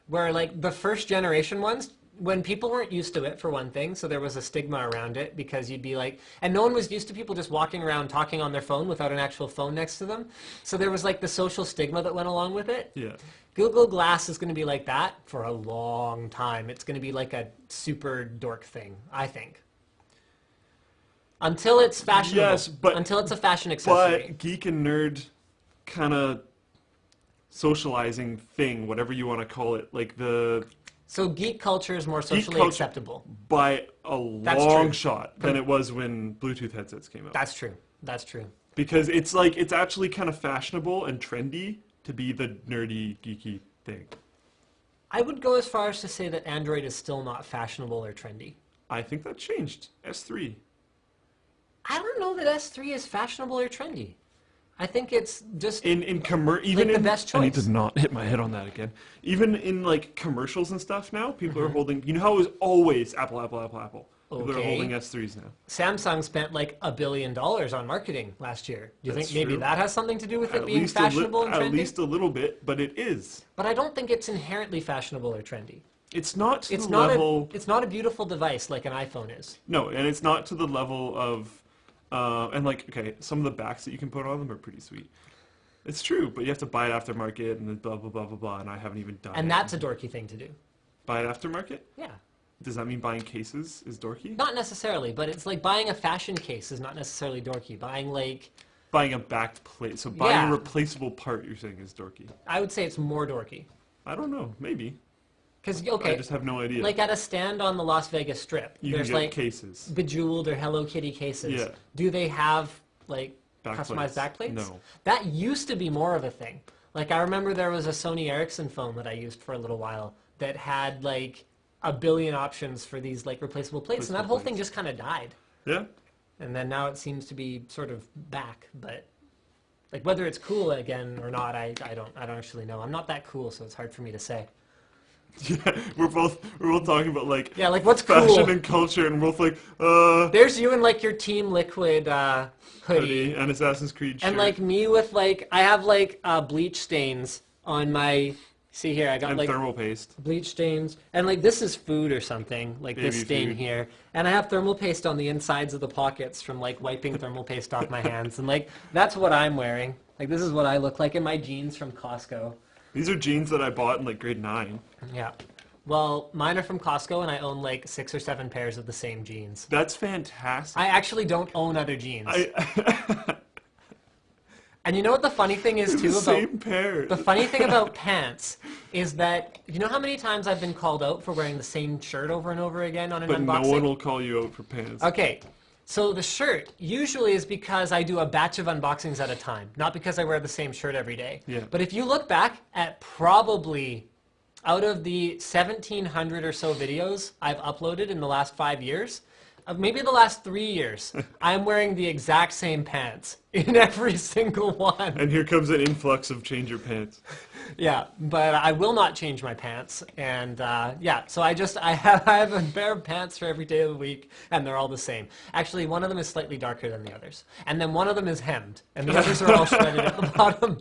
where like the first generation ones, when people weren't used to it for one thing, so there was a stigma around it because you'd be like, and no one was used to people just walking around talking on their phone without an actual phone next to them. So there was like the social stigma that went along with it. yeah. Google Glass is going to be like that for a long time. It's going to be like a super dork thing, I think. Until it's fashionable. Yes, but until it's a fashion accessory. But geek and nerd kind of socializing thing, whatever you want to call it, like So geek culture is more socially culture- acceptable. by a That's long true. shot than it was when Bluetooth headsets came out. That's true. That's true. Because it's like it's actually kind of fashionable and trendy to be the nerdy, geeky thing. I would go as far as to say that Android is still not fashionable or trendy. I think that changed. S3. I don't know that S3 is fashionable or trendy. I think it's just Even the in best I need choice. to not hit my head on that again. Even in like commercials and stuff now, people are holding. You know how it was always Apple, Apple, Apple, Apple. People are Okay. holding S3s now. Samsung spent like $1 billion on marketing last year. Do you That's think maybe true. that has something to do with it being fashionable and trendy? At least a little bit, but it is. But I don't think it's inherently fashionable or trendy. It's not to It's the not level. it's not a beautiful device like an iPhone is. No, and it's not to the level of. And like, okay, some of the backs that you can put on them are pretty sweet. It's true, but you have to buy it aftermarket and then blah blah blah blah blah. And I haven't even done it. And that's a dorky thing to do. Buy it aftermarket. Yeah. Does that mean buying cases is dorky? Not necessarily, but it's like buying a fashion case is not necessarily dorky. Buying like, Buying a backed plate. So buying Yeah. a replaceable part, you're saying is dorky. I would say it's more dorky. I don't know. Maybe. Because, okay, I just have no idea. like at a stand on the Las Vegas Strip, you can there's get like cases. Bejeweled or Hello Kitty cases. Yeah. Do they have like Backplates. customized backplates? No. That used to be more of a thing. Like I remember there was a Sony Ericsson phone that I used for a little while that had like a billion options for these like replaceable plates, and that Replaceable whole thing plates. just kind of died. Yeah. And then now it seems to be sort of back, but like whether it's cool again or not, I don't actually know. I'm not that cool, so it's hard for me to say. Yeah. We're both talking about like Yeah, like what's fashion cool? and culture, and we're both like There's you in like your Team Liquid hoodie. hoodie and Assassin's Creed shirt And like me with like, I have like bleach stains on my, see here, I got and like thermal paste. bleach stains. And like this is food or something, like this Baby stain food. here. And I have thermal paste on the insides of the pockets from like wiping thermal paste off my hands. And like, that's what I'm wearing. Like this is what I look like in my jeans from Costco. These are jeans that I bought in like grade 9. Yeah. Well, mine are from Costco and I own like 6 or 7 pairs of the same jeans. That's fantastic. I actually don't own other jeans. I And you know what the funny thing is too the about same pair. the funny thing about pants is that you know how many times I've been called out for wearing the same shirt over and over again on an But unboxing? no one will call you out for pants. Okay. So the shirt usually is because I do a batch of unboxings at a time, not because I wear the same shirt every day. Yeah. But if you look back at probably out of the 1,700 or so videos I've uploaded in the last 5 years, maybe the last 3 years, I'm wearing the exact same pants in every single one. And here comes an influx of change your pants. Yeah, but I will not change my pants, and yeah, so I have a pair of pants for every day of the week, and they're all the same. Actually, one of them is slightly darker than the others, and then one of them is hemmed, and the others are all shredded at the bottom.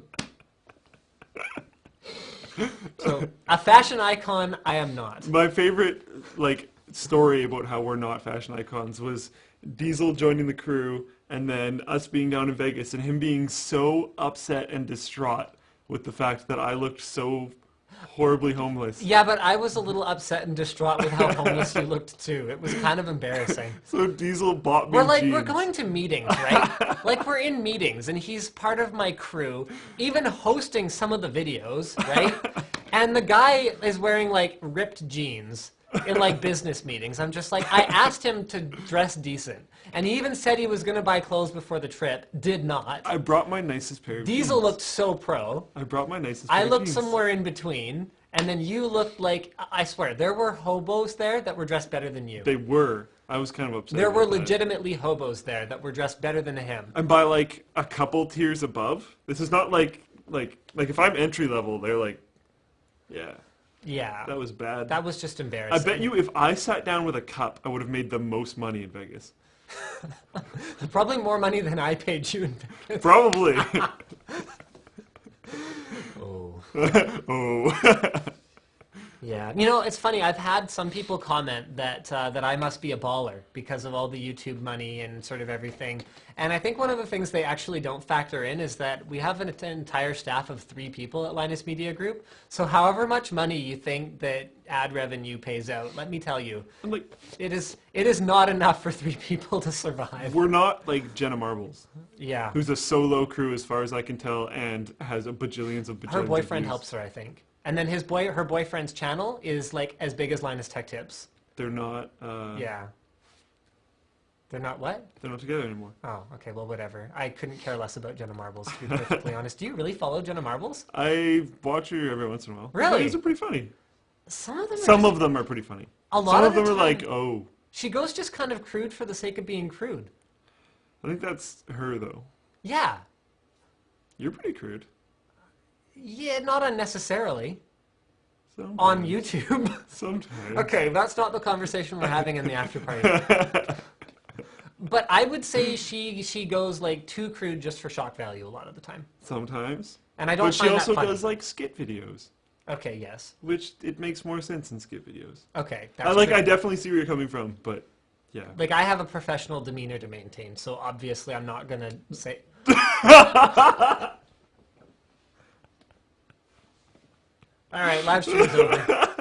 So, a fashion icon, I am not. My favorite like story about how we're not fashion icons was Diesel joining the crew and then us being down in Vegas and him being so upset and distraught with the fact that I looked so horribly homeless. Yeah, but I was a little upset and distraught with how homeless you looked too. It was kind of embarrassing. So Diesel bought me We're like, jeans. we're going to meetings, right? Like we're in meetings and he's part of my crew, even hosting some of the videos, right? And the guy is wearing like ripped jeans in like business meetings. I'm just like, I asked him to dress decent. And he even said he was going to buy clothes before the trip, did not. I brought my nicest pair of Diesel jeans. looked so pro. I brought my nicest pair I of looked jeans. somewhere in between. And then you looked like, I swear, there were hobos there that were dressed better than you. They were. I was kind of upset. There about were that. legitimately hobos there that were dressed better than him. And by like a couple tiers above. This is not like if I'm entry level, they're like, yeah, Yeah. that was bad. That was just I embarrassing. bet you if I sat down with a cup, I would have made the most money in Vegas. Probably more money than I paid you in Vegas. Probably. Oh. Oh. Yeah, you know, it's funny. I've had some people comment that that I must be a baller because of all the YouTube money and sort of everything. And I think one of the things they actually don't factor in is that we have an entire staff of 3 people at Linus Media Group. So however much money you think that ad revenue pays out, let me tell you, I'm like, it is not enough for 3 people to survive. we're not like Jenna Marbles, Yeah, who's a solo crew as far as I can tell, and has a bajillions of her of boyfriend views. helps her, I think. And then her boyfriend's channel is like as big as Linus Tech Tips. They're not. Yeah. They're not what? They're not together anymore. Oh, okay, well, whatever. I couldn't care less about Jenna Marbles, to be perfectly honest. Do you really follow Jenna Marbles? I watch her every once in a while. Really? These are pretty funny. Some of them are Some just, of them are pretty funny. a lot Some of of them the are like, time- oh. She goes just kind of crude for the sake of being crude. I think that's her though. Yeah. You're pretty crude. Yeah, not unnecessarily. Sometimes. On YouTube. Sometimes. Okay, that's not the conversation we're having in the after party. But I would say she goes like too crude just for shock value a lot of the time. Sometimes. And I don't But she find that also funny. does like skit videos, Okay, yes. which it makes more sense in skit videos. Okay. I true. definitely see where you're coming from, but yeah. Like, I have a professional demeanor to maintain, so obviously I'm not gonna say... Alright, live stream's over.